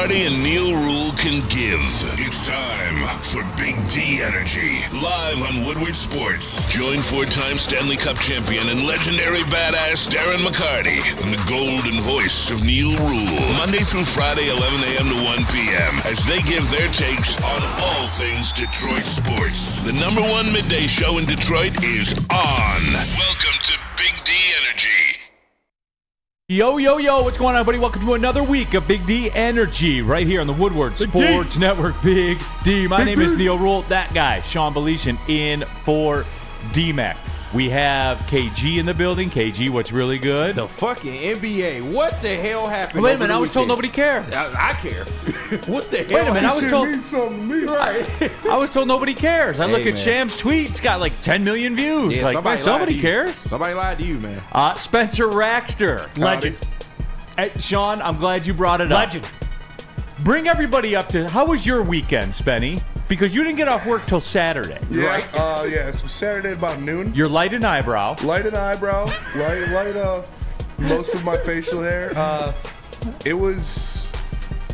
McCarty and Neil Rule can give. It's time for Big D Energy, live on Woodward Sports. Join four-time Stanley Cup champion and legendary badass Darren McCarty and the golden voice of Neil Rule, Monday through Friday, 11 a.m. to 1 p.m., as they give their takes on all things Detroit sports. The number one midday show in Detroit is on. Welcome to Big D Energy. Yo, yo, yo, what's going on, everybody? Welcome to another week of Big D Energy right here on the Woodward Sports Network. Big D. My name is Neil Rule. That guy, Sean Belician, in for D-Mac. We have KG in the building. KG, what's really good? The fucking NBA. What the hell happened? Wait a minute, I was told nobody cares. I care. What the hell? Wait a minute, I was told. Mean something to me. Right. I was told nobody cares. I look Hey, at man. Sham's tweet; it's got like 10 million views. Yeah, like, somebody somebody lied to you. cares. Somebody lied to you, man. Spencer Raxter, Legend. Hey, Sean, I'm glad you brought it up. Legend. Bring everybody up to, how was your weekend, Spenny? Because you didn't get off work till Saturday. Yeah, so Saturday about noon. You're light in eyebrow. Light an eyebrow, light most of my facial hair. It was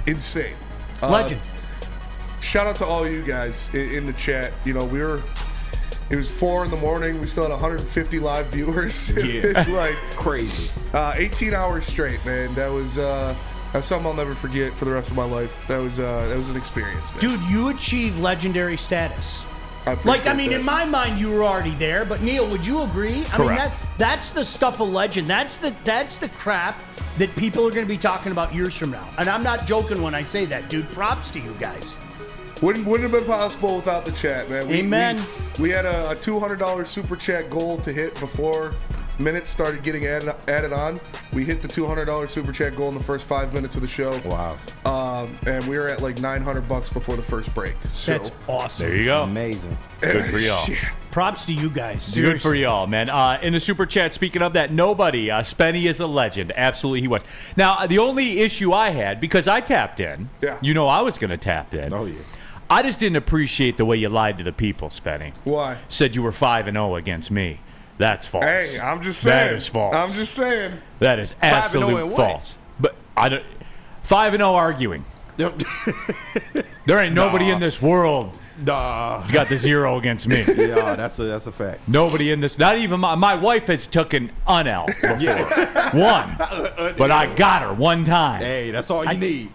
insane. Legend. Shout out to all you guys in the chat. You know, it was 4 a.m. We still had 150 live viewers. It's like Crazy. 18 hours straight, man. That's something I'll never forget for the rest of my life. That was an experience, man. Dude, you achieved legendary status. I appreciate that. In my mind, you were already there. But Neil, would you agree? I mean, that's the stuff of legend. That's the crap that people are going to be talking about years from now. And I'm not joking when I say that, dude. Props to you guys. Wouldn't have been possible without the chat, man. Amen. We had a $200 super chat goal to hit before minutes started getting added on. We hit the $200 super chat goal in the first 5 minutes of the show. Wow. And we were at like $900 before the first break. So, That's awesome. There you go. Amazing. Good for y'all. Props to you guys. Good Seriously. for y'all, man. In the super chat, speaking of that, nobody. Spenny is a legend. Absolutely, he was. Now, the only issue I had, because I tapped in, Yeah. you know I was going to tap in. Oh, yeah. I just didn't appreciate the way you lied to the people, Spenny. Why? Said you were 5-0 against me. That's false. Hey, I'm just saying. That is false. I'm just saying. That is 5-0 absolute in what? false. But I don't. 5-0 arguing. There ain't nobody in this world Nah. that's got the 0 against me. Yeah, that's a fact. Nobody in this. Not even my wife has taken an L before. One, but I got her one time. Hey, that's all you need.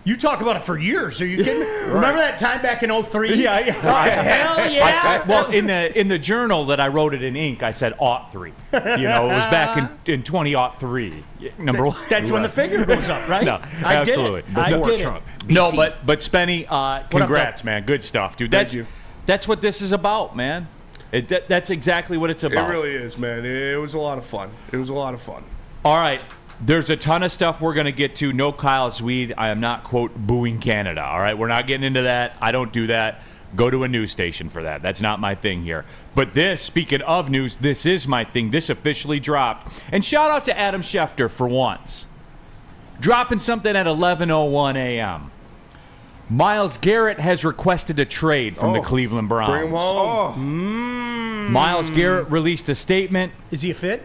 You talk about it for years. Are you kidding me? Remember that time back in 03? Yeah. Hell yeah. Well, in the journal that I wrote it in ink, I said 03. You know, it was back in 2003. Number one. That's when the figure goes up, right? No, I absolutely. Did it. I Before did Trump. it. No, BT. but Spenny, congrats, though? man. Good stuff, dude. Thank you. That's what this is about, man. That's exactly what it's about. It really is, man. It was a lot of fun. All right. There's a ton of stuff we're going to get to. No Kyle Swede. I am not, quote, booing Canada. All right? We're not getting into that. I don't do that. Go to a news station for that. That's not my thing here. But this, speaking of news, this is my thing. This officially dropped. And shout out to Adam Schefter for once. Dropping something at 11:01 a.m. Miles Garrett has requested a trade from the Cleveland Browns. Bring him home. Miles Garrett released a statement. Is he a fit?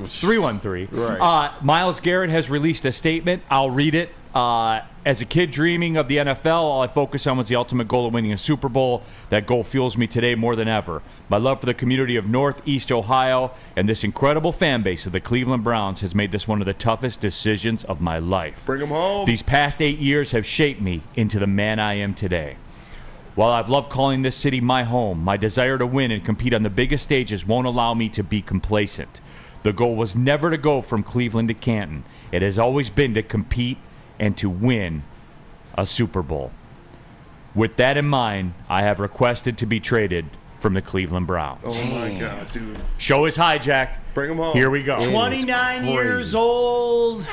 313. Right. Miles Garrett has released a statement. I'll read it. As a kid dreaming of the NFL, all I focused on was the ultimate goal of winning a Super Bowl. That goal fuels me today more than ever. My love for the community of Northeast Ohio and this incredible fan base of the Cleveland Browns has made this one of the toughest decisions of my life. Bring him home. These past 8 years have shaped me into the man I am today. While I've loved calling this city my home, my desire to win and compete on the biggest stages won't allow me to be complacent. The goal was never to go from Cleveland to Canton. It has always been to compete and to win a Super Bowl. With that in mind, I have requested to be traded from the Cleveland Browns. Oh, my God, dude. Show is hijacked. Bring him home. Here we go. 29 years old.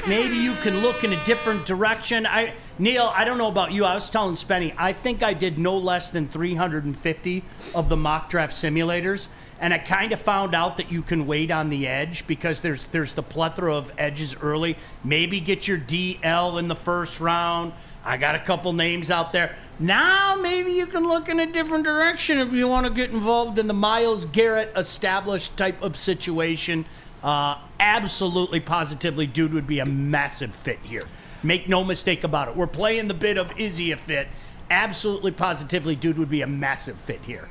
Maybe you can look in a different direction. Neil, I don't know about you. I was telling Spenny, I think I did no less than 350 of the mock draft simulators. And I kind of found out that you can wait on the edge because there's the plethora of edges early. Maybe get your DL in the first round. I got a couple names out there. Now maybe you can look in a different direction if you want to get involved in the Myles Garrett established type of situation. Absolutely, positively, dude would be a massive fit here. Make no mistake about it. We're playing the bit of is he a fit? Absolutely, positively, dude would be a massive fit here.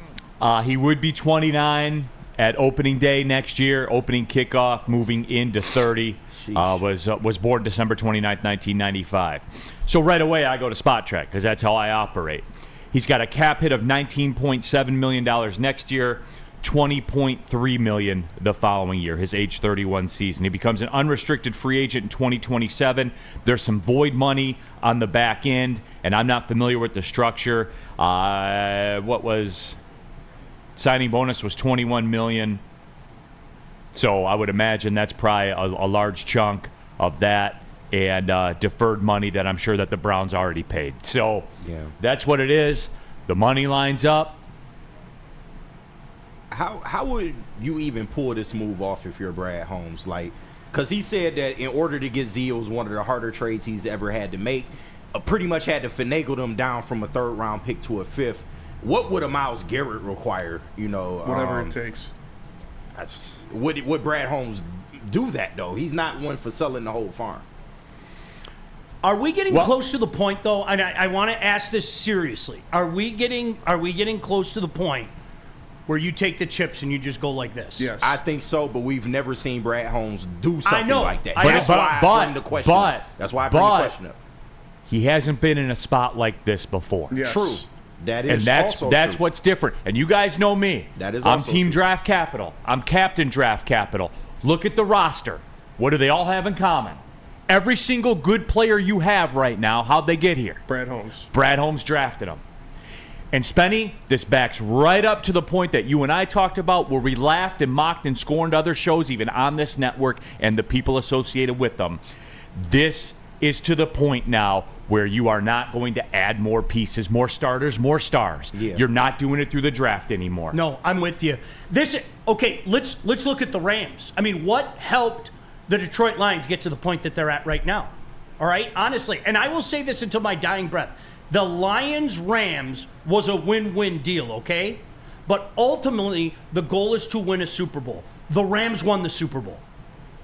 He would be 29 at opening day next year, opening kickoff, moving into 30. Was born December 29th, 1995. So right away I go to Spot Track because that's how I operate. He's got a cap hit of $19.7 million next year, $20.3 million the following year, his age 31 season. He becomes an unrestricted free agent in 2027. There's some void money on the back end, and I'm not familiar with the structure. Signing bonus was $21 million. So I would imagine that's probably a large chunk of that and deferred money that I'm sure that the Browns already paid. So that's what it is. The money lines up. How would you even pull this move off if you're Brad Holmes? Like, because he said that in order to get Zio was one of the harder trades he's ever had to make. Pretty much had to finagle them down from a 3rd round pick to a 5th. What would a Myles Garrett require? Whatever it takes. Would Brad Holmes do that though? He's not one for selling the whole farm. Are we getting close to the point though? And I want to ask this seriously. Are we getting close to the point where you take the chips and you just go like this? Yes. I think so, but we've never seen Brad Holmes do something like that. That's why I bring the question up. That's why I bring the question up. He hasn't been in a spot like this before. Yes. True. That is and that's also that's true. what's different. And you guys know me. That is I'm also Team true. Draft Capital. I'm Captain Draft Capital. Look at the roster. What do they all have in common? Every single good player you have right now, how'd they get here? Brad Holmes. Brad Holmes drafted them. And Spenny, this backs right up to the point that you and I talked about where we laughed and mocked and scorned other shows, even on this network, and the people associated with them. This is to the point now where you are not going to add more pieces, more starters, more stars. Yeah. You're not doing it through the draft anymore. No, I'm with you. Let's look at the Rams. I mean, what helped the Detroit Lions get to the point that they're at right now? All right, honestly, and I will say this until my dying breath. The Lions-Rams was a win-win deal, okay? But ultimately, the goal is to win a Super Bowl. The Rams won the Super Bowl.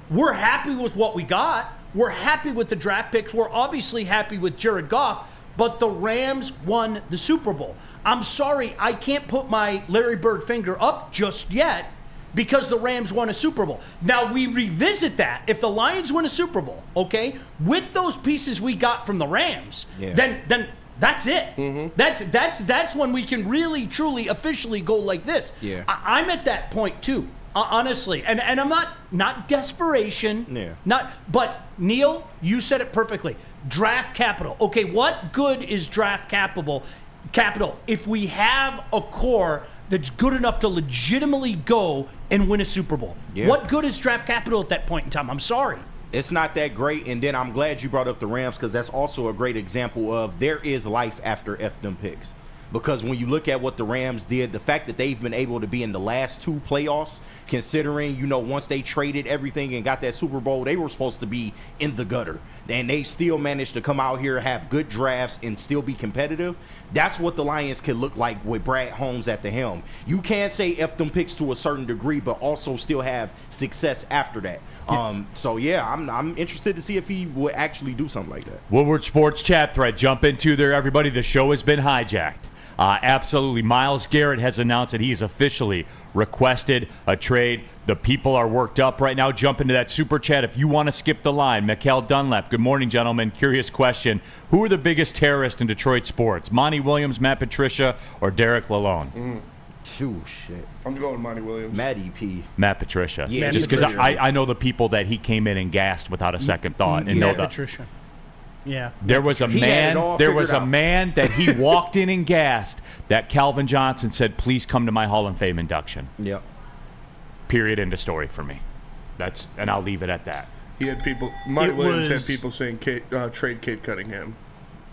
We're happy with what we got. We're happy with the draft picks. We're obviously happy with Jared Goff, but the Rams won the Super Bowl. I'm sorry, I can't put my Larry Bird finger up just yet because the Rams won a Super Bowl. Now, we revisit that. If the Lions win a Super Bowl, okay, with those pieces we got from the Rams, then that's it. Mm-hmm. That's when we can really, truly, officially go like this. Yeah. I'm at that point, too. Honestly, and I'm not desperation, but Neil, you said it perfectly. Draft capital. Okay, what good is draft capital if we have a core that's good enough to legitimately go and win a Super Bowl? Yeah. What good is draft capital at that point in time? I'm sorry. It's not that great, and then I'm glad you brought up the Rams because that's also a great example of there is life after F them picks. Because when you look at what the Rams did, the fact that they've been able to be in the last 2 playoffs, considering, once they traded everything and got that Super Bowl, they were supposed to be in the gutter. And they still managed to come out here, have good drafts, and still be competitive. That's what the Lions can look like with Brad Holmes at the helm. You can't say F them picks to a certain degree, but also still have success after that. I'm interested to see if he would actually do something like that. Woodward Sports chat thread. Jump into there, everybody. The show has been hijacked. Absolutely. Myles Garrett has announced that he has officially requested a trade. The people are worked up right now. Jump into that super chat if you want to skip the line. Mikkel Dunlap. Good morning, gentlemen. Curious question. Who are the biggest terrorists in Detroit sports? Monty Williams, Matt Patricia, or Derek Lalone? Shit. I'm going Monty Williams. Matty P. Matt Patricia. Yeah, just because I know the people that he came in and gassed without a second thought. And know that Patricia. Yeah. There was a man that he walked in and gassed that Calvin Johnson said, please come to my Hall of Fame induction. Yep. Period. End of story for me. And I'll leave it at that. He had people. Monty Williams had people saying trade Kate Cunningham.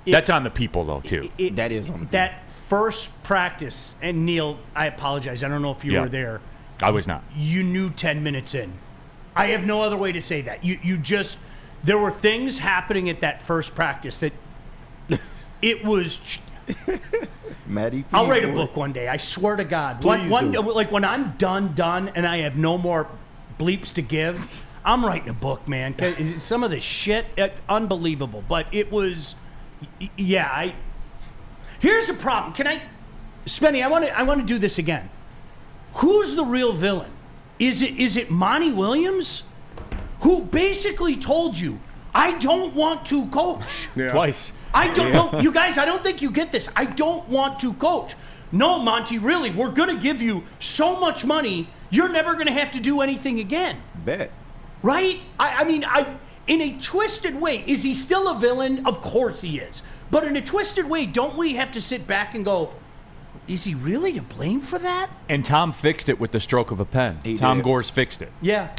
That's on the people though too. That is on the people. That first practice, and Neil, I apologize. I don't know if you were there. I was not. You knew 10 minutes in. I have no other way to say that. You just. There were things happening at that first practice that it was. Matty P. I'll write a book one day. I swear to God. Please do. Like when I'm done, and I have no more bleeps to give, I'm writing a book, man. 'Cause some of the shit, unbelievable. But it was, yeah. Here's the problem. Spenny? I want to do this again. Who's the real villain? Is it Monty Williams, who basically told you, I don't want to coach? Yeah. Twice. I don't know. You guys, I don't think you get this. I don't want to coach. No, Monty, really, we're going to give you so much money, you're never going to have to do anything again. Bet. Right? I mean, in a twisted way, is he still a villain? Of course he is. But in a twisted way, don't we have to sit back and go, is he really to blame for that? And Tom fixed it with the stroke of a pen. Tom Gores fixed it. Yeah.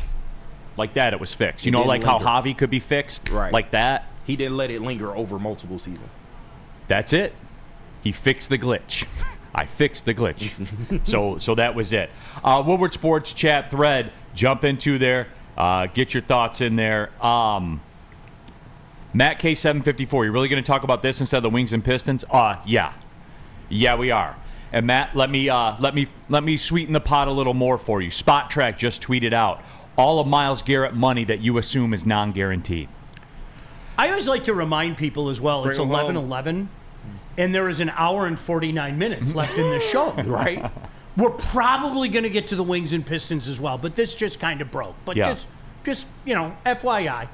Like that, it was fixed. You know, like how Javi could be fixed? Right. Like that? He didn't let it linger over multiple seasons. That's it. He fixed the glitch. I fixed the glitch. So that was it. Woodward Sports chat thread. Jump into there. Get your thoughts in there. Matt K754. You really going to talk about this instead of the Wings and Pistons? Yeah, we are. And Matt, let me sweeten the pot a little more for you. Spot Track just tweeted out all of Myles Garrett money that you assume is non-guaranteed. I always like to remind people as well, it's 11:11, and there is an hour and 49 minutes left in the show. Right? We're probably going to get to the Wings and Pistons as well, but this just kind of broke. But just FYI.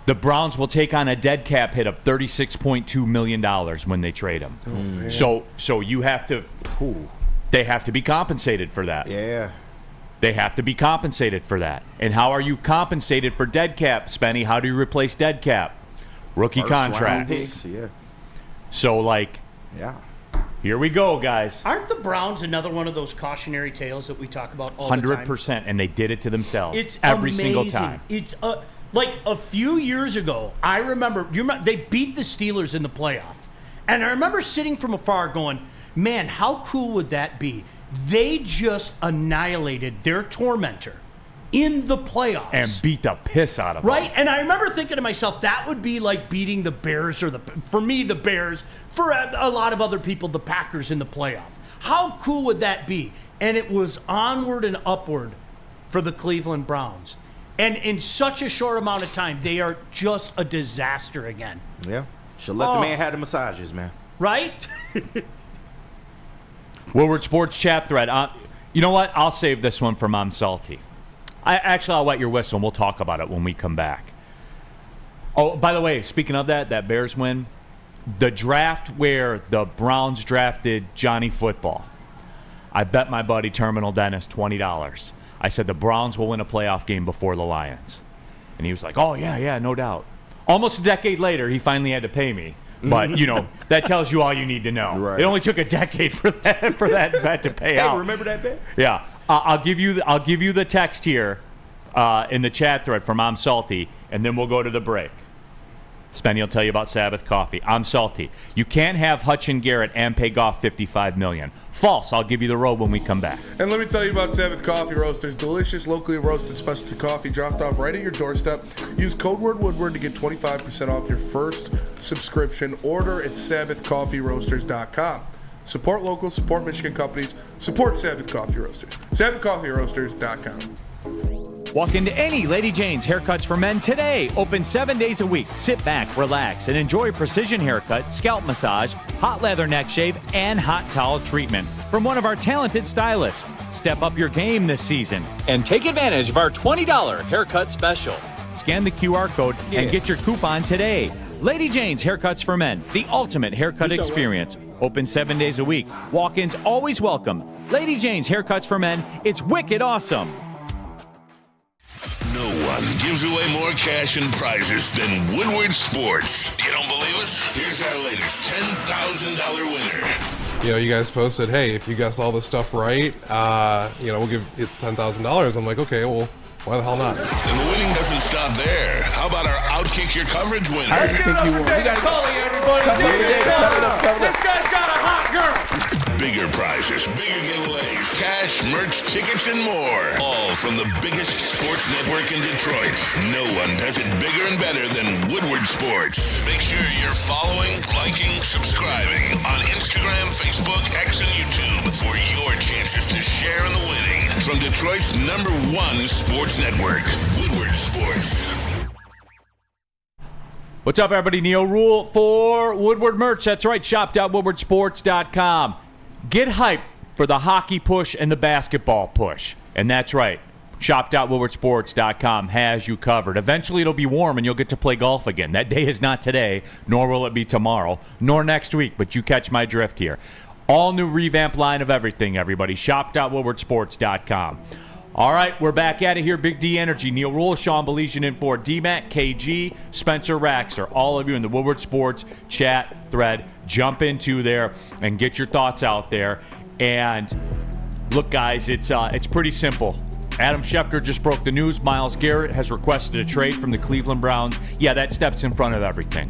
The Browns will take on a dead cap hit of $36.2 million when they trade him. Oh, so you have to. They have to be compensated for that. Yeah. They have to be compensated for that. And how are you compensated for dead cap, Spenny? How do you replace dead cap? Rookie contracts. Yeah. So, yeah. Here we go, guys. Aren't the Browns another one of those cautionary tales that we talk about all the time? 100%, and they did it to themselves. It's every amazing. single time. It's like a few years ago, I remember, they beat the Steelers in the playoff. And I remember sitting from afar going, man, how cool would that be? They just annihilated their tormentor in the playoffs. And beat the piss out of them. Right? And I remember thinking to myself, that would be like beating the Bears, for me, the Bears, for a lot of other people, the Packers in the playoff. How cool would that be? And it was onward and upward for the Cleveland Browns. And in such a short amount of time, they are just a disaster again. Yeah. Should let the man have the massages, man. Right? Woodward Sports chat thread. You know what? I'll save this one for Mom Salty. I'll wet your whistle, and we'll talk about it when we come back. Oh, by the way, speaking of that Bears win, the draft where the Browns drafted Johnny Football, I bet my buddy Terminal Dennis $20. I said the Browns will win a playoff game before the Lions. And he was like, oh, yeah, no doubt. Almost a decade later, he finally had to pay me. But, that tells you all you need to know. Right. It only took a decade for that bet to pay out. Hey, remember that bet? Yeah. I'll give you the text here in the chat thread from I'm Salty, and then we'll go to the break. Spenny will tell you about Sabbath Coffee. I'm Salty. You can't have Hutch and Garrett and pay Goff $55 million. False. I'll give you the road when we come back. And let me tell you about Sabbath Coffee Roasters. Delicious, locally roasted specialty coffee dropped off right at your doorstep. Use code word Woodward to get 25% off your first subscription. Order at SabbathCoffeeRoasters.com. Support local, support Michigan companies, support Sabbath Coffee Roasters. SabbathCoffeeRoasters.com. Walk into any Lady Jane's Haircuts for Men today. Open 7 days a week. Sit back, relax, and enjoy precision haircut, scalp massage, hot leather neck shave, and hot towel treatment from one of our talented stylists. Step up your game this season and take advantage of our $20 haircut special. Scan the QR code and get your coupon today. Lady Jane's Haircuts for Men, the ultimate haircut experience. Open 7 days a week. Walk-ins always welcome. Lady Jane's Haircuts for Men. It's wicked awesome. No one gives away more cash and prizes than Woodward Sports. You don't believe us? Here's our latest $10,000 winner. You guys posted, hey, if you guess all this stuff right, we'll give it's $10,000. I'm like, okay, well, why the hell not? And the winning doesn't stop there. How about our Outkick Your Coverage winner? Let's give it up for David Tully, everybody. David Tully. This guy's got a hot girl. Big Bigger prizes, bigger giveaways, cash, merch, tickets, and more. All from the biggest sports network in Detroit. No one does it bigger and better than Woodward Sports. Make sure you're following, liking, subscribing on Instagram, Facebook, X, and YouTube for your chances to share in the winning. From Detroit's #1 sports network, Woodward Sports. What's up, everybody? Neil Rule for Woodward Merch. That's right, shop.woodwardsports.com. Get hyped for the hockey push and the basketball push. And that's right, shop.woodwardsports.com has you covered. Eventually it'll be warm and you'll get to play golf again. That day is not today, nor will it be tomorrow, nor next week, but you catch my drift here. All new revamped line of everything, everybody. Shop.woodwardsports.com. All right, we're back at it here. Big D Energy. Neil Rule, Sean Belesian in for D-Mac, KG, Spencer Raxter. All of you in the Woodward Sports chat thread. Jump into there and get your thoughts out there. And look, guys, it's pretty simple. Adam Schefter just broke the news. Myles Garrett has requested a trade from the Cleveland Browns. Yeah, that steps in front of everything.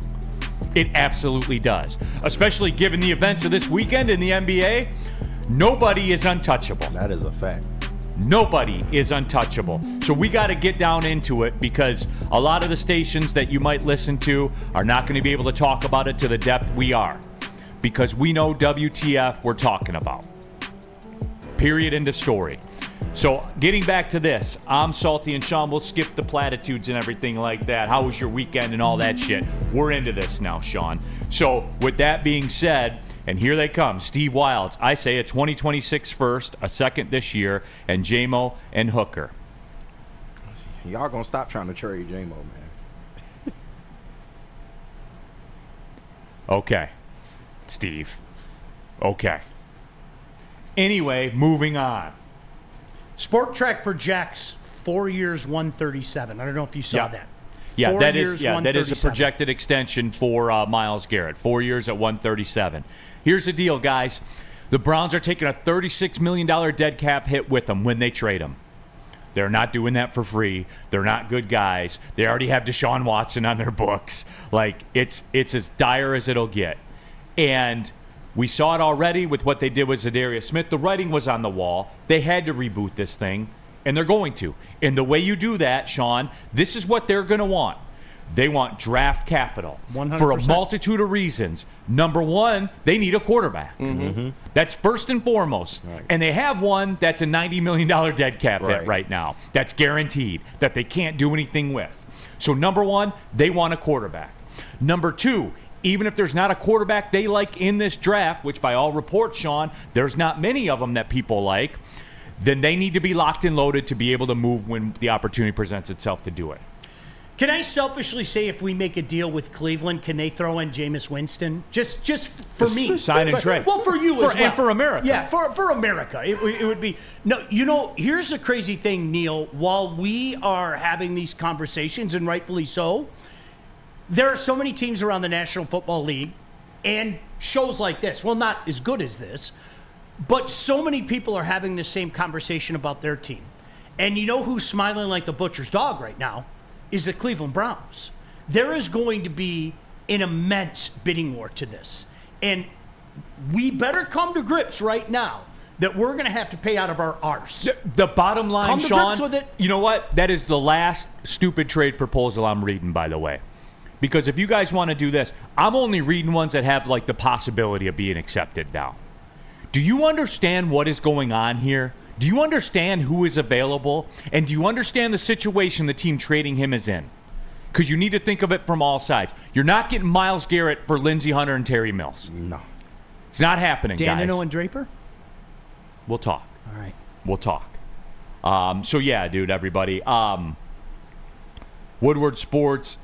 It absolutely does. Especially given the events of this weekend in the NBA, nobody is untouchable. That is a fact. Nobody is untouchable. So we got to get down into it because a lot of the stations that you might listen to are not going to be able to talk about it to the depth we are because we know WTF we're talking about. Period. End of story. So getting back to this, I'm salty and Sean will skip the platitudes and everything like that. How was your weekend and all that shit? We're into this now, Sean. So with that being said, and here they come, Steve Wilds. I say a 2026 first, a second this year, and J-Mo and Hooker. Y'all gonna stop trying to trade J-Mo, man. Okay, Steve. Okay. Anyway, moving on. Sport Track projects 4 years, 137. I don't know if you saw that. Yeah, 4 that years, is a projected extension for Myles Garrett. 4 years at 137. Here's the deal, guys. The Browns are taking a $36 million dead cap hit with them when they trade him. They're not doing that for free. They're not good guys. They already have Deshaun Watson on their books. Like, it's as dire as it'll get. And we saw it already with what they did with Zadarius Smith. The writing was on the wall. They had to reboot this thing, and they're going to. And the way you do that, Sean, this is what they're going to want. They want draft capital 100%. For a multitude of reasons. Number one, they need a quarterback. Mm-hmm. That's first and foremost. Right. And they have one that's a $90 million dead cap hit right now. That's guaranteed, that they can't do anything with. So number one, they want a quarterback. Number two, even if there's not a quarterback they like in this draft, which by all reports, Sean, there's not many of them that people like, then they need to be locked and loaded to be able to move when the opportunity presents itself to do it. Can I selfishly say if we make a deal with Cleveland, can they throw in Jameis Winston? Just for me. Sign and trade. Well, for you as well. And for America. Yeah, for America. It would be. No, you know, here's the crazy thing, Neil. While we are having these conversations, and rightfully so, there are so many teams around the National Football League and shows like this. Well, not as good as this, but so many people are having the same conversation about their team. And you know who's smiling like the butcher's dog right now? Is the Cleveland Browns. There is going to be an immense bidding war to this. And we better come to grips right now that we're going to have to pay out of our arse. The bottom line, come to Sean, grips with it. You know what? That is the last stupid trade proposal I'm reading, by the way. Because if you guys want to do this, I'm only reading ones that have like the possibility of being accepted now. Do you understand what is going on here? Do you understand who is available? And do you understand the situation the team trading him is in? Because you need to think of it from all sides. You're not getting Myles Garrett for Lindsey Hunter and Terry Mills. No. It's not happening, guys. Danilo and Draper? We'll talk. All right. We'll talk. So, yeah, dude, everybody. Woodward Sports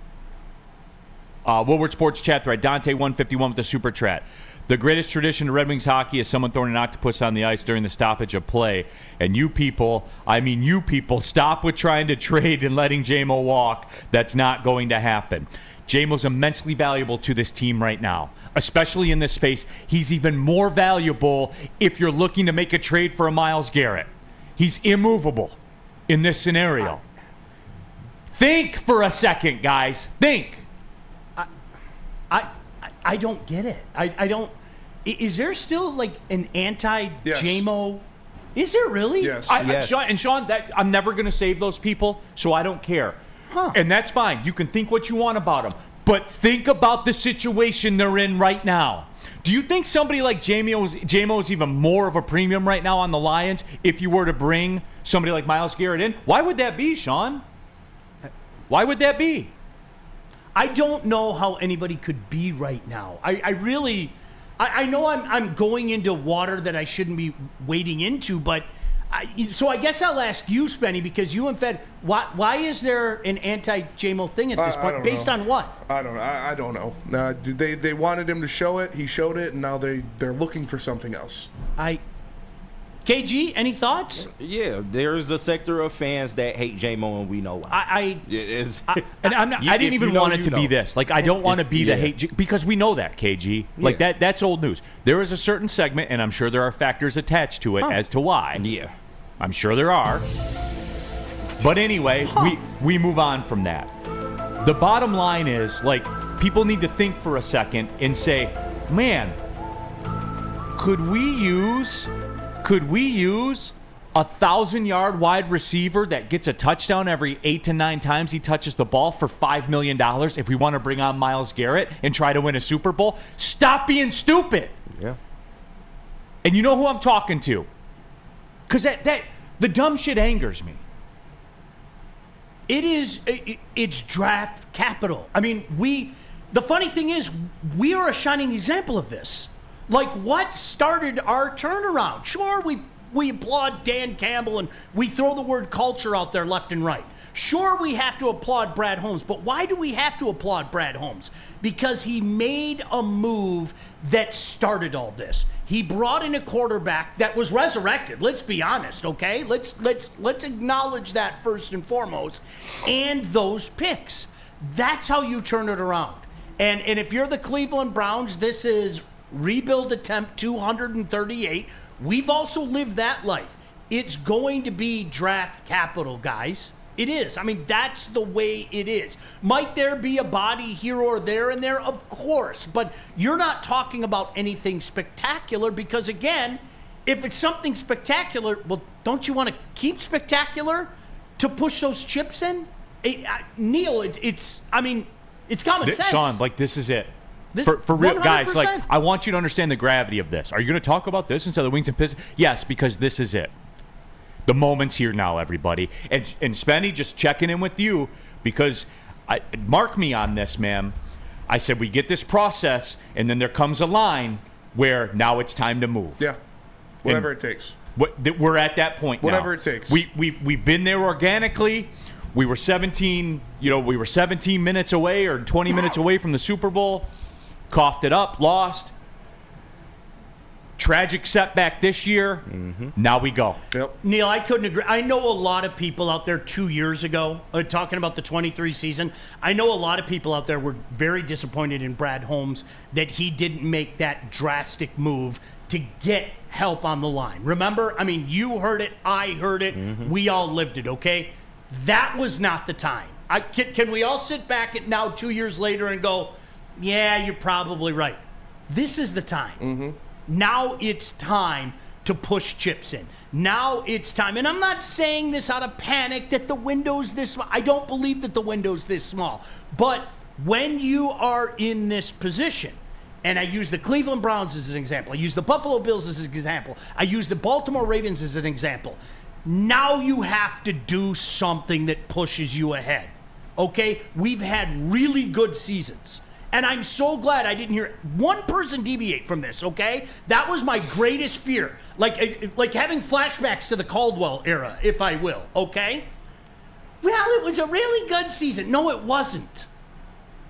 chat thread. Dante151 with the super chat. The greatest tradition of Red Wings hockey is someone throwing an octopus on the ice during the stoppage of play. And you people, stop with trying to trade and letting J-Mo walk. That's not going to happen. J-Mo's immensely valuable to this team right now, especially in this space. He's even more valuable if you're looking to make a trade for a Myles Garrett. He's immovable in this scenario. Think for a second, guys. Think. I don't get it. I don't. Is there still like an Yes. anti-JMO? Is there really? Yes. Yes. Sean, I'm never going to save those people, so I don't care. Huh. And that's fine. You can think what you want about them. But think about the situation they're in right now. Do you think somebody like JMO is even more of a premium right now on the Lions if you were to bring somebody like Myles Garrett in? Why would that be, Sean? Why would that be? I don't know how anybody could be right now. I really, I know I'm going into water that I shouldn't be wading into, but so I guess I'll ask you, Spenny, because you and Fed, why is there an anti-JMO thing at this I point? don't Based know. on what? I don't know. I don't know. They wanted him to show it. He showed it, and now they're looking for something else. KG, any thoughts? Yeah, there's a sector of fans that hate J-Mo, and we know why. And I didn't even want it to be this. Like, I don't want to be the yeah. hate, because we know that, KG. Like, Yeah. that's old news. There is a certain segment, and I'm sure there are factors attached to it as to why. Yeah. I'm sure there are. But anyway, we move on from that. The bottom line is, like, people need to think for a second and say, man, could we use a 1,000-yard wide receiver that gets a touchdown every 8 to 9 times he touches the ball for $5 million if we want to bring on Myles Garrett and try to win a Super Bowl? Stop being stupid. Yeah. And you know who I'm talking to. Because the dumb shit angers me. It's draft capital. I mean, the funny thing is, we are a shining example of this. Like, what started our turnaround? Sure, we applaud Dan Campbell and we throw the word culture out there left and right. Sure, we have to applaud Brad Holmes, but why do we have to applaud Brad Holmes? Because he made a move that started all this. He brought in a quarterback that was resurrected. Let's be honest, okay? Let's acknowledge that first and foremost. And those picks. That's how you turn it around. And if you're the Cleveland Browns, this is rebuild attempt 238. We've also lived that life. It's going to be draft capital, guys. It is. I mean, that's the way it is. Might there be a body here or there and there? Of course. But you're not talking about anything spectacular because, again, if it's something spectacular, well, don't you want to keep spectacular to push those chips in? Neil, it's common sense. Sean, like, this is it. This, for real, 100%. guys, like, I want you to understand the gravity of this. Are you going to talk about this instead of the Wings and Pistons? Yes, because this is it. The moment's here now, everybody. And Spenny, just checking in with you, because mark me on this, ma'am. I said we get this process, and then there comes a line where now it's time to move. Yeah, whatever it takes. We're at that point Whatever now. it takes. We've been there organically. We were 17 minutes away or 20 minutes away from the Super Bowl. Coughed it up, lost. Tragic setback this year. Mm-hmm. Now we go. Yep. Neil, I couldn't agree. I know a lot of people out there 2 years ago, talking about the 23 season, I know a lot of people out there were very disappointed in Brad Holmes that he didn't make that drastic move to get help on the line. Remember? I mean, you heard it. I heard it. Mm-hmm. We all lived it, okay? That was not the time. Can we all sit back at now 2 years later and go, yeah, you're probably right. This is the time. Mm-hmm. Now it's time to push chips in. Now it's time. And I'm not saying this out of panic that the window's this small. I don't believe that the window's this small. But when you are in this position, and I use the Cleveland Browns as an example, I use the Buffalo Bills as an example, I use the Baltimore Ravens as an example, now you have to do something that pushes you ahead. Okay? We've had really good seasons. And I'm so glad I didn't hear one person deviate from this, okay? That was my greatest fear. Like having flashbacks to the Caldwell era, if I will, okay? Well, it was a really good season. No, it wasn't.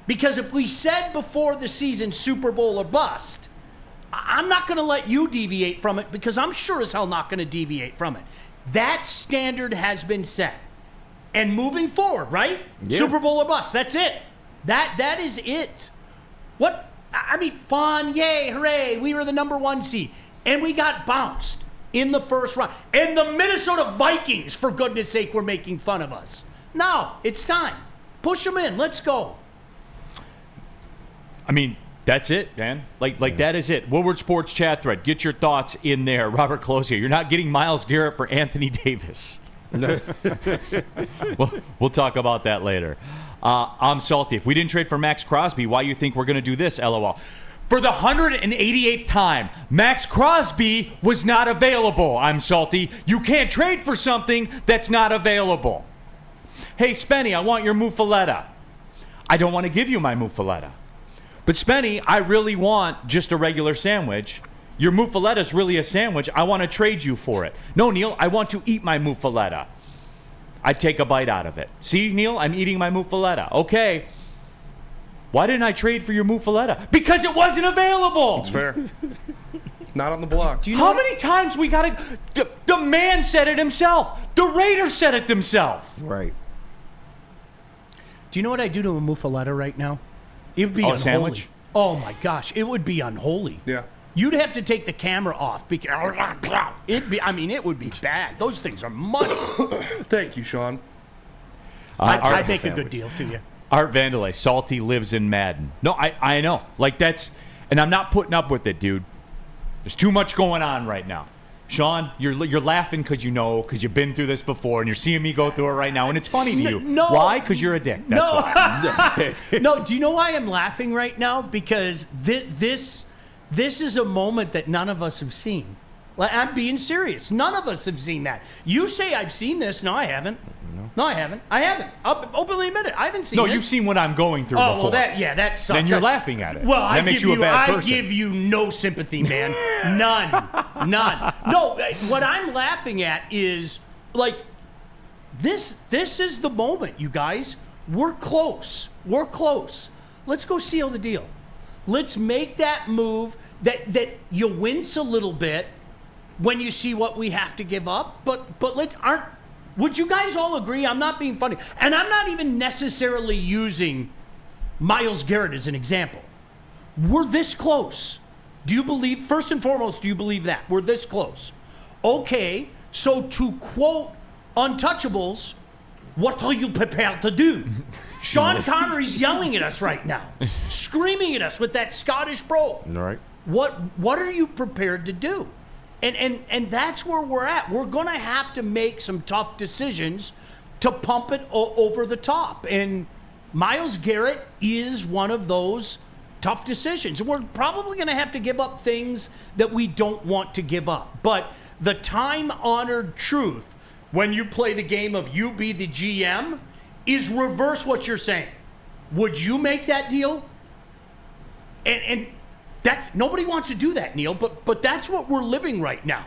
Because if we said before the season Super Bowl or bust, I'm not going to let you deviate from it because I'm sure as hell not going to deviate from it. That standard has been set. And moving forward, right? Yeah. Super Bowl or bust, that's it. That is it. What? I mean, fun, yay, hooray, we were the number 1 seed. And we got bounced in the first round. And the Minnesota Vikings, for goodness sake, were making fun of us. Now, it's time. Push them in. Let's go. I mean, That's it, man. Like that is it. Woodward Sports chat thread. Get your thoughts in there. Robert Closio, you're not getting Myles Garrett for Anthony Davis. We'll talk about that later. I'm salty. If we didn't trade for Max Crosby, why you think we're going to do this, LOL? For the 188th time, Max Crosby was not available. I'm salty. You can't trade for something that's not available. Hey, Spenny, I want your muffaletta. I don't want to give you my muffaletta. But Spenny, I really want just a regular sandwich. Your muffaletta is really a sandwich. I want to trade you for it. No, Neil, I want to eat my muffaletta. I take a bite out of it. See, Neil, I'm eating my muffaletta. Okay. Why didn't I trade for your muffaletta? Because it wasn't available. It's fair. Not on the block. How many times we got to... The man said it himself. The Raiders said it themselves. Right. Do you know what I do to a muffaletta right now? It would be unholy. Sandwich? Oh, my gosh. It would be unholy. Yeah. You'd have to take the camera off because it would be bad. Those things are money. Thank you, Sean. I'd make a good deal to you. Art Vandelay, salty lives in Madden. No, I know. Like that's, and I'm not putting up with it, dude. There's too much going on right now. Sean, you're laughing because you've been through this before, and you're seeing me go through it right now, and it's funny to you. No. Why? Because you're a dick. That's why. No, do you know why I'm laughing right now? Because this is a moment that none of us have seen. Like, I'm being serious. None of us have seen that. You say I've seen this. No, I haven't. No, I haven't. I'll openly admit it. I haven't seen this. No, you've seen what I'm going through before. Well, that sucks. Then you're laughing at it. Well, that makes you a bad person. I give you no sympathy, man. None. No, what I'm laughing at is, like, this is the moment, you guys. We're close. Let's go seal the deal. Let's make that move that you wince a little bit when you see what we have to give up. But would you guys all agree? I'm not being funny. And I'm not even necessarily using Myles Garrett as an example. We're this close. Do you believe, first and foremost, do you believe that? We're this close. Okay, so to quote Untouchables, what are you prepared to do? Sean Connery's yelling at us right now, screaming at us with that Scottish brogue. All right. What are you prepared to do? And that's where we're at. We're going to have to make some tough decisions to pump it over the top. And Myles Garrett is one of those tough decisions. And we're probably going to have to give up things that we don't want to give up. But the time-honored truth, when you play the game of you be the GM, is reverse what you're saying. Would you make that deal? And that's, nobody wants to do that, Neil, but that's what we're living right now.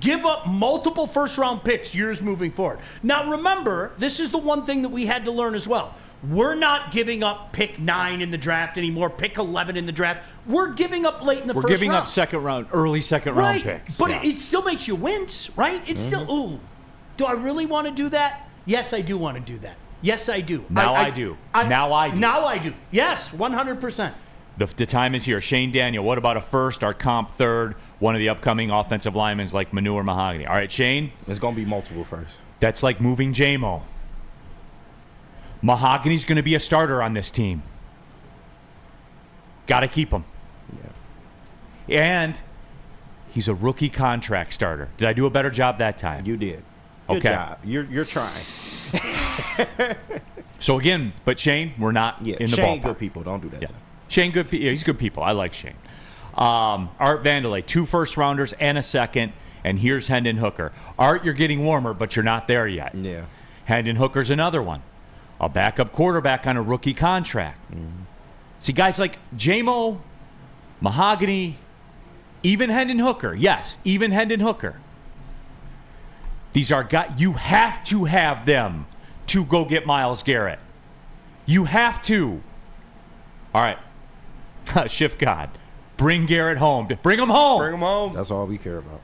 Give up multiple first-round picks years moving forward. Now, remember, this is the one thing that we had to learn as well. We're not giving up pick 9 in the draft anymore, pick 11 in the draft. We're giving up late in the first round. We're giving up early second round picks. But it still makes you wince, right? It's still, ooh, do I really want to do that? Yes, I do want to do that. Yes, I do. Now I do. Now I do. Yes, 100%. The time is here. Shane Daniel, what about a first, our comp third, one of the upcoming offensive linemen like Manu or Mahogany? All right, Shane? It's going to be multiple first. That's like moving J-Mo. Mahogany's going to be a starter on this team. Got to keep him. Yeah. And he's a rookie contract starter. Did I do a better job that time? You did. Good job. You're trying. So again, but Shane, we're not in the Shane, ballpark. good people. Don't do that. Yeah. Shane, he's good people. I like Shane. Art Vandelay, 2 first-rounders and a second, and here's Hendon Hooker. Art, you're getting warmer, but you're not there yet. Yeah. Hendon Hooker's another one. A backup quarterback on a rookie contract. Mm-hmm. See, guys like J-Mo, Mahogany, even Hendon Hooker. Yes, even Hendon Hooker. These are guys, you have to have them to go get Myles Garrett. You have to. All right. Shift God. Bring Garrett home. Bring him home. Bring him home. That's all we care about.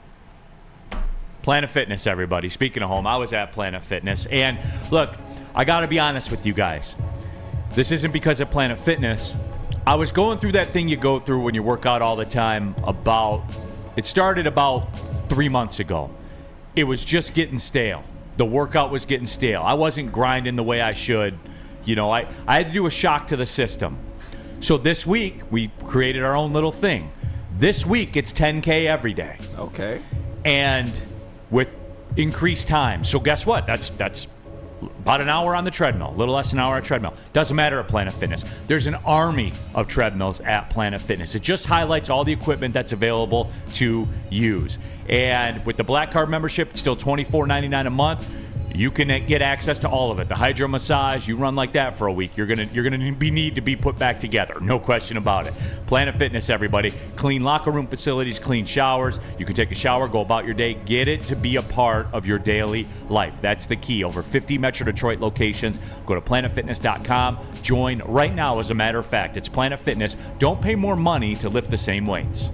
Planet Fitness, everybody. Speaking of home, I was at Planet Fitness. And look, I got to be honest with you guys. This isn't because of Planet Fitness. I was going through that thing you go through when you work out all the time it started about 3 months ago. It was just getting stale. The workout was getting stale. I wasn't grinding the way I should. You know, I had to do a shock to the system. So this week, we created our own little thing. This week, it's 10K every day. Okay. And with increased time. So guess what? That's about an hour on the treadmill, a little less than an hour on treadmill. Doesn't matter at Planet Fitness. There's an army of treadmills at Planet Fitness. It just highlights all the equipment that's available to use. And with the Black Card membership, it's still $24.99 a month. You can get access to all of it. The hydro massage, you run like that for a week, you're gonna need to be put back together. No question about it. Planet Fitness, everybody. Clean locker room facilities, clean showers. You can take a shower, go about your day. Get it to be a part of your daily life. That's the key. Over 50 Metro Detroit locations. Go to planetfitness.com. Join right now, as a matter of fact. It's Planet Fitness. Don't pay more money to lift the same weights.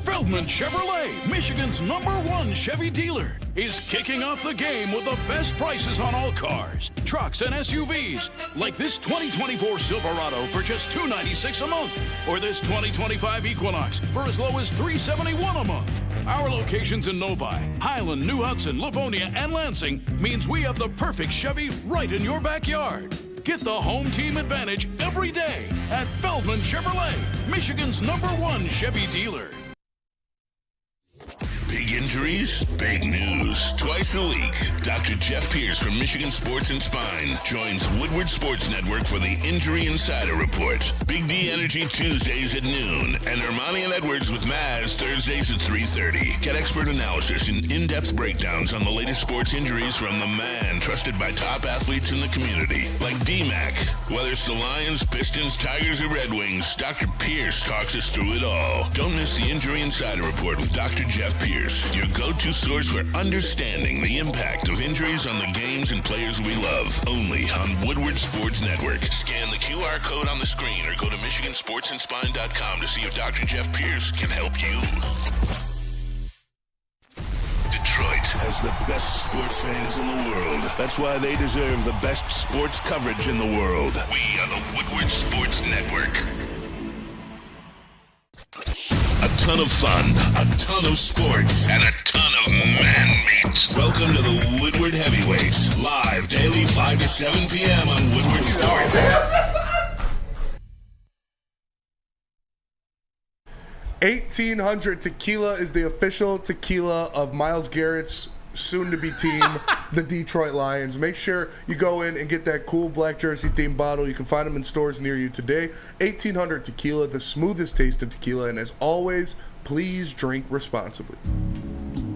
Feldman Chevrolet, Michigan's #1 Chevy dealer, is kicking off the game with the best prices on all cars, trucks, and SUVs, like this 2024 Silverado for just $296 a month, or this 2025 Equinox for as low as $371 a month. Our locations in Novi, Highland, New Hudson, Livonia, and Lansing means we have the perfect Chevy right in your backyard. Get the home team advantage every day at Feldman Chevrolet, Michigan's #1 Chevy dealer. Big injuries, big news. Twice a week, Dr. Jeff Pierce from Michigan Sports and Spine joins Woodward Sports Network for the Injury Insider Report. Big D Energy Tuesdays at noon, and Ermanni and Edwards with Maz Thursdays at 3:30. Get expert analysis and in-depth breakdowns on the latest sports injuries from the man trusted by top athletes in the community, like D-Mac. Whether it's the Lions, Pistons, Tigers, or Red Wings, Dr. Pierce talks us through it all. Don't miss the Injury Insider Report with Dr. Jeff Pierce, your go-to source for understanding the impact of injuries on the games and players we love. Only on Woodward Sports Network. Scan the QR code on the screen or go to MichiganSportsandSpine.com to see if Dr. Jeff Pierce can help you. Detroit has the best sports fans in the world. That's why they deserve the best sports coverage in the world. We are the Woodward Sports Network. A ton of fun, a ton of sports, and a ton of man-meat. Welcome to the Woodward Heavyweights, live daily 5 to 7 p.m. on Woodward Sports. 1800 Tequila is the official tequila of Myles Garrett's soon-to-be team, the Detroit Lions. Make sure you go in and get that cool black jersey-themed bottle. You can find them in stores near you today. 1800 Tequila, the smoothest taste of tequila. And as always, please drink responsibly.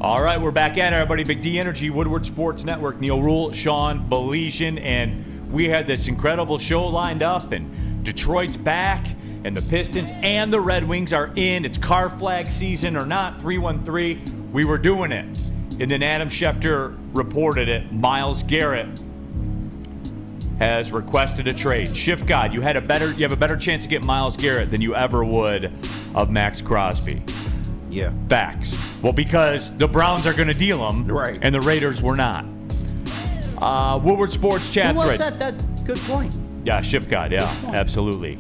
All right, we're back at it, everybody. Big D Energy, Woodward Sports Network. Neil Rule, Sean Belesian, and we had this incredible show lined up, and Detroit's back, and the Pistons and the Red Wings are in. It's car flag season or not, 313. We were doing it. And then Adam Schefter reported it. Myles Garrett has requested a trade. Shift God, you have a better chance to get Myles Garrett than you ever would of Max Crosby. Yeah. Facts. Well, because the Browns are going to deal him, right, and the Raiders were not. Woodward Sports chat Who was thread. that? Good point. Yeah, Shift God. Yeah, absolutely.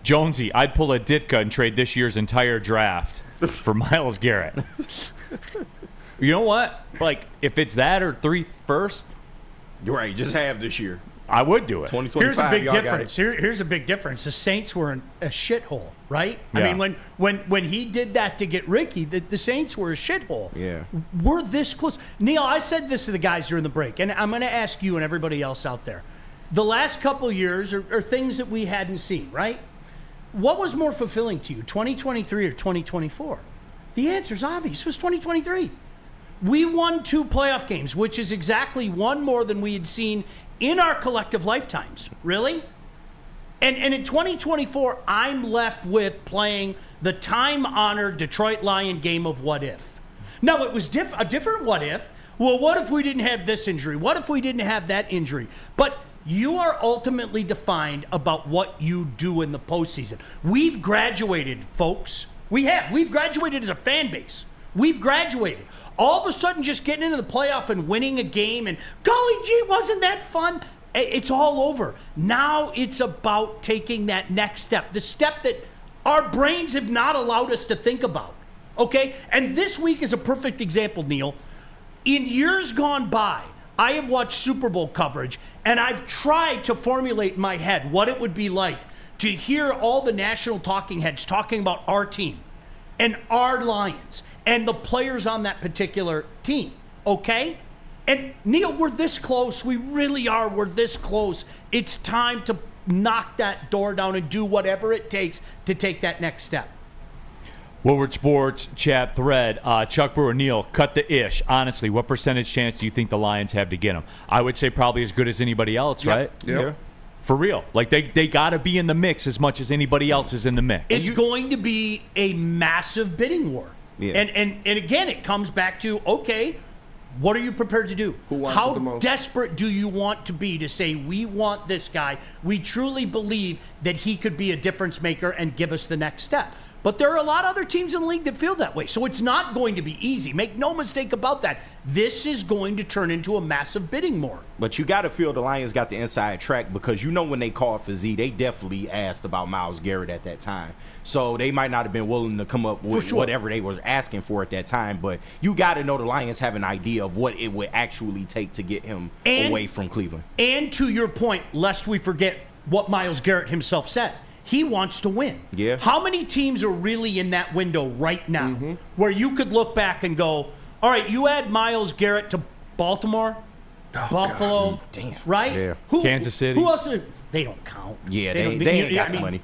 Jonesy, I'd pull a Ditka and trade this year's entire draft for Myles Garrett. You know what? Like, if it's that or 3 first, you're right. Just have this year. I would do it. 2025. Here's a big y'all difference. Here's a big difference. The Saints were in a shithole, right? Yeah. I mean, when he did that to get Ricky, the Saints were a shithole. Yeah. We're this close. Neil, I said this to the guys during the break, and I'm going to ask you and everybody else out there. The last couple years are things that we hadn't seen, right? What was more fulfilling to you, 2023 or 2024? The answer's obvious. It was 2023. We won 2 playoff games, which is exactly one more than we had seen in our collective lifetimes. Really? And in 2024, I'm left with playing the time-honored Detroit Lion game of what if. Now, it was a different what if. Well, what if we didn't have this injury? What if we didn't have that injury? But you are ultimately defined about what you do in the postseason. We've graduated, folks. We've graduated as a fan base. We've graduated. All of a sudden, just getting into the playoff and winning a game and, golly gee, wasn't that fun? It's all over. Now it's about taking that next step, the step that our brains have not allowed us to think about, okay? And this week is a perfect example, Neil. In years gone by, I have watched Super Bowl coverage, and I've tried to formulate in my head what it would be like to hear all the national talking heads talking about our team and our Lions and the players on that particular team, okay? And Neil, we're this close. We really are. We're this close. It's time to knock that door down and do whatever it takes to take that next step. Woodward Sports chat thread. Chuck Brewer, Neil, cut the ish. Honestly, what percentage chance do you think the Lions have to get him? I would say probably as good as anybody else, right? Yep. For real. Like, they got to be in the mix as much as anybody else is in the mix. It's going to be a massive bidding war. Yeah. And again, it comes back to, okay, what are you prepared to do? Who wants it the How most? desperate do you want to be to say, we want this guy? We truly believe that he could be a difference maker and give us the next step. But there are a lot of other teams in the league that feel that way. So it's not going to be easy. Make no mistake about that. This is going to turn into a massive bidding war. But you got to feel the Lions got the inside track because you know when they called for Z, they definitely asked about Myles Garrett at that time. So they might not have been willing to come up with whatever they were asking for at that time. But you got to know the Lions have an idea of what it would actually take to get him away from Cleveland. And to your point, lest we forget what Myles Garrett himself said, he wants to win. Yeah. How many teams are really in that window right now where you could look back and go, all right, you add Myles Garrett to Baltimore, Buffalo, God. Damn. right? Yeah. Kansas City. Who else? They don't count. Yeah, they ain't got the money.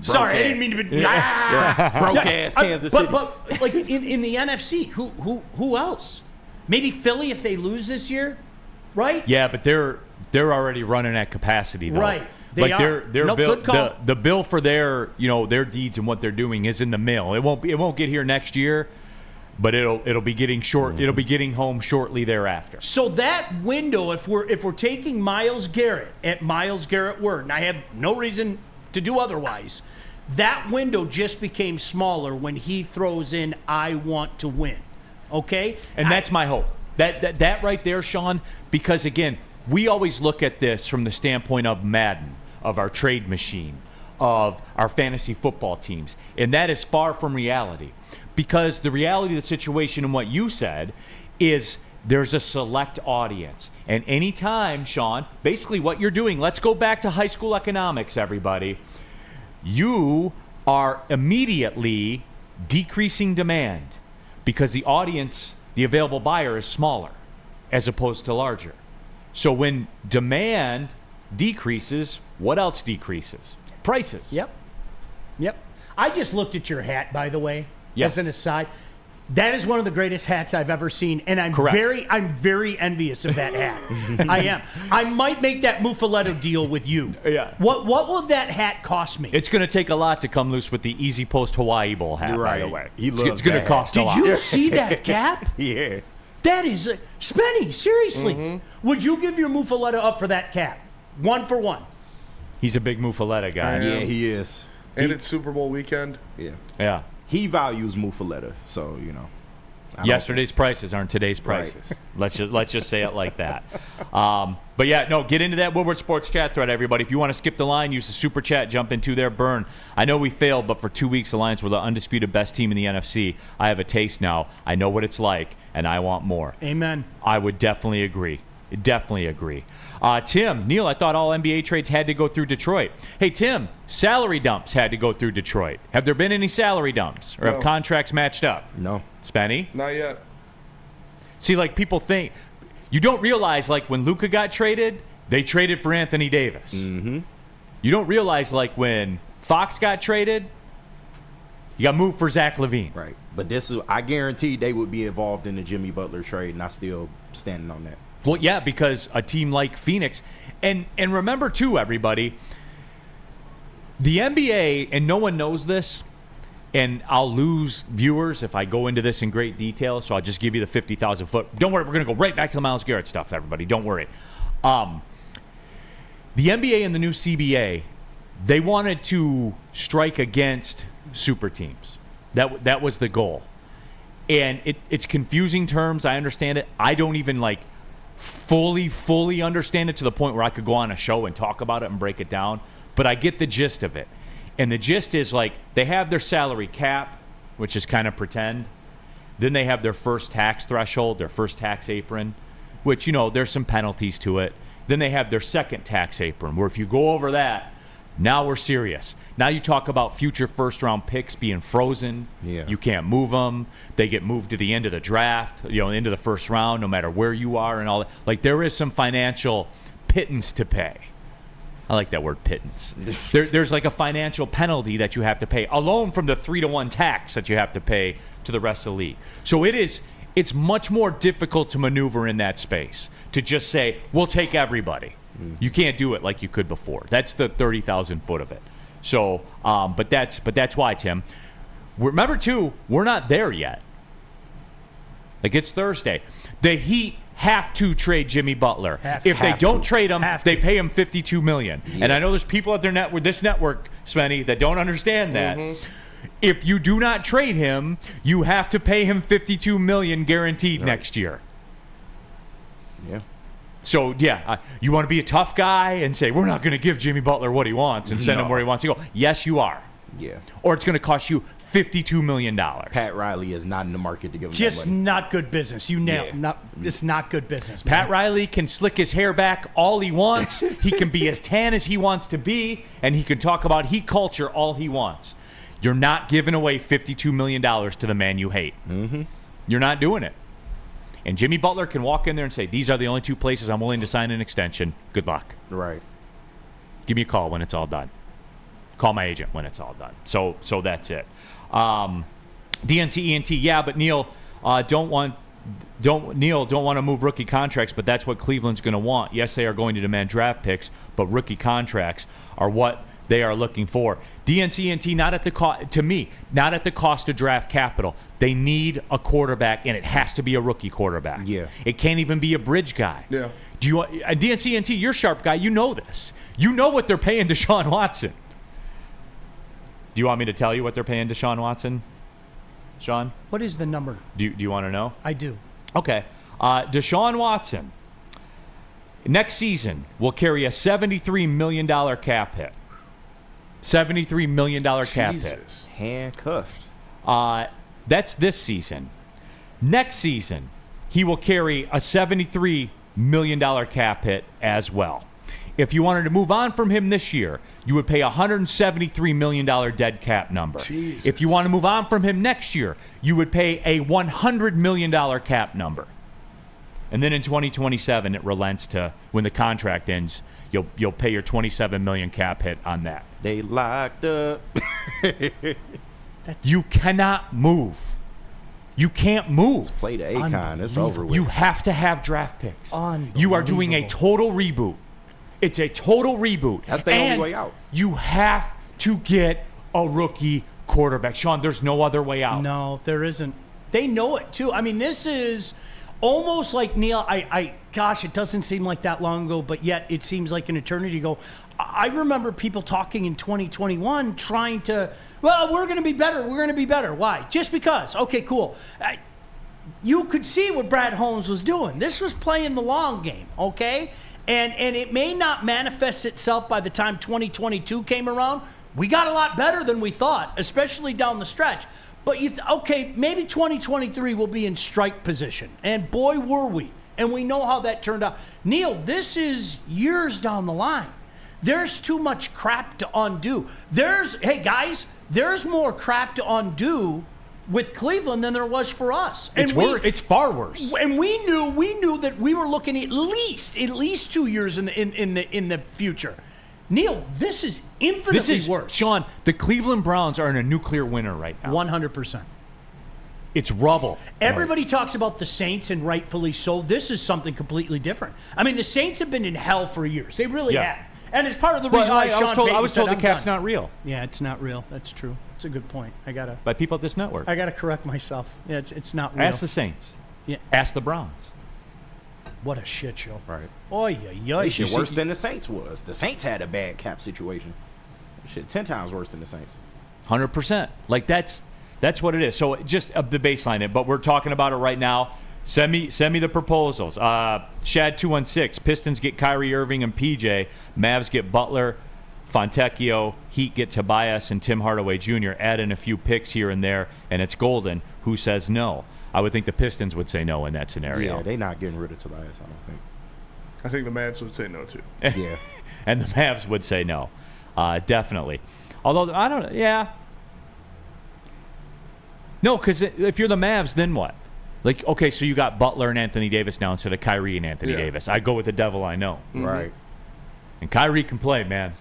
Sorry, I didn't mean to be. Broke ass Kansas City. But like in the NFC, who else? Maybe Philly if they lose this year, right? Yeah, but they're already running at capacity, though. Right. Like are. their No, bill, good call. the bill for their deeds and what they're doing is in the mail. It won't get here next year, but it'll be getting short. It'll be getting home shortly thereafter. So that window, if we're taking Myles Garrett at Myles Garrett word, and I have no reason to do otherwise, that window just became smaller when he throws in "I want to win." Okay, And that's my hope. That right there, Sean, because again, we always look at this from the standpoint of Madden, of our trade machine, of our fantasy football teams. And that is far from reality. Because the reality of the situation and what you said is there's a select audience. And anytime, Sean, basically what you're doing, let's go back to high school economics, everybody. You are immediately decreasing demand because the audience, the available buyer, is smaller as opposed to larger. So when demand decreases, what else decreases? Prices. Yep. I just looked at your hat, by the way, Yes. as an aside. That is one of the greatest hats I've ever seen, and I'm Correct. very envious of that hat. I am. I might make that Muffaletto deal with you. Yeah. What will that hat cost me? It's going to take a lot to come loose with the Easy Post Hawaii Bowl hat, by the Right. way. He loves it's going to that cost a Did lot. you see that cap? Yeah. That is Spenny. Seriously, would you give your Muffaletto up for that cap? 1 for 1. He's a big Mufaletta guy. Yeah, he is. And it's Super Bowl weekend. Yeah. Yeah. He values Mufaletta, so, I don't Yesterday's prices aren't today's Right. prices. Let's just say it like that. But yeah, no, get into that Woodward Sports chat thread, everybody. If you want to skip the line, use the super chat, jump into there, burn. I know we failed, but for 2 weeks, the Lions were the undisputed best team in the NFC. I have a taste now. I know what it's like, and I want more. Amen. I would definitely agree. Tim, Neil, I thought all NBA trades had to go through Detroit. Hey, Tim, salary dumps had to go through Detroit. Have there been any salary dumps, or have No. contracts matched up? No. Spenny? Not yet. See, like, people think, you don't realize, like, when Luka got traded, they traded for Anthony Davis. Mm-hmm. You don't realize, like, when Fox got traded, you got moved for Zach LaVine. Right. But I guarantee they would be involved in the Jimmy Butler trade, and I still standing on that. Well, yeah, because a team like Phoenix, and remember too, everybody, the NBA, and no one knows this, and I'll lose viewers if I go into this in great detail, so I'll just give you the 50,000 foot. Don't worry, we're going to go right back to the Myles Garrett stuff, everybody. Don't worry. The NBA and the new CBA, they wanted to strike against super teams. That was the goal. And it's confusing terms. I understand it. I don't even fully understand it to the point where I could go on a show and talk about it and break it down. But I get the gist of it. And the gist is they have their salary cap, which is kind of pretend. Then they have their first tax threshold, their first tax apron. which, there's some penalties to it. Then they have their second tax apron, where if you go over that, now we're serious. Now you talk about future first-round picks being frozen. Yeah. You can't move them. They get moved to the end of the draft, into the first round, no matter where you are and all that. Like, there is some financial pittance to pay. I like that word, pittance. There's like a financial penalty that you have to pay, alone from the 3-to-1 tax that you have to pay to the rest of the league. So it's much more difficult to maneuver in that space, to just say, we'll take everybody. You can't do it like you could before. That's the 30,000 foot of it. So, but that's why, Tim. Remember, too, we're not there yet. Like, it's Thursday. The Heat have to trade Jimmy Butler. If they don't trade him, they pay him $52 million. Yeah. And I know there's people at this network, Spenny, that don't understand that. If you do not trade him, you have to pay him $52 million guaranteed next year. Yeah. So, you want to be a tough guy and say, we're not going to give Jimmy Butler what he wants and send him where he wants to go. Yes, you are. Yeah. Or it's going to cost you $52 million. Pat Riley is not in the market to give him just that money. not good business. You nailed it. Just not good business, man. Pat Riley can slick his hair back all he wants. He can be as tan as he wants to be, and he can talk about Heat culture all he wants. You're not giving away $52 million to the man you hate. You're not doing it. And Jimmy Butler can walk in there and say, these are the only two places I'm willing to sign an extension. Good luck. Right. Give me a call when it's all done. Call my agent when it's all done. So that's it. DNC ENT, but Neil don't want to move rookie contracts, but that's what Cleveland's going to want. Yes, they are going to demand draft picks, but rookie contracts are what they are looking for. DNC not at the not at the cost of draft capital. They need a quarterback, and it has to be a rookie quarterback. Yeah. It can't even be a bridge guy. Yeah. Do you DNC, you're a sharp guy. You know this. You know what they're paying Deshaun Watson. Do you want me to tell you what they're paying Deshaun Watson, Sean? What is the number? Do you want to know? I do. Okay. Deshaun Watson, next season, will carry a $73 million cap hit. $73 million cap hit. Handcuffed. That's this season. Next season, he will carry a $73 million cap hit as well. If you wanted to move on from him this year, you would pay a $173 million dead cap number. Jesus. If you want to move on from him next year, you would pay a $100 million cap number. And then in 2027, it relents to when the contract ends, you'll pay your $27 million cap hit on that. They locked up. You cannot move. You can't move. Play the Akon. It's over with. You have to have draft picks. You are doing a total reboot. It's a total reboot. That's the only way out. You have to get a rookie quarterback. Sean, there's no other way out. No, there isn't. They know it, too. I mean, this is almost like, Neil, gosh, it doesn't seem like that long ago, but yet it seems like an eternity ago. I remember people talking in 2021 trying to, well, we're going to be better. We're going to be better. Why? Just because. Okay, cool. You could see what Brad Holmes was doing. This was playing the long game, okay? And it may not manifest itself by the time 2022 came around. We got a lot better than we thought, especially down the stretch. But okay, maybe 2023 will be in strike position. And boy, were we. And we know how that turned out. Neil, this is years down the line. There's too much crap to undo. Hey, guys, there's more crap to undo with Cleveland than there was for us. And it's far worse. And we knew that we were looking at least 2 years in the future. Neil, this is infinitely worse. Sean, the Cleveland Browns are in a nuclear winter right now. 100%. It's rubble. Everybody talks about the Saints, and rightfully so. This is something completely different. I mean, the Saints have been in hell for years. They really have. And it's part of the reason why Sean Payton I was told said, the cap's not real. Yeah, it's not real. That's true. It's a good point. By people at this network. I gotta correct myself. Yeah, it's not real. Ask the Saints. Yeah. Ask the Browns. What a shit show. Right. Oy, They shit worse than the Saints was. The Saints had a bad cap situation. Shit, 10 times worse than the Saints. 100%. Like that's what it is. So just the baseline, but we're talking about it right now. Send me the proposals. Shad 216. Pistons get Kyrie Irving and PJ. Mavs get Butler, Fontecchio. Heat get Tobias and Tim Hardaway Jr. Add in a few picks here and there, and it's golden. Who says no? I would think the Pistons would say no in that scenario. Yeah, they're not getting rid of Tobias, I don't think. I think the Mavs would say no too. Yeah. And the Mavs would say no. Definitely. Although, I don't know. Yeah. No, because if you're the Mavs, then what? Like, okay, so you got Butler and Anthony Davis now instead of Kyrie and Anthony Davis. I go with the devil I know. Right. And Kyrie can play, man.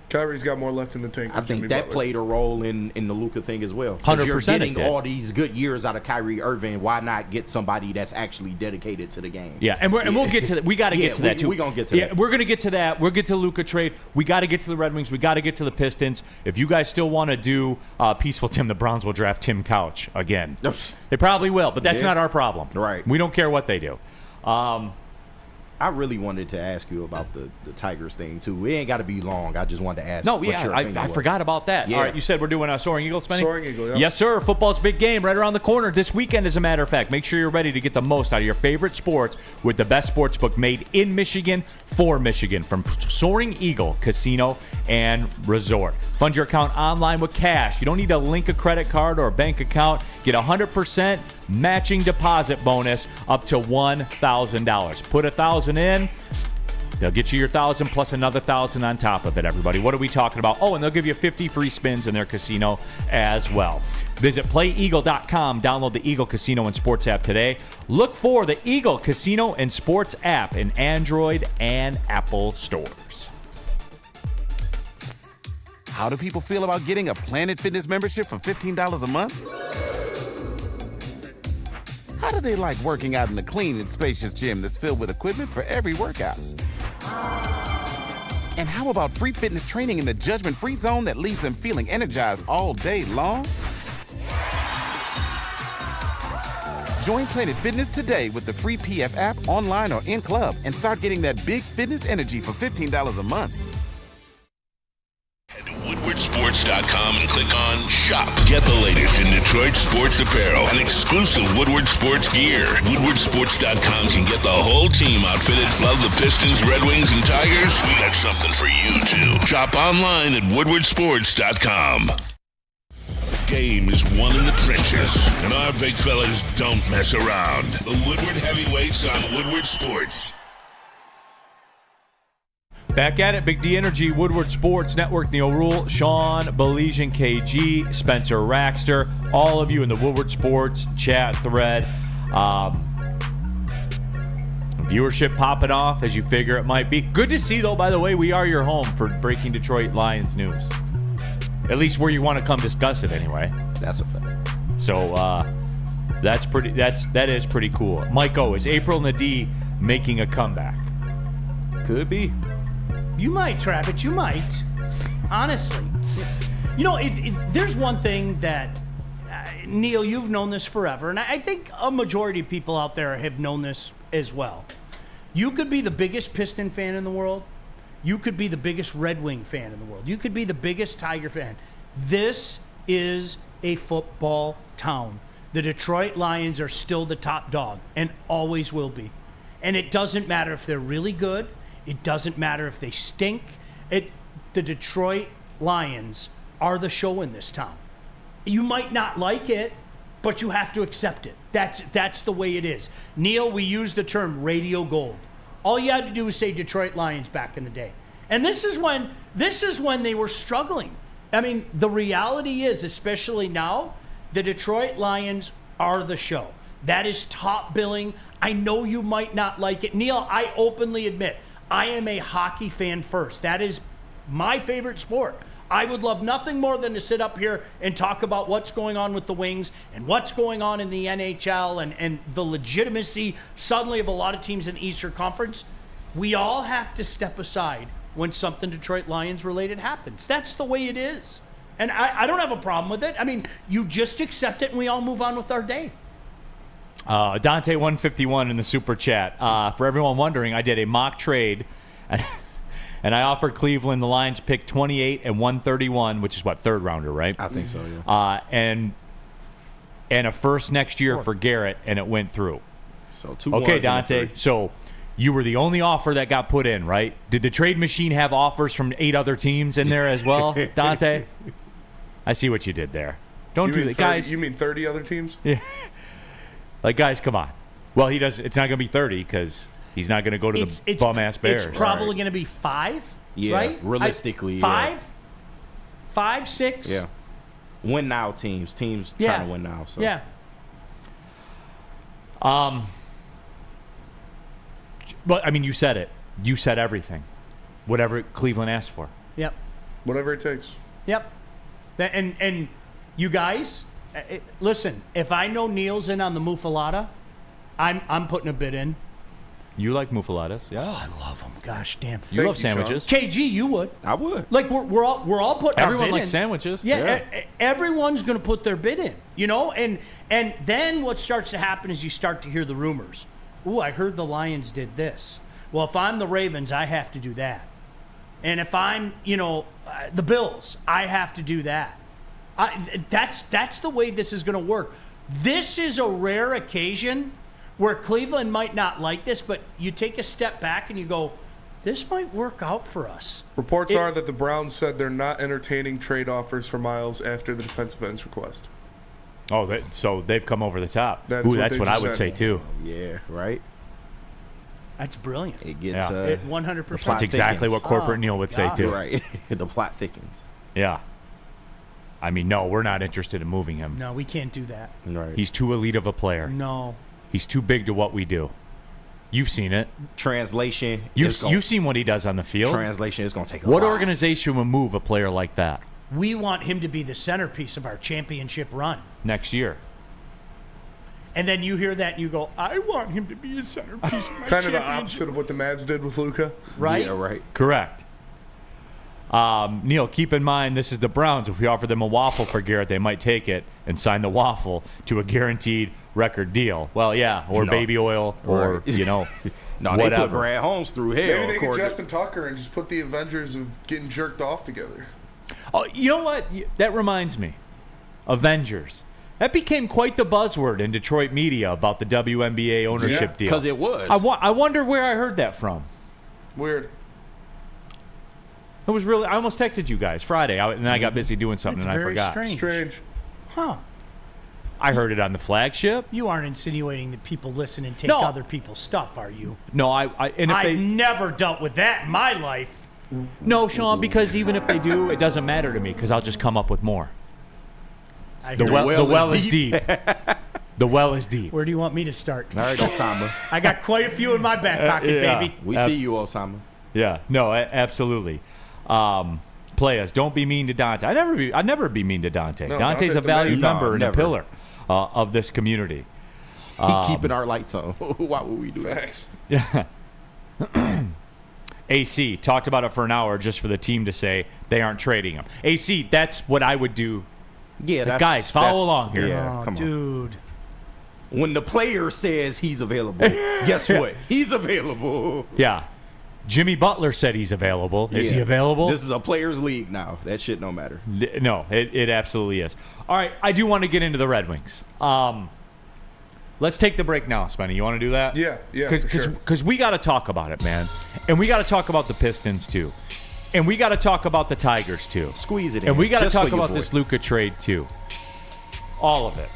Kyrie's got more left in the tank. I than think Jimmy that Butler. played a role in the Luka thing as well. 'Cause 100% you're it getting did. all these good years out of Kyrie Irving. Why not get somebody that's actually dedicated to the game? Yeah, and we'll get to that. We got to get to that, too. We're going to get to that. We're going to get to that. We'll get to the Luka trade. We got to get to the Red Wings. We got to get to the Pistons. If you guys still want to do Peaceful Tim, the Browns will draft Tim Couch again. They probably will, but that's not our problem. Right. We don't care what they do. I really wanted to ask you about the Tigers thing, too. It ain't got to be long. I just wanted to ask No, what yeah, your opinion I was. forgot about that. Yeah. All right, you said we're doing a Soaring Eagle, Spenny? Soaring Eagle, yeah. Yes, sir. Football's big game right around the corner this weekend, as a matter of fact. Make sure you're ready to get the most out of your favorite sports with the best sports book made in Michigan for Michigan from Soaring Eagle Casino and Resort. Fund your account online with cash. You don't need to link a credit card or a bank account. Get 100% matching deposit bonus up to $1,000. Put $1,000 in. They'll get you your 1,000 plus another 1,000 on top of it, everybody. What are we talking about? Oh, and they'll give you 50 free spins in their casino as well. Visit playeagle.com. Download the Eagle Casino and Sports app today. Look for the Eagle Casino and Sports app in Android and Apple stores. How do people feel about getting a Planet Fitness membership for $15 a month? How do they like working out in the clean and spacious gym that's filled with equipment for every workout? And how about free fitness training in the judgment-free zone that leaves them feeling energized all day long? Join Planet Fitness today with the free PF app, online or in club, and start getting that big fitness energy for $15 a month. Head to woodwardsports.com and click on Shop. Get the latest in Detroit sports apparel and exclusive Woodward sports gear. Woodwardsports.com can get the whole team outfitted. Love the Pistons, Red Wings, and Tigers? We got something for you, too. Shop online at woodwardsports.com. Game is won in the trenches, and our big fellas don't mess around. The Woodward Heavyweights on Woodward Sports. Back at it, Big D Energy, Woodward Sports Network, Neil Rule, Sean Belizean, KG, Spencer Raxter, all of you in the Woodward Sports chat thread. Viewership popping off as you figure it might be. Good to see, though, by the way, we are your home for breaking Detroit Lions news. At least where you want to come discuss it anyway. That's a fact. So that is pretty cool. Mike O, is April Nadi making a comeback? Could be. You might, Travis. You might. Honestly. You know, there's one thing that, Neil, you've known this forever, and I think a majority of people out there have known this as well. You could be the biggest Piston fan in the world. You could be the biggest Red Wing fan in the world. You could be the biggest Tiger fan. This is a football town. The Detroit Lions are still the top dog and always will be. And it doesn't matter if they're really good. It doesn't matter if they stink. The Detroit Lions are the show in this town. You might not like it, but you have to accept it. That's the way it is. Neil, we use the term radio gold. All you had to do was say Detroit Lions back in the day. And this is when they were struggling. I mean, the reality is, especially now, the Detroit Lions are the show. That is top billing. I know you might not like it. Neil, I openly admit, I am a hockey fan first. That is my favorite sport. I would love nothing more than to sit up here and talk about what's going on with the Wings and what's going on in the NHL and the legitimacy suddenly of a lot of teams in the Eastern Conference. We all have to step aside when something Detroit Lions related happens. That's the way it is. And I don't have a problem with it. I mean, you just accept it and we all move on with our day. Dante 151 in the super chat. For everyone wondering, I did a mock trade, and I offered Cleveland the Lions pick 28 and 131, which is what, third rounder, right? I think so, yeah. And a first next year for Garrett, and it went through. So 2 Okay, Dante. So you were the only offer that got put in, right? Did the trade machine have offers from 8 other teams in there as well, Dante? I see what you did there. Don't do that, guys. You mean 30 other teams? Yeah. Like, guys, come on. Well, he does. It's not going to be 30 because he's not going to go to the bum-ass Bears. It's probably going to be 5, Yeah, right? realistically, 5? 5, 6? Yeah. Win now teams. Teams trying to win now. So. Yeah. But, I mean, you said it. You said everything. Whatever Cleveland asked for. Yep. Whatever it takes. Yep. And you guys, listen, if I know Neil's in on the Mufalata, I'm putting a bid in. You like muffaladas? Yeah. Oh, I love them. Gosh damn. You love sandwiches. KG, you would. I would. Like we're all putting Everyone our bid likes in. sandwiches. Yeah, everyone's going to put their bid in, you know, and then what starts to happen is you start to hear the rumors. Ooh, I heard the Lions did this. Well, if I'm the Ravens, I have to do that. And if I'm, the Bills, I have to do that. That's the way this is going to work. This is a rare occasion where Cleveland might not like this, but you take a step back and you go, this might work out for us. Reports are that the Browns said they're not entertaining trade offers for Miles after the defensive end's request. Oh, so they've come over the top. That's what That's they what I just would said. say, too. Yeah, right? That's brilliant. It gets Yeah. It 100%. That's exactly what corporate Neil would say, God. too. right. The plot thickens. Yeah. I mean, no, we're not interested in moving him. No, we can't do that. Right. He's too elite of a player. No. He's too big to what we do. You've seen it. Translation. You've seen what he does on the field. Translation is going to take a What while. organization would move a player like that We want him to be the centerpiece of our championship run. next year? And then you hear that and you go, I want him to be a centerpiece of my Kind of the championship opposite of what the Mavs did with Luka. Right? Yeah, right. Correct. Neil, keep in mind, this is the Browns. If we offer them a waffle for Garrett, they might take it and sign the waffle to a guaranteed record deal. Well, yeah, or baby oil, or, Right. No, They whatever. put Brad Holmes through hell. Maybe they get according- Justin Tucker and just put the Avengers of getting jerked off together. Oh, you know what? That reminds me. Avengers. That became quite the buzzword in Detroit media about the WNBA ownership deal. Because it was. I wonder where I heard that from. Weird. It was really. I almost texted you guys Friday, and then I got busy doing something That's and I very forgot. Strange. Huh. I heard it on the flagship. You aren't insinuating that people listen and take No. other people's stuff, are you? No, and if I've never dealt with that in my life. no, Sean, because even if they do, it doesn't matter to me because I'll just come up with more. The well is deep. The well is deep. Where do you want me to start? All right, Osama. I got quite a few in my back pocket, yeah. baby. We see you, Osama. Yeah, no, absolutely. Players, don't be mean to Dante. I never be mean to Dante. No, Dante's Dante's a the valued man. member No, and a never. pillar of this community. He keeping our lights on. Why would we do that? Facts. AC talked about it for an hour just for the team to say they aren't trading him. AC, that's what I would do. Yeah, Guys, follow along here. Yeah, Oh, come on. dude. When the player says he's available, guess what? He's available. Yeah. Jimmy Butler said he's available. Is he Yeah. available? This is a players' league now. That shit don't matter. No, it absolutely is. All right, I do want to get into the Red Wings. Let's take the break now, Spenny. You want to do that? Yeah, for sure. Because we got to talk about it, man. And we got to talk about the Pistons, too. And we got to talk about the Tigers, too. Squeeze it in. And we got to just talk for your about boy. this Luka trade, too. All of it.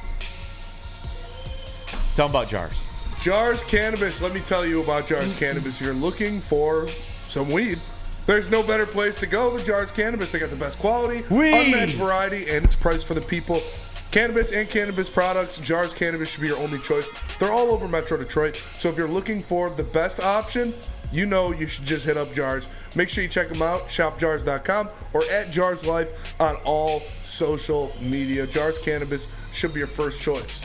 Tell them about Jars. Jars Cannabis. Let me tell you about Jars Cannabis. If you're looking for some weed, there's no better place to go than Jars Cannabis. They got the best quality, Weed. unmatched variety, and it's priced for the people. Cannabis and cannabis products, Jars Cannabis should be your only choice. They're all over Metro Detroit. So if you're looking for the best option, you know you should just hit up Jars. Make sure you check them out, shopjars.com or at Jars Life on all social media. Jars Cannabis should be your first choice.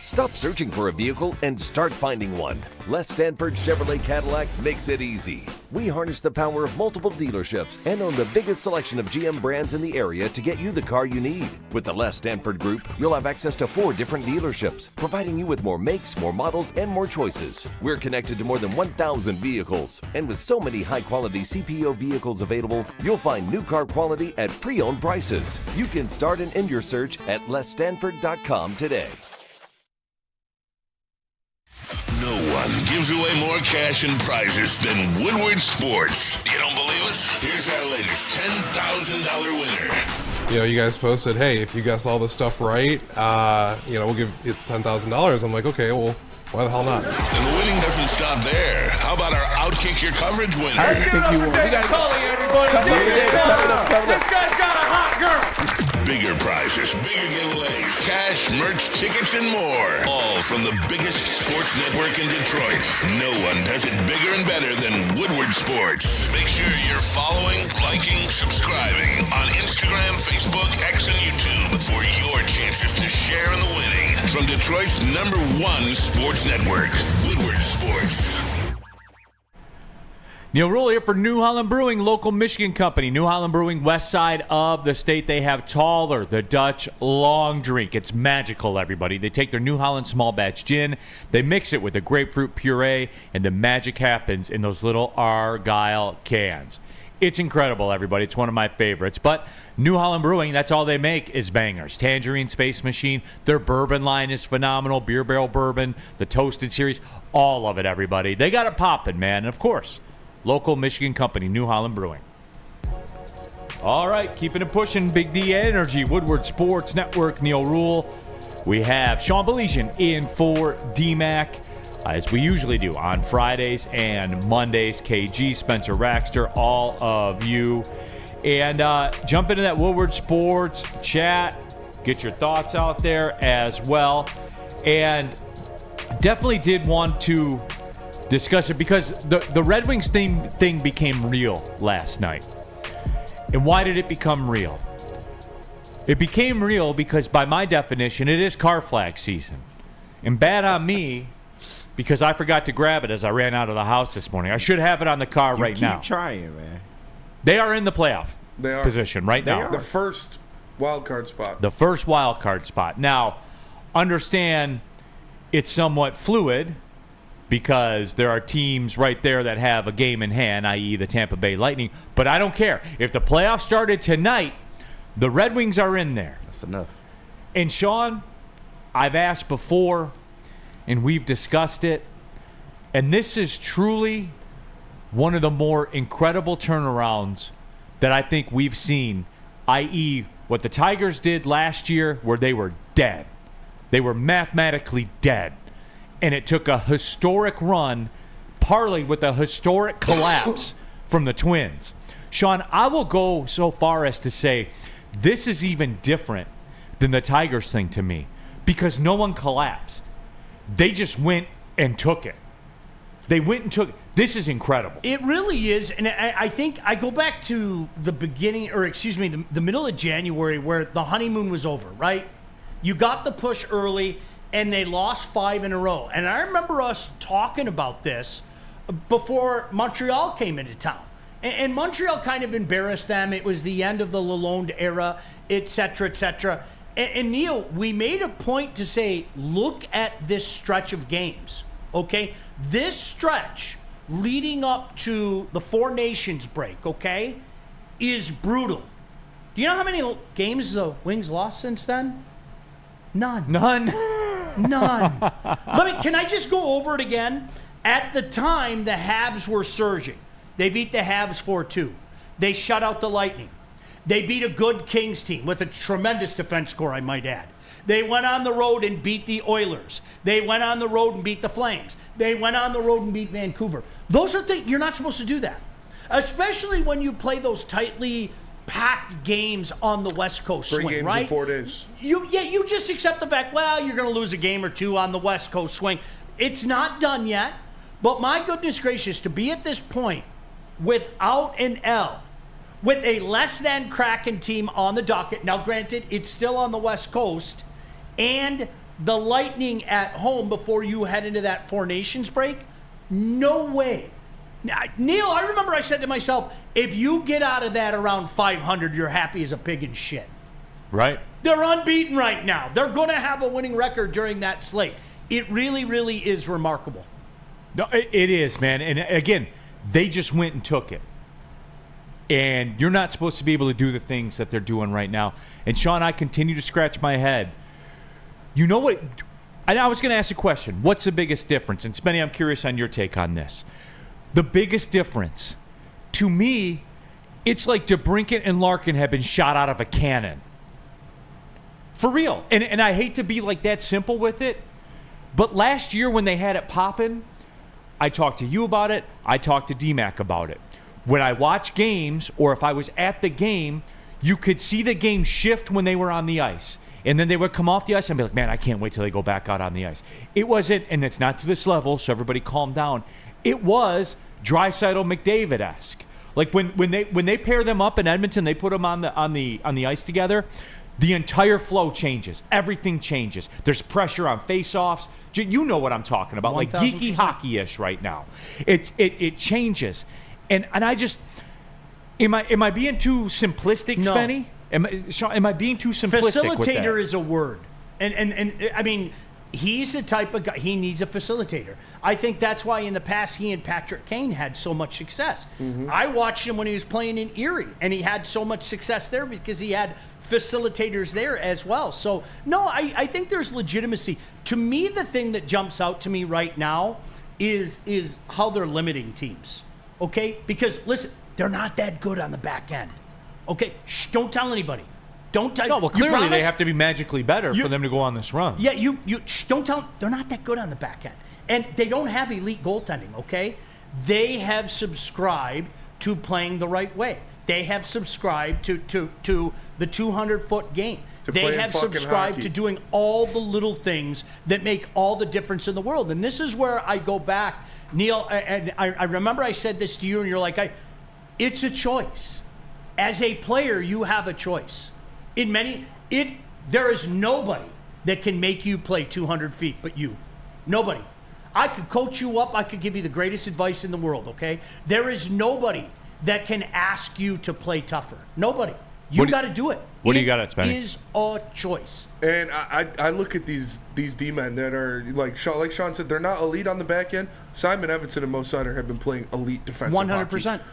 Stop searching for a vehicle and start finding one. Les Stanford Chevrolet Cadillac makes it easy. We harness the power of multiple dealerships and own the biggest selection of GM brands in the area to get you the car you need. With the Les Stanford Group, you'll have access to 4 different dealerships, providing you with more makes, more models, and more choices. We're connected to more than 1,000 vehicles. And with so many high-quality CPO vehicles available, you'll find new car quality at pre-owned prices. You can start and end your search at lesstanford.com today. No one gives away more cash and prizes than Woodward Sports. You don't believe us? Here's our latest $10,000 winner. You know, you guys posted, hey, if you guess all this stuff right, you know, we'll give it's $10,000. I'm like, okay, well, why the hell not? And the winning doesn't stop there. How about our Outkick Your Coverage winner? I think you won. We got Tully, everybody. This guy's got a hot girl. Bigger prizes, bigger giveaways, cash, merch, tickets, and more. All from the biggest sports network in Detroit. No one does it bigger and better than Woodward Sports. Make sure you're following, liking, subscribing on Instagram, Facebook, X, and YouTube for your chances to share in the winning. From Detroit's #1 sports network, Woodward Sports. Neil Rule here for New Holland Brewing, local Michigan company. New Holland Brewing, west side of the state. They have Taller, the Dutch long drink. It's magical, everybody. They take their New Holland small batch gin, they mix it with a grapefruit puree, and the magic happens in those little Argyle cans. It's incredible, everybody. It's one of my favorites. But New Holland Brewing, that's all they make is bangers. Tangerine Space Machine, their bourbon line is phenomenal. Beer Barrel Bourbon, the Toasted Series, all of it, everybody. They got it popping, man. And, of course, local Michigan company, New Holland Brewing. All right, keeping it pushing. Big D Energy, Woodward Sports Network, Neil Rule. We have Sean Belesian in for DMAC, as we usually do on Fridays and Mondays. KG, Spencer Raxter, all of you. And jump into that Woodward Sports chat. Get your thoughts out there as well. And definitely did want to discuss it because the Red Wings thing became real last night. And why did it become real? It became real because by my definition, it is car flag season. And bad on me because I forgot to grab it as I ran out of the house this morning. I should have it on the car right now. Keep trying, man. They are in the playoff They are. position right now. The first wild card spot. The first wild card spot. Now, understand it's somewhat fluid because there are teams right there that have a game in hand, i.e. the Tampa Bay Lightning. But I don't care. If the playoffs started tonight, the Red Wings are in there. That's enough. And Sean, I've asked before, and we've discussed it, and this is truly one of the more incredible turnarounds that I think we've seen, i.e. what the Tigers did last year where they were dead. They were mathematically dead. And it took a historic run, parlayed with a historic collapse from the Twins. Sean, I will go so far as to say this is even different than the Tigers thing to me because no one collapsed. They just went and took it. They went and took it. This is incredible. It really is. And I think I go back to the beginning, or excuse me, the middle of January where the honeymoon was over, right? You got the push early, and they lost 5 in a row. And I remember us talking about this before Montreal came into town. And Montreal kind of embarrassed them. It was the end of the Lalonde era, et cetera, et cetera. And Neil, we made a point to say, look at this stretch of games, okay? This stretch leading up to the Four Nations break, okay, is brutal. Do you know how many games the Wings lost since then? None. Can I just go over it again? At the time, the Habs were surging. They beat the Habs 4-2. They shut out the Lightning. They beat a good Kings team with a tremendous defense score, I might add. They went on the road and beat the Oilers. They went on the road and beat the Flames. They went on the road and beat Vancouver. Those are things, you're not supposed to do that. Especially when you play those tightly packed games on the West Coast swing, 3 games right? in 4 days. You just accept the fact, well, you're going to lose a game or two on the West Coast swing. It's not done yet, but my goodness gracious, to be at this point without an L, with a less than Kraken team on the docket. Now, granted, it's still on the West Coast, and the Lightning at home before you head into that Four Nations break. No way. Now, Neil, I remember I said to myself, if you get out of that around 500, you're happy as a pig in shit. Right. They're unbeaten right now. They're going to have a winning record during that slate. It really, really is remarkable. No, it is, man. And again, they just went and took it. And you're not supposed to be able to do the things that they're doing right now. And Sean, I continue to scratch my head. You know what? And I was going to ask a question. What's the biggest difference? And Spenny, I'm curious on your take on this. The biggest difference, to me, It's like DeBrincat and Larkin have been shot out of a cannon. For real. And I hate to be like that simple with it, but last year when they had it popping, I talked to you about it. I talked to D-Mac about it. When I watch games, or if I was at the game, you could see the game shift when they were on the ice. And then they would come off the ice and be like, man, I can't wait till they go back out on the ice. It wasn't, and it's not to this level, so everybody calm down. It was Draisaitl-McDavid-esque. Like when they pair them up in Edmonton, they put them on the ice together, the entire flow changes. Everything changes. There's pressure on face-offs. You know what I'm talking about. 1,000%. Like geeky hockey-ish right now. It changes. And I just am I being too simplistic, No. Spenny? Am I being too simplistic with that? Facilitator is a word. And I mean, he's the type of guy, he needs a facilitator. I think that's why in the past he and Patrick Kane had so much success. I watched him when he was playing in Erie, and he had so much success there because he had facilitators there as well. So, no, I think there's legitimacy. To me, the thing that jumps out to me right now is how they're limiting teams, okay? Because, listen, they're not that good on the back end, okay? Shh, don't tell anybody. Don't tell. No, well, you clearly promise? they have to be magically better for them to go on this run. Yeah, don't tell them. They're not that good on the back end. And they don't have elite goaltending, okay? They have subscribed to playing the right way. They have subscribed to the 200-foot game. They playing have fucking subscribed hockey. to doing all the little things that make all the difference in the world. And this is where I go back, Neil, and I remember I said this to you, and you're like, it's a choice. As a player, you have a choice. There is nobody that can make you play 200 feet but you. Nobody. I could coach you up. I could give you the greatest advice in the world, okay? There is nobody that can ask you to play tougher. Nobody. You got to do it. What do you got at, Spenny? It is a choice. And I look at these D-men that are, like Sean said, they're not elite on the back end. Simon Edvinsson and Mo Seider have been playing elite defensive 100%. hockey.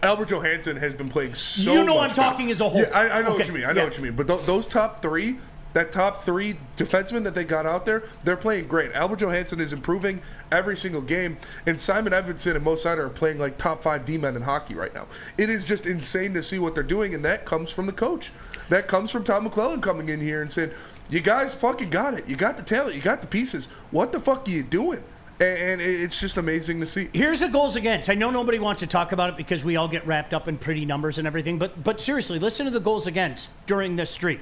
Albert Johansson has been playing so You know much I'm talking better. as a whole. Yeah, I know Okay, what you mean. I know what you mean. But those top three, that top three defensemen that they got out there, they're playing great. Albert Johansson is improving every single game, and Simon Edvinsson and Mo Seider are playing like top 5 D-men in hockey right now. It is just insane to see what they're doing, and that comes from the coach. That comes from Tom McClellan coming in here and saying, you guys fucking got it. You got the talent. You got the pieces. What the fuck are you doing? And it's just amazing to see. Here's the goals against. I know nobody wants to talk about it because we all get wrapped up in pretty numbers and everything, but seriously, listen to the goals against during this streak.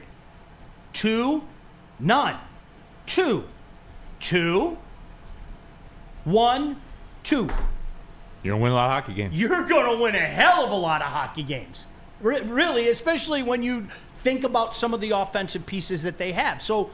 2, none. 2, 2, 1, 2. You're going to win a lot of hockey games. You're going to win a hell of a lot of hockey games. Really, especially when you think about some of the offensive pieces that they have. So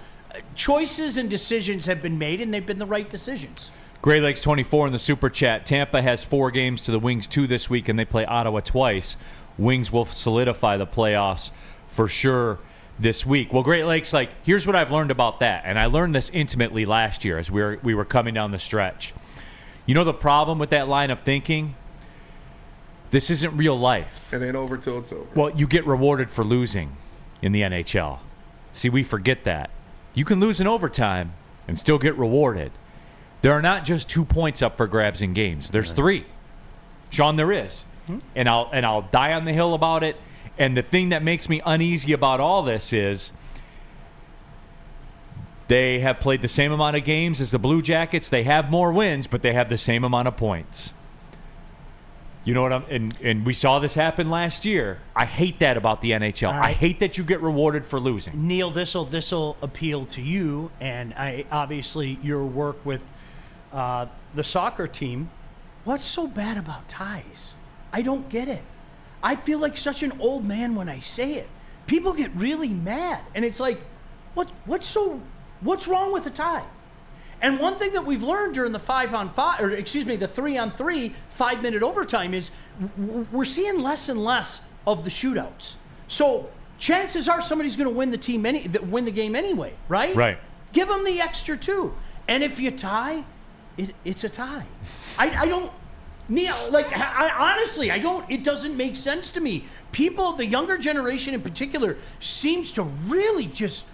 choices and decisions have been made, and they've been the right decisions. Gray Lakes 24 in the Super Chat. Tampa has 4 games to the Wings 2 this week, and they play Ottawa twice. Wings will solidify the playoffs for sure this week. Well, Great Lakes, here's what I've learned about that, and I learned this intimately last year as we were coming down the stretch. You know the problem with that line of thinking? This isn't real life. It ain't over till it's over. Well, you get rewarded for losing in the NHL. See, we forget that. You can lose in overtime and still get rewarded. There are not just 2 points up for grabs in games. There's 3. Sean, there is. And I'll die on the hill about it. And the thing that makes me uneasy about all this is they have played the same amount of games as the Blue Jackets. They have more wins, but they have the same amount of points. You know what and we saw this happen last year. I hate that about the NHL. Right. I hate that you get rewarded for losing. Neil, this'll appeal to you, and obviously your work with the soccer team. What's so bad about ties? I don't get it. I feel like such an old man when I say it. People get really mad, and it's like, what's wrong with a tie? And one thing that we've learned during the 5-on-5, or excuse me, the 3-on-3 5-minute overtime is we're seeing less and less of the shootouts. So chances are somebody's going to win win the game anyway, right? Right. Give them the extra 2, and if you tie, it's a tie. I don't. Neil, honestly, I don't. It doesn't make sense to me. People, the younger generation in particular, seems to really just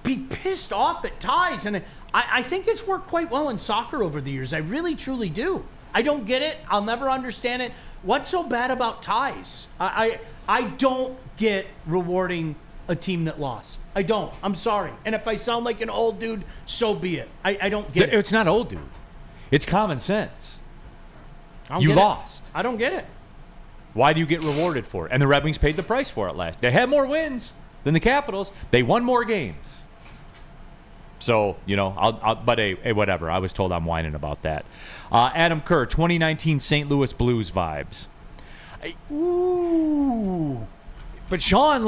be pissed off at ties, and I think it's worked quite well in soccer over the years. I really, truly do. I don't get it. I'll never understand it. What's so bad about ties? I I don't get rewarding a team that lost. I don't. I'm sorry. And if I sound like an old dude, so be it. I don't get it. It's not old dude. It's common sense. You lost. I don't get it. Why do you get rewarded for it? And the Red Wings paid the price for it last. They had more wins than the Capitals. They won more games. So, whatever. I was told I'm whining about that. Adam Kerr, 2019 St. Louis Blues vibes. Ooh. But Sean,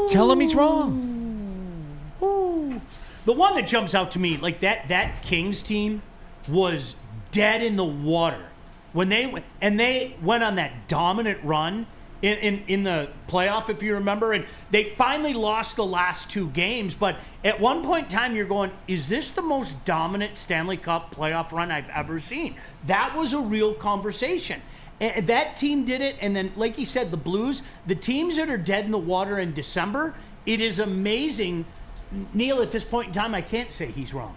tell him he's wrong. Ooh. The one that jumps out to me, that Kings team was dead in the water when they went on that dominant run in the playoff, if you remember, and they finally lost the last 2 games. But at one point in time, you're going, is this the most dominant Stanley Cup playoff run I've ever seen? That was a real conversation. And that team did it, and then, like he said, the Blues, the teams that are dead in the water in December, it is amazing. Neil, at this point in time, I can't say he's wrong.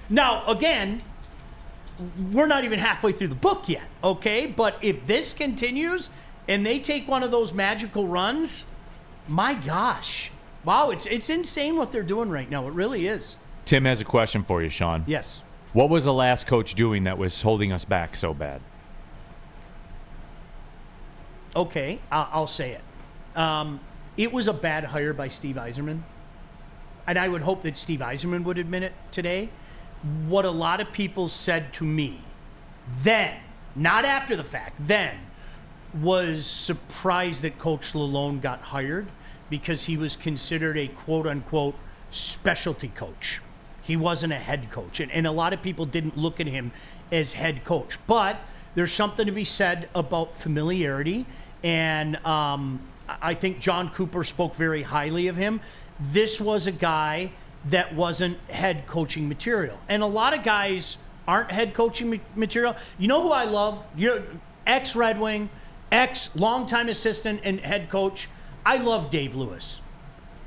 Now, again, we're not even halfway through the book yet, okay? But if this continues and they take one of those magical runs, my gosh. Wow, it's insane what they're doing right now. It really is. Tim has a question for you, Sean. Yes. What was the last coach doing that was holding us back so bad? Okay, I'll say it. It was a bad hire by Steve Yzerman. And I would hope that Steve Yzerman would admit it today. What a lot of people said to me then, not after the fact, then, was surprised that Coach Lalonde got hired because he was considered a quote-unquote specialty coach. He wasn't a head coach. And a lot of people didn't look at him as head coach. But there's something to be said about familiarity. And I think John Cooper spoke very highly of him. This was a guy that wasn't head coaching material. And a lot of guys aren't head coaching material. You know who I love? Ex-Red Wing, ex-longtime assistant and head coach. I love Dave Lewis.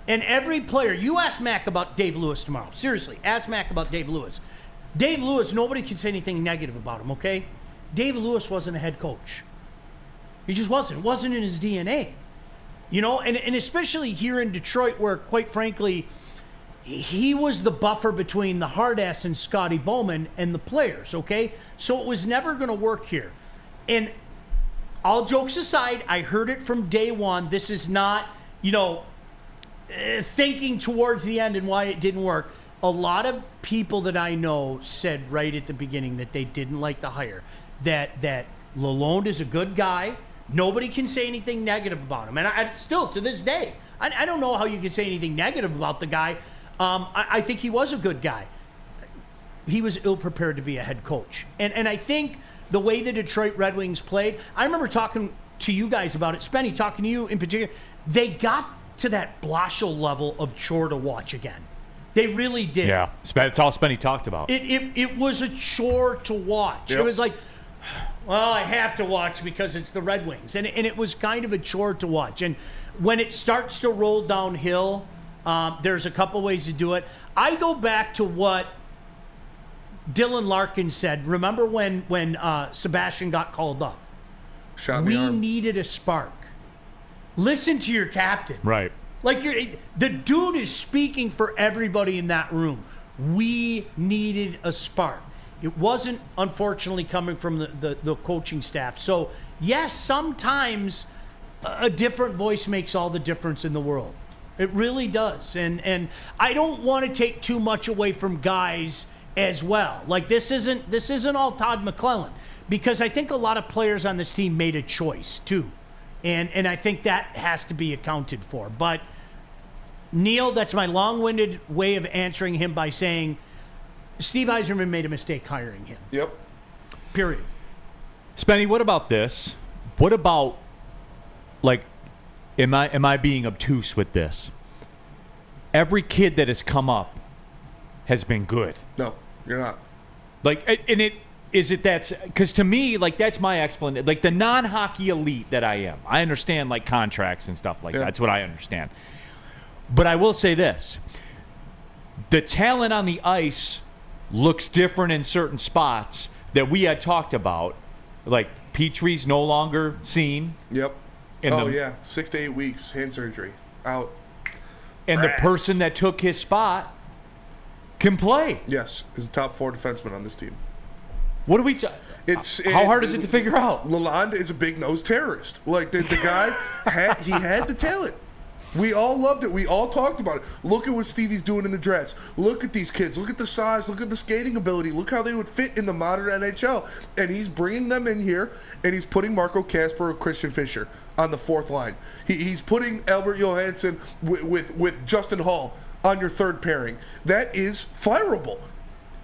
And every player, you ask Mac about Dave Lewis tomorrow. Seriously, ask Mac about Dave Lewis. Dave Lewis, nobody can say anything negative about him, okay? Dave Lewis wasn't a head coach. He just wasn't. It wasn't in his DNA. And especially here in Detroit where, quite frankly, he was the buffer between the hard ass and Scotty Bowman and the players, okay? So it was never going to work here. And all jokes aside, I heard it from day one. This is not, thinking towards the end and why it didn't work. A lot of people that I know said right at the beginning that they didn't like the hire, that Lalonde is a good guy. Nobody can say anything negative about him. And I still, to this day, I don't know how you can say anything negative about the guy. I think he was a good guy. He was ill-prepared to be a head coach. And I think the way the Detroit Red Wings played, I remember talking to you guys about it, Spenny, talking to you in particular, they got to that Blashill level of chore to watch again. They really did. Yeah, it's all Spenny talked about. It was a chore to watch. Yep. It was like, well, I have to watch because it's the Red Wings. And it was kind of a chore to watch. And when it starts to roll downhill, there's a couple ways to do it. I go back to what Dylan Larkin said. Remember when Sebastian got called up? We needed a spark. Listen to your captain. Right. Like the dude is speaking for everybody in that room. We needed a spark. It wasn't, unfortunately, coming from the coaching staff. So, yes, sometimes a different voice makes all the difference in the world. It really does. And I don't want to take too much away from guys as well. Like this isn't all Todd McClellan, because I think a lot of players on this team made a choice too. And I think that has to be accounted for. But Neil, that's my long-winded way of answering him by saying Steve Yzerman made a mistake hiring him. Yep. Period. Spenny, what about this? What about, am I being obtuse with this? Every kid that has come up has been good. No, you're not. Because to me, that's my explanation. Like the non-hockey elite that I am, I understand contracts and stuff like that. That's what I understand. But I will say this: the talent on the ice looks different in certain spots that we had talked about. Like Petrie's no longer seen. Yep. Yeah, 6 to 8 weeks, hand surgery, out. And the person that took his spot can play. Yes, is a top 4 defenseman on this team. What do we? How hard is it to figure out? Lalonde is a big-nosed terrorist. Like, the guy, he had the talent. We all loved it. We all talked about it. Look at what Stevie's doing in the dress. Look at these kids. Look at the size. Look at the skating ability. Look how they would fit in the modern NHL. And he's bringing them in here, and he's putting Marco Kasper or Christian Fischer on the 4th line. He's putting Albert Johansson with Justin Hall on your 3rd pairing. That is fireable.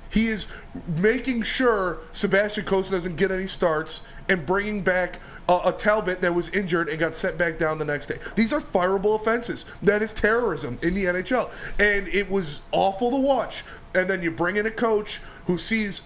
He is making sure Sebastian Cossa doesn't get any starts and bringing back a Talbot that was injured and got sent back down the next day. These are fireable offenses. That is terrorism in the NHL. And it was awful to watch. And then you bring in a coach who sees,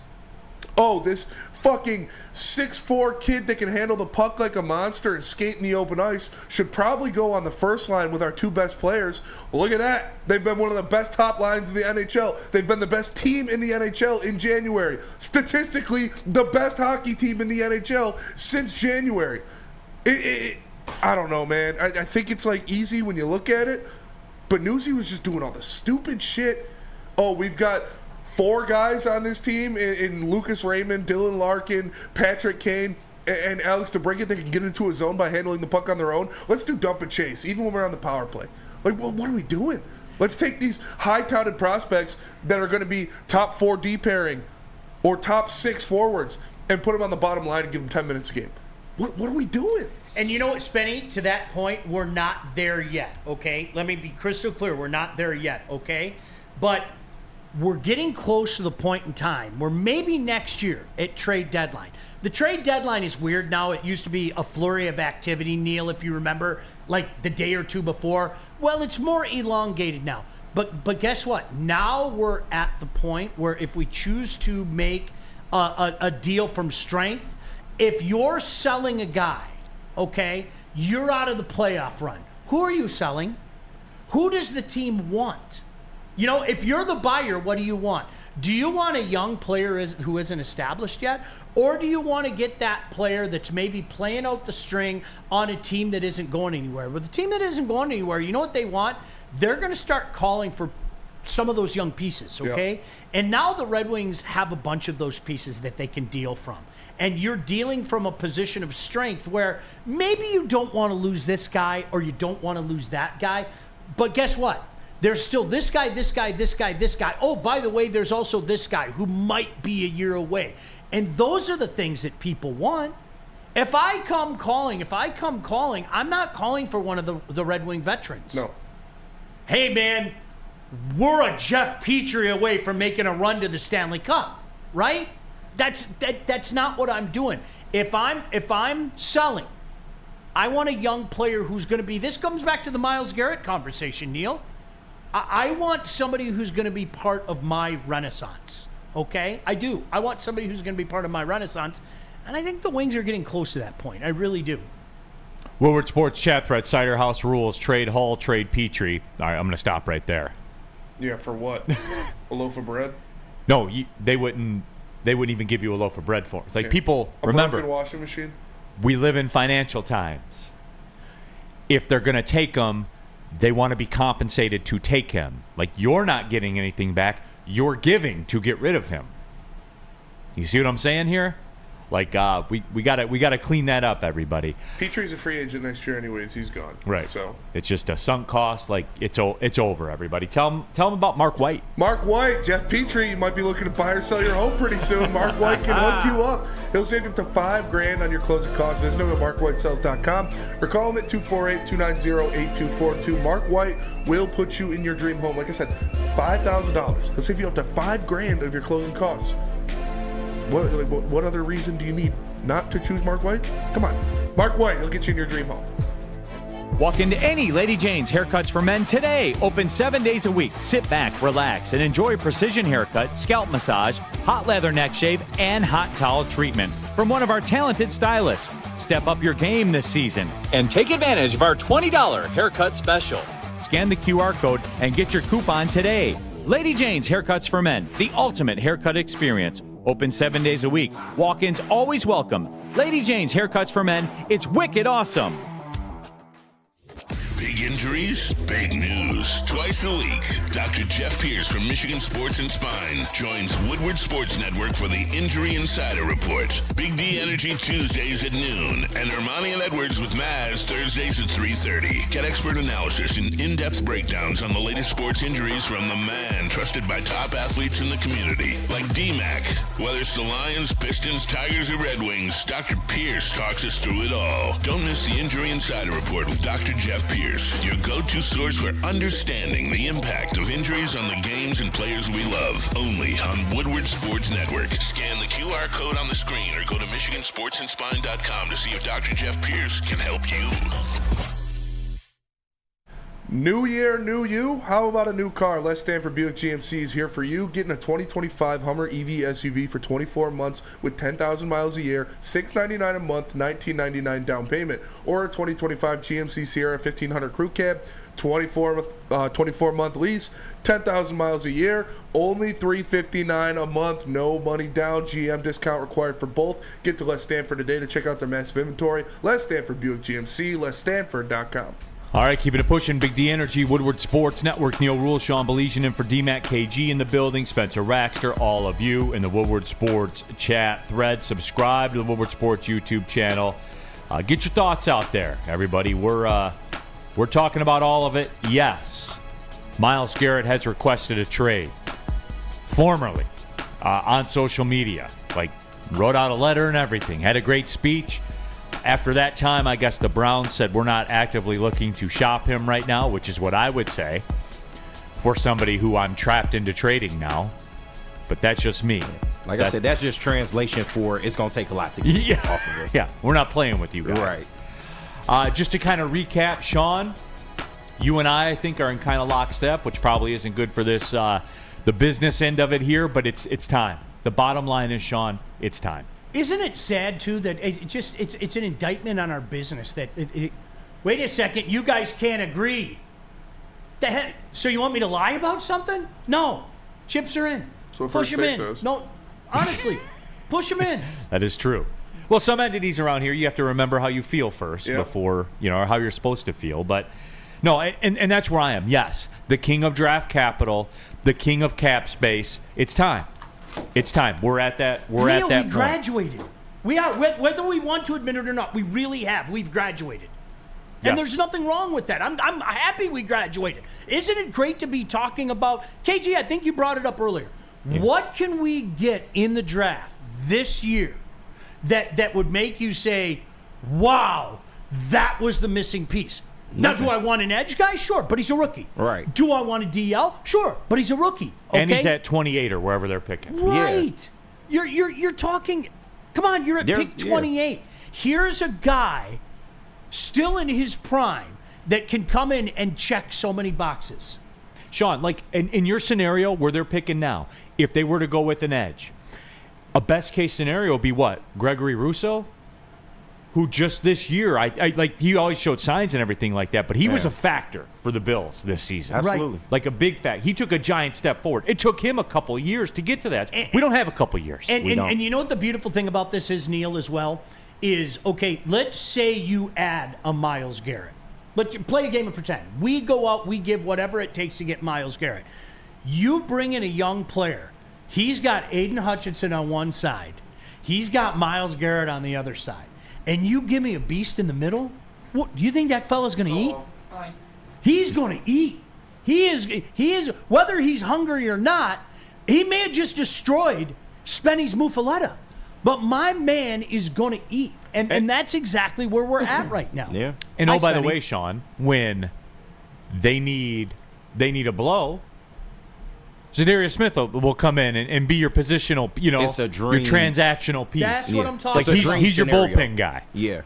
this fucking 6'4" kid that can handle the puck like a monster and skate in the open ice should probably go on the 1st line with our 2 best players. Look at that. They've been one of the best top lines in the NHL. They've been the best team in the NHL in January. Statistically, the best hockey team in the NHL since January. I don't know, man. I think it's like easy when you look at it, but Newsy was just doing all the stupid shit. We've got 4 guys on this team in Lucas Raymond, Dylan Larkin, Patrick Kane, and Alex DeBrincat that can get into a zone by handling the puck on their own. Let's do dump and chase, even when we're on the power play. Like, what are we doing? Let's take these high-touted prospects that are going to be top 4 D pairing or top 6 forwards and put them on the bottom line and give them 10 minutes a game. What are we doing? And you know what, Spenny? To that point, we're not there yet, okay? Let me be crystal clear. We're not there yet, okay? But we're getting close to the point in time where maybe next year at trade deadline. The trade deadline is weird now. It used to be a flurry of activity, Neil, if you remember, like the day or two before. Well, it's more elongated now. But guess what? Now we're at the point where if we choose to make a deal from strength, if you're selling a guy, okay, you're out of the playoff run. Who are you selling? Who does the team want? You know, if you're the buyer, what do you want? Do you want a young player who isn't established yet? Or do you want to get that player that's maybe playing out the string on a team that isn't going anywhere? But the team that isn't going anywhere, you know what they want? They're going to start calling for some of those young pieces, okay? Yep. And now the Red Wings have a bunch of those pieces that they can deal from. And you're dealing from a position of strength where maybe you don't want to lose this guy or you don't want to lose that guy. But guess what? There's still this guy, this guy, this guy, this guy. Oh, by the way, there's also this guy who might be a year away. And those are the things that people want. If I come calling, I'm not calling for one of the Red Wing veterans. No. Hey, man, we're a Jeff Petrie away from making a run to the Stanley Cup, right? That's not what I'm doing. If I'm selling, I want a young player who's going to be. This comes back to the Myles Garrett conversation, Neil. I want somebody who's going to be part of my renaissance, okay? I do. I want somebody who's going to be part of my renaissance, and I think the Wings are getting close to that point. I really do. Woodward Sports chat thread, Cider House rules, trade Hall, trade Petrie. All right, I'm going to stop right there. Yeah, for what? A loaf of bread? No, they wouldn't even give you a loaf of bread for it. It's like people, remember, broken washing machine? We live in financial times. If they're going to take them, they want to be compensated to take him. Like, you're not getting anything back. You're giving to get rid of him. You see what I'm saying here? Like, we gotta clean that up, everybody. Petrie's a free agent next year anyways. He's gone. Right. So it's just a sunk cost. Like, it's over, everybody. Tell them about Mark White. Mark White, Jeff Petrie, you might be looking to buy or sell your home pretty soon. Mark White can hook you up. He'll save you up to $5,000 on your closing costs. Visit him at markwhitesells.com or call him at 248-290-8242. Mark White will put you in your dream home. Like I said, $5,000. He'll save you up to $5,000 of your closing costs. What other reason do you need not to choose Mark White? Come on. Mark White, he'll get you in your dream home. Walk into any Lady Jane's Haircuts for Men today. Open 7 days a week. Sit back, relax, and enjoy precision haircut, scalp massage, hot leather neck shave, and hot towel treatment from one of our talented stylists. Step up your game this season and take advantage of our $20 haircut special. Scan the QR code and get your coupon today. Lady Jane's Haircuts for Men, the ultimate haircut experience. Open 7 days a week. Walk-ins always welcome. Lady Jane's Haircuts for Men. It's wicked awesome. Big injuries, big news. Twice a week, Dr. Jeff Pierce from Michigan Sports and Spine joins Woodward Sports Network for the Injury Insider Report. Big D Energy Tuesdays at noon, and Ermanni and Edwards with Maz Thursdays at 3:30. Get expert analysis and in-depth breakdowns on the latest sports injuries from the man trusted by top athletes in the community, like D-Mac. Whether it's the Lions, Pistons, Tigers, or Red Wings, Dr. Pierce talks us through it all. Don't miss the Injury Insider Report with Dr. Jeff Pierce, your go-to source for understanding the impact of injuries on the games and players we love. Only on Woodward Sports Network. Scan the QR code on the screen or go to MichiganSportsAndSpine.com to see if Dr. Jeff Pierce can help you. New year, new you. How about a new car? Les Stanford Buick GMC is here for you. Getting a 2025 Hummer EV SUV for 24 months with 10,000 miles a year, $699 a month, $1,999 down payment. Or a 2025 GMC Sierra 1500 Crew Cab, 24-month lease, 10,000 miles a year, only $359 a month, no money down. GM discount required for both. Get to Les Stanford today to check out their massive inventory. Les Stanford Buick GMC, LesStanford.com. All right, keeping it pushing. Big D Energy, Woodward Sports Network. Neil Rule, Sean Belizean in for DMAC KG in the building. Spencer Raxter, all of you in the Woodward Sports chat thread. Subscribe to the Woodward Sports YouTube channel. Get your thoughts out there, everybody. We're talking about all of it. Yes, Myles Garrett has requested a trade. Formerly on social media, like wrote out a letter and everything. Had a great speech. After that time, I guess the Browns said we're not actively looking to shop him right now, which is what I would say for somebody who I'm trapped into trading now. But that's just me. Like I said, that's just translation for it's going to take a lot to get off of it. Yeah, we're not playing with you guys. Right. Just to kind of recap, Sean, you and I think, are in kind of lockstep, which probably isn't good for this, the business end of it here, but it's time. The bottom line is, Sean, it's time. Isn't it sad, too, that it's an indictment on our business that wait a second, you guys can't agree. The heck? So you want me to lie about something? No. Chips are in. So push them in. No, honestly, push them in. That is true. Well, some entities around here, you have to remember how you feel first before, or how you're supposed to feel. But no, and that's where I am. Yes, the king of draft capital, the king of cap space. It's time. It's time. We're at that. We're at that. We graduated. We are, whether we want to admit it or not. We really have. We've graduated, and there's nothing wrong with that. I'm happy we graduated. Isn't it great to be talking about KG? I think you brought it up earlier. Yeah. What can we get in the draft this year that would make you say, "Wow, that was the missing piece"? Now, do I want an edge guy? Sure, but he's a rookie. Right. Do I want a DL? Sure, but he's a rookie. Okay? And he's at 28 or wherever they're picking. Right. Yeah. You're talking. Come on, you're at pick 28. Yeah. Here's a guy still in his prime that can come in and check so many boxes. Sean, like in your scenario where they're picking now, if they were to go with an edge, a best case scenario would be what? Gregory Rousseau? Who just this year, I like, he always showed signs and everything like that, but he was a factor for the Bills this season. Absolutely. Right. Like a big fact. He took a giant step forward. It took him a couple of years to get to that. We don't have a couple of years. And you know what the beautiful thing about this is, Neil, as well, is, okay, let's say you add a Myles Garrett. Let's play a game of pretend. We go out, we give whatever it takes to get Myles Garrett. You bring in a young player. He's got Aiden Hutchinson on one side. He's got Myles Garrett on the other side. And you give me a beast in the middle? What do you think that fella's going to eat? He's going to eat. He is. Whether he's hungry or not, he may have just destroyed Spenny's muffaletta, but my man is going to eat, and that's exactly where we're at right now. Yeah. And by the way, Sean, when they need a blow, Zadarius Smith will come in and be your positional, it's a dream. Your transactional piece. That's what I'm talking about. about. He's your bullpen guy. Yeah.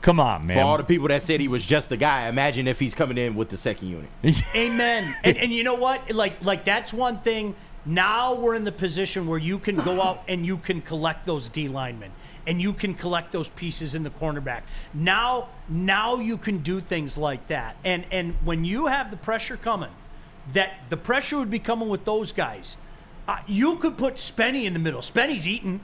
Come on, man. For all the people that said he was just a guy, imagine if he's coming in with the second unit. Amen. And you know what? Like that's one thing. Now we're in the position where you can go out and you can collect those D linemen and you can collect those pieces in the cornerback. Now you can do things like that. And when you have the pressure coming, that the pressure would be coming with those guys. You could put Spenny in the middle. Spenny's eating.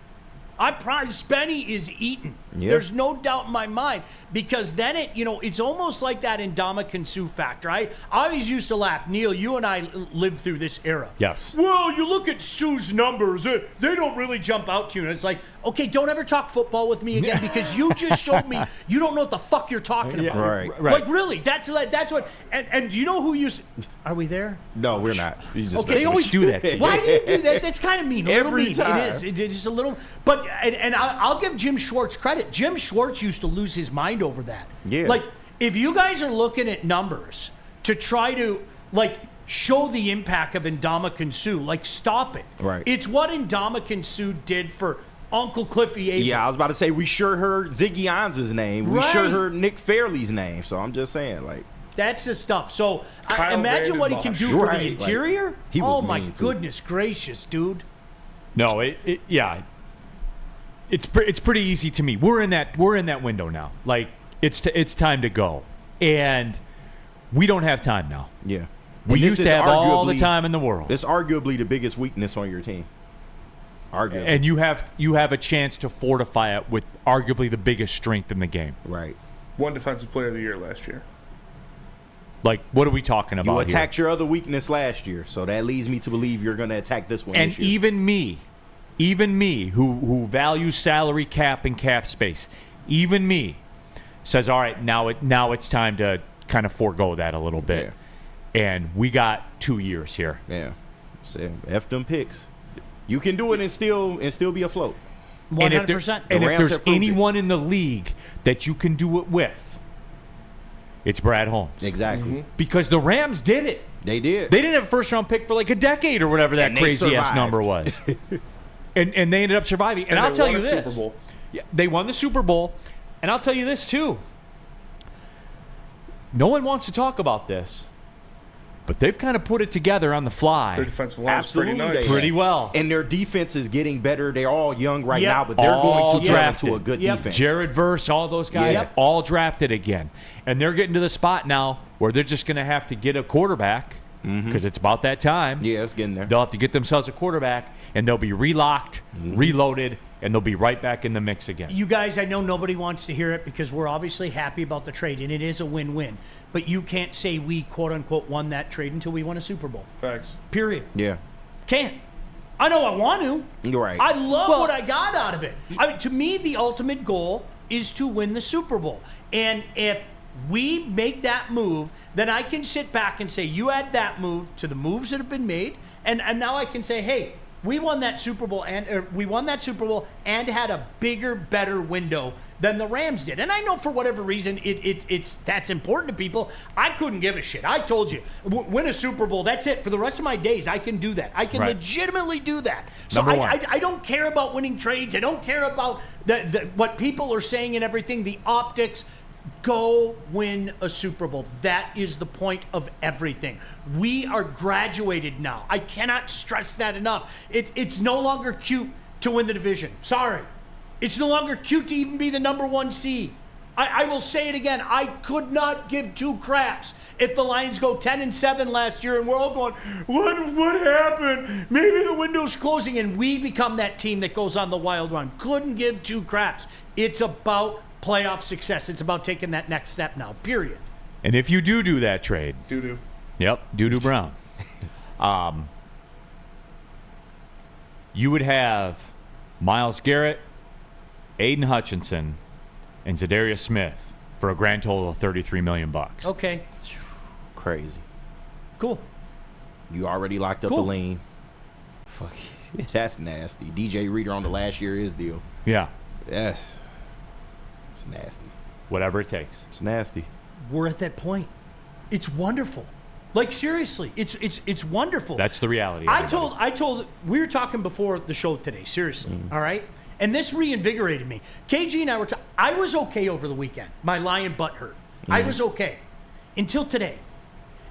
I promise Spenny is eating. Yeah. There's no doubt in my mind, because then it's almost like that Ndamukong Suh factor. I always used to laugh. Neil, you and I lived through this era. Yes. Well, you look at Suh's numbers, they don't really jump out to you. And it's like, okay, don't ever talk football with me again, because you just showed me you don't know what the fuck you're talking about. Right. Like, really, that's what, and you know who used, are we there? No, we're not. You just Okay, They always do that to you. Why do you do that? That's kind of mean. A little Every mean. time. It is. It's a little. But and I'll give Jim Schwartz credit. Jim Schwartz used to lose his mind over that. Yeah. Like, if you guys are looking at numbers to try to show the impact of Ndamukong Suh, stop it. Right. It's what Ndamukong Suh did for Uncle Cliffy Abrams. Yeah, I was about to say we sure heard Ziggy Ansah's name. We Right. sure heard Nick Fairley's name. So I'm just saying, That's the stuff. So Kyle imagine what he can do for Right, the like, interior. he was oh my mean, too. goodness gracious, dude. No, it's pretty easy to me. We're in that window now. It's time to go, and we don't have time now. yeah. We And this used is to have all the arguably- time in the world. It's arguably the biggest weakness on your team. Arguably. And you have a chance to fortify it with arguably the biggest strength in the game. Right. One defensive player of the year last year. What are we talking about You here? attacked your other weakness last year, so that leads me to believe you're going to attack this one And this year. even me, who values salary cap and cap space, even me, says, all right, now it's time to kind of forego that a little bit. And we got 2 years here. Yeah. So, F them picks. You can do it and still be afloat. 100%. And if Rams there's have proved it. anyone in the league that you can do it with, it's Brad Holmes. Exactly. Because the Rams did it. They did. They didn't have a first-round pick for a decade or whatever that And they crazy-ass survived. number was. and they ended up surviving. And I'll they tell won you a this. Super Bowl. Yeah, they won the Super Bowl. And I'll tell you this, too. No one wants to talk about this, but they've kind of put it together on the fly Their defensive line is pretty Absolutely, nice. they pretty well. And their defense is getting better. They're all young right Yep. now, but they're All going to turn drafted. into a good Yep. defense. Jared Verse, all those guys, Yep. all drafted again. And they're getting to the spot now where they're just going to have to get a quarterback because it's about that time. Yeah, it's getting there. They'll have to get themselves a quarterback, and they'll be relocked, reloaded, and they'll be right back in the mix again. You guys, I know nobody wants to hear it because we're obviously happy about the trade, and it is a win-win. But you can't say we, quote-unquote, won that trade until we won a Super Bowl. Facts. Period. Yeah. Can't. I know I want to. You're right. I love what I got out of it. I mean, to me, the ultimate goal is to win the Super Bowl. And if we make that move, then I can sit back and say, you add that move to the moves that have been made, and now I can say, hey, we won that Super Bowl and had a bigger, better window than the Rams did. And I know for whatever reason it's that's important to people. I couldn't give a shit. I told you, win a Super Bowl. That's it for the rest of my days. I can do that. I can Right. legitimately do that. So Number one. I don't care about winning trades. I don't care about what people are saying and everything. The optics. Go win a Super Bowl. That is the point of everything. We are graduated now. I cannot stress that enough. It's no longer cute to win the division. Sorry. It's no longer cute to even be the number 1 seed. I will say it again. I could not give 2 craps if the Lions go 10-7 last year and we're all going, what happened? Maybe the window's closing and we become that team that goes on the wild run. Couldn't give 2 craps. It's about playoff success. It's about taking that next step now, period. And if you do that trade, Doo-doo. yep, Doo-Doo Brown, you would have Myles Garrett, Aiden Hutchinson, and Zadarius Smith for a grand total of $33 million. Okay, Crazy. cool. You already locked up Cool. the lane. Fuck. That's nasty. DJ Reader on the last year of his deal. Yeah, Yes. It's nasty. whatever it takes. It's nasty. We're at that point. It's wonderful. Like seriously, it's wonderful. That's the reality. I everybody. told we were talking before the show today, seriously. All right? And this reinvigorated me. KG and I were I was okay over the weekend. My lion butt hurt. I was okay. Until today.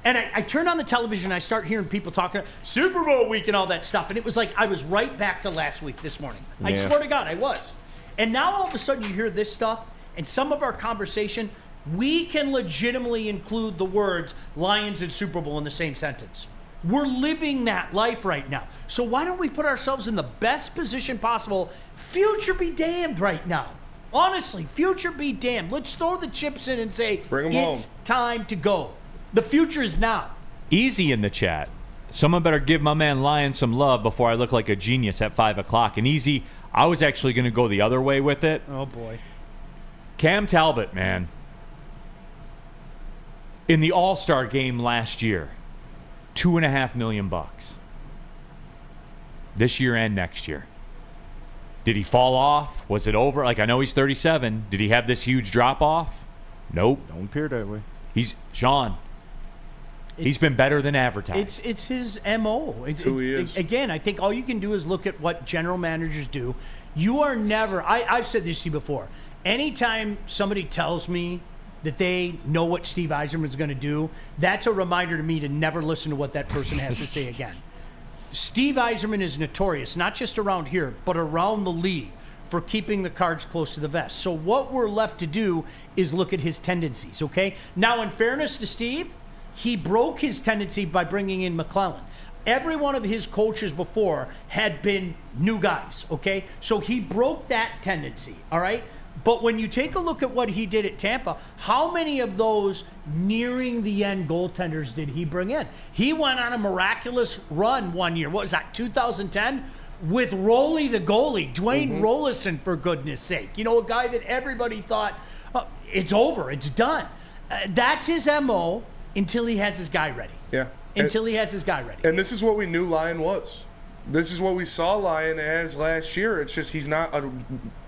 And I turned on the television and I start hearing people talking Super Bowl week and all that stuff. And it was like I was right back to last week this morning. I Yeah. swear to God, I was. And now all of a sudden you hear this stuff and some of our conversation, we can legitimately include the words Lions and Super Bowl in the same sentence. We're living that life right now. So why don't we put ourselves in the best position possible? Future be damned right now. Honestly, future be damned. Let's throw the chips in and say, Bring 'em it's home. time to go. The future is now. Easy in the chat. Someone better give my man Lion some love before I look like a genius at 5 o'clock. And Easy, I was actually going to go the other way with it. Oh, boy. Cam Talbot, man. In the All-Star game last year, $2.5 million. This year and next year. Did he fall off? Was it over? Like, I know he's 37. Did he have this huge drop-off? Nope. Don't appear that way. He's been better than advertised. It's his MO. who he is. Again, I think all you can do is look at what general managers do. You are never, I've said this to you before, anytime somebody tells me that they know what Steve Yzerman's going to do, that's a reminder to me to never listen to what that person has to say again. Steve Yzerman is notorious, not just around here, but around the league, for keeping the cards close to the vest. So what we're left to do is look at his tendencies, okay? Now, in fairness to Steve, he broke his tendency by bringing in McClellan. Every one of his coaches before had been new guys, okay? So he broke that tendency, all right? But when you take a look at what he did at Tampa, how many of those nearing the end goaltenders did he bring in? He went on a miraculous run one year. What was that, 2010? With Roley the goalie, Dwayne Rollison, for goodness sake. You know, a guy that everybody thought, it's over, it's done. That's his MO until he has his guy ready. Yeah. Until he has his guy ready. And this is what we knew Lion was. This is what we saw Lion as last year. It's just he's not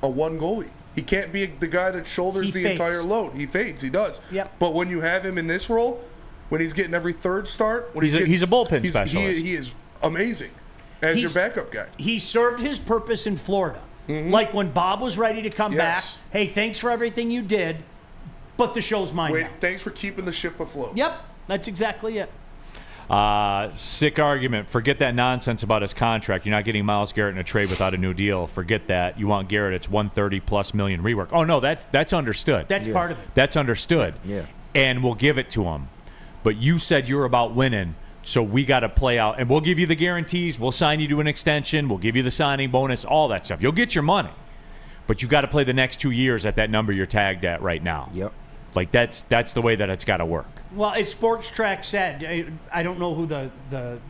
a one goalie. He can't be the guy that shoulders the entire load. He fades. He does. Yep. But when you have him in this role, when he's getting every third start, when he's a bullpen specialist. He is amazing as your backup guy. He served his purpose in Florida. Like when Bob was ready to come back. Hey, thanks for everything you did, but the show's mine now. Thanks for keeping the ship afloat. Yep, that's exactly it. Sick argument. Forget that nonsense about his contract. You're not getting Myles Garrett in a trade without a new deal. Forget that. You want Garrett, it's $130+ million rework. Oh, no, that's understood. That's part of it. That's understood. Yeah. And we'll give it to him. But you said you were about winning, so we got to play out. And we'll give you the guarantees. We'll sign you to an extension. We'll give you the signing bonus, all that stuff. You'll get your money. But you got to play the next 2 years at that number you're tagged at right now. Yep. Like, that's the way that it's got to work. Well, as Sports Track said, I don't know who the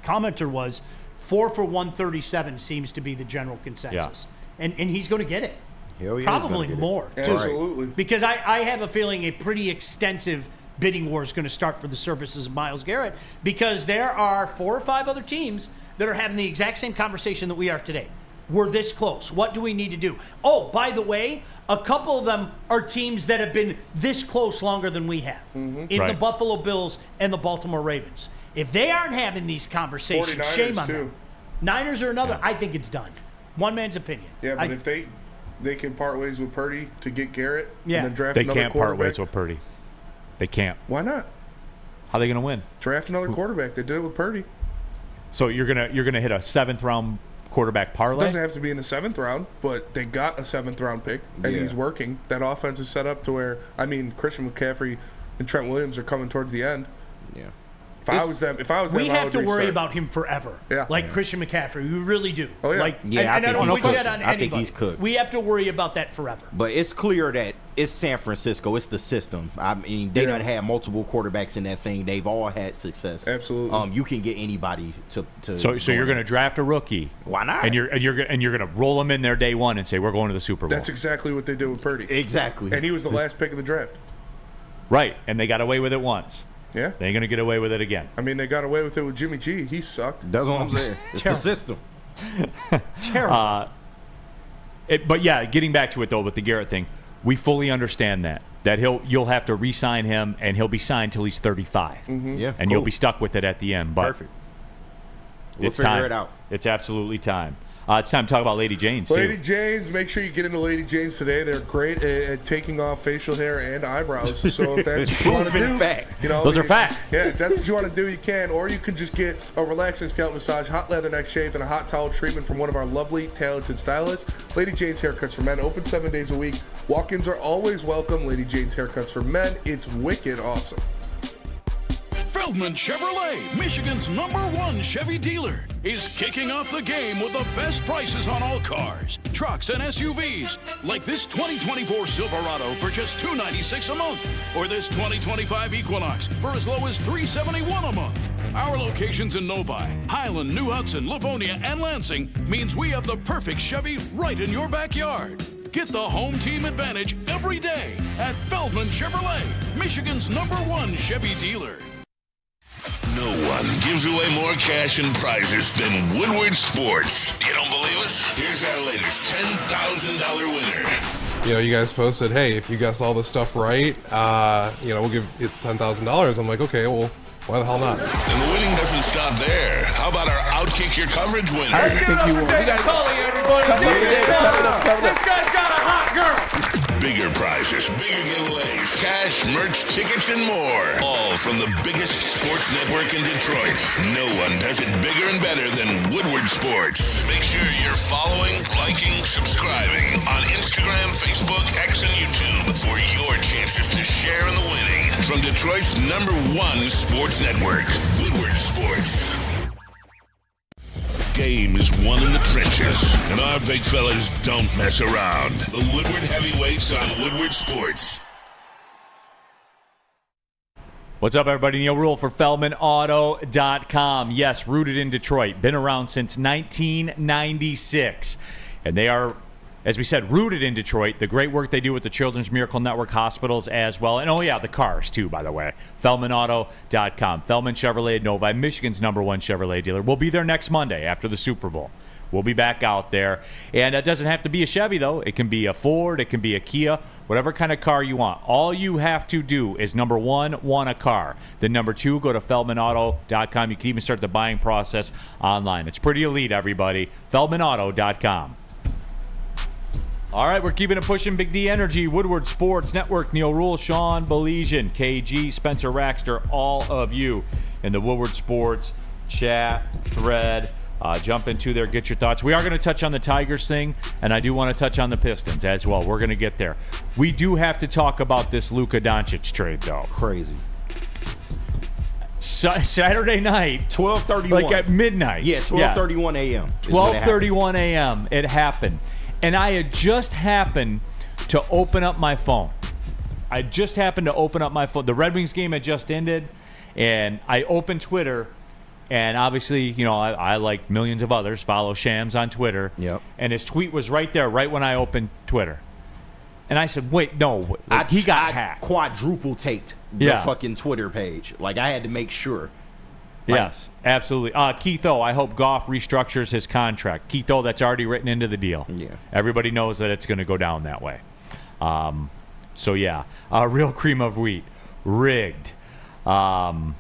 commenter was, 4 for 137 seems to be the general consensus. Yeah. And he's going to get it. Probably more, too. Absolutely. Because I have a feeling a pretty extensive bidding war is going to start for the services of Myles Garrett, because there are 4 or 5 other teams that are having the exact same conversation that we are today. We're this close. What do we need to do? Oh, by the way, a couple of them are teams that have been this close longer than we have. In the Buffalo Bills and the Baltimore Ravens. If they aren't having these conversations, 49ers shame on too. them. Niners are another. I think it's done. One man's opinion. Yeah, but if they can part ways with Purdy to get Garrett Yeah. and then draft They another can't quarterback. part ways with Purdy. They can't. Why not? How are they going to win? Draft another quarterback. They did it with Purdy. So you're gonna hit a 7th round quarterback parlay? Doesn't have to be in the 7th round, but they got a 7th round pick, and he's working. That offense is set up to where, Christian McCaffrey and Trent Williams are coming towards the end. Yeah. If I was them, we I have would to worry restart. about him forever. Yeah. Like Christian McCaffrey, we really do. Oh, yeah. Like, Yeah, and I don't he's wish that cooked. on I think anybody. he's cooked. We have to worry about that forever. But it's clear that it's San Francisco. It's the system. I mean, they done had multiple quarterbacks in that thing. They've all had success. Absolutely. You can get anybody to. So you're going to draft a rookie. Why not? And you're going to roll them in there day one and say we're going to the Super Bowl. That's exactly what they did with Purdy. Exactly. And he was the last pick of the draft. Right, and they got away with it once. Yeah. They ain't going to get away with it again. I mean, they got away with it with Jimmy G. He sucked. That's what I'm saying. It's the system. Terrible. But yeah, getting back to it though with the Garrett thing, we fully understand that you'll have to re-sign him, and he'll be signed till he's 35. Yeah. And you'll be stuck with it at the end. But Perfect. We'll it's figure time. it out. It's absolutely time. It's time to talk about Lady Jane's too. Lady Jane's, make sure you get into Lady Jane's today. They're great at taking off facial hair and eyebrows. So if that's what you want to do, fact. Those are facts. Yeah, if that's what you want to do, you can. Or you can just get a relaxing scalp massage, hot leather neck shave, and a hot towel treatment from one of our lovely, talented stylists. Lady Jane's Haircuts for Men, open 7 days a week. Walk-ins are always welcome. Lady Jane's Haircuts for Men, it's wicked awesome. Feldman Chevrolet, Michigan's #1 Chevy dealer, is kicking off the game with the best prices on all cars, trucks, and SUVs, like this 2024 Silverado for just $296 a month, or this 2025 Equinox for as low as $371 a month. Our locations in Novi, Highland, New Hudson, Livonia, and Lansing means we have the perfect Chevy right in your backyard. Get the home team advantage every day at Feldman Chevrolet, Michigan's #1 Chevy dealer. No one gives away more cash and prizes than Woodward Sports. You don't believe us? Here's our latest $10,000 winner. You know, you guys posted, hey, if you guess all this stuff right, you know, we'll give it's $10,000. I'm like, okay, well, why the hell not? And the winning doesn't stop there. How about our Outkick Your Coverage winner? Let's give it up for David Tully, everybody. David Tully. This guy's got a hot girl. Bigger prizes, bigger giveaways, cash, merch, tickets, and more. All from the biggest sports network in Detroit. No one does it bigger and better than Woodward Sports. Make sure you're following, liking, subscribing on Instagram, Facebook, X, and YouTube for your chances to share in the winning. From Detroit's #1 sports network, Woodward Sports. Game is won in the trenches, and our big fellas don't mess around. The Woodward Heavyweights on Woodward Sports. What's up, everybody? Neil Rule for FeldmanAuto.com. Yes, rooted in Detroit. Been around since 1996. And they are, as we said, rooted in Detroit. The great work they do with the Children's Miracle Network hospitals as well. And, oh, yeah, the cars, too, by the way. FeldmanAuto.com. Feldman Chevrolet Novi, Michigan's #1 Chevrolet dealer. We'll be there next Monday after the Super Bowl. We'll be back out there. And it doesn't have to be a Chevy, though. It can be a Ford. It can be a Kia. Whatever kind of car you want. All you have to do is, #1, want a car. Then #2, go to FeldmanAuto.com. You can even start the buying process online. It's pretty elite, everybody. FeldmanAuto.com. All right, we're keeping it pushing. Big D Energy, Woodward Sports Network, Neil Rule, Sean Belizean, KG, Spencer Raxter, all of you in the Woodward Sports chat thread. Jump into there, get your thoughts. We are going to touch on the Tigers thing, and I do want to touch on the Pistons as well. We're going to get there. We do have to talk about this Luka Doncic trade, though. Crazy. Saturday night, 12:31, like at midnight. Yeah, 12:31 a.m. 12:31 a.m. It happened. And I had just happened to open up my phone. The Red Wings game had just ended, and I opened Twitter, and obviously, you know, I like millions of others, follow Shams on Twitter. Yep. And his tweet was right there, right when I opened Twitter. And I said, wait, no, he got hacked. Quadruple taped the fucking Twitter page. Like, I had to make sure. Yes, absolutely. Keith O, I hope Goff restructures his contract. Keith O, that's already written into the deal. Yeah. Everybody knows that it's going to go down that way. So, yeah, real cream of wheat. Rigged. Look.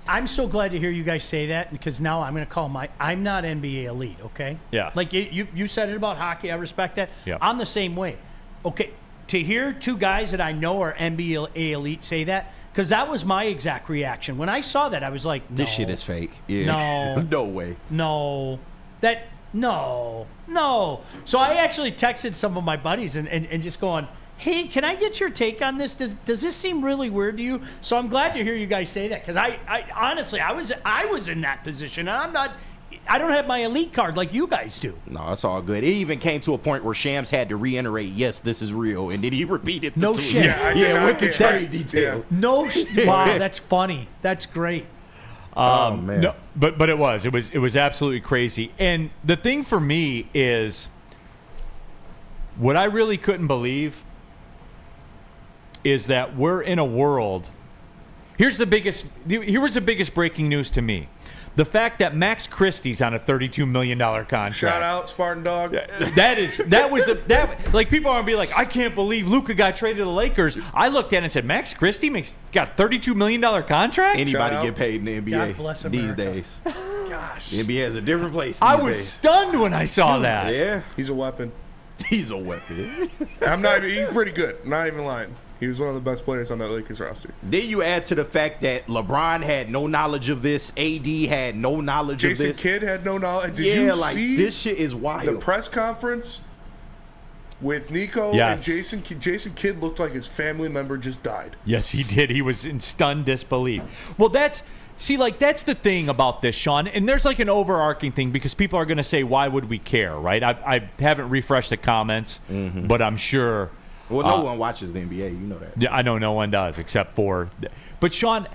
I'm so glad to hear you guys say that, because now I'm going to call I'm not NBA elite, okay? Yes. Like, you said it about hockey. I respect that. Yep. I'm the same way. Okay, to hear two guys that I know are NBA elite say that, because that was my exact reaction. When I saw that, I was like, no. This shit is fake. Yeah. No. No way. No. No. So I actually texted some of my buddies and just going, hey, can I get your take on this? Does this seem really weird to you? So I'm glad to hear you guys say that, because I honestly, I was in that position, and I don't have my elite card like you guys do. No, it's all good. It even came to a point where Shams had to reiterate, yes, this is real, and then he repeated No shit. Yeah, with the trade details. No wow, that's funny. That's great. Oh man. No, but it was absolutely crazy. And the thing for me is, what I really couldn't believe is that we're in a world. Here was the biggest breaking news to me. The fact that Max Christie's on a $32 million contract. Shout out, Spartan Dog. Like, people are going to be like, I can't believe Luka got traded to the Lakers. I looked at it and said, Max Christie got a $32 million contract? Anybody get paid in the NBA God bless these America. days. Gosh. The NBA has a different place these I was days. stunned when I saw that. Yeah. He's a weapon. He's a weapon. He's pretty good. Not even lying. He was one of the best players on that Lakers roster. Then you add to the fact that LeBron had no knowledge of this. AD had no knowledge of this. Jason Kidd had no knowledge. Did yeah, you like see this shit is wild. The press conference with Nico Yes. and Jason. Jason Kidd looked like his family member just died. Yes, he did. He was in stunned disbelief. Well, that's the thing about this, Sean. And there's like an overarching thing because people are going to say, why would we care, right? I haven't refreshed the comments, but I'm sure. Well, no one watches the NBA. You know that. Yeah, I know no one does except for. But Sean,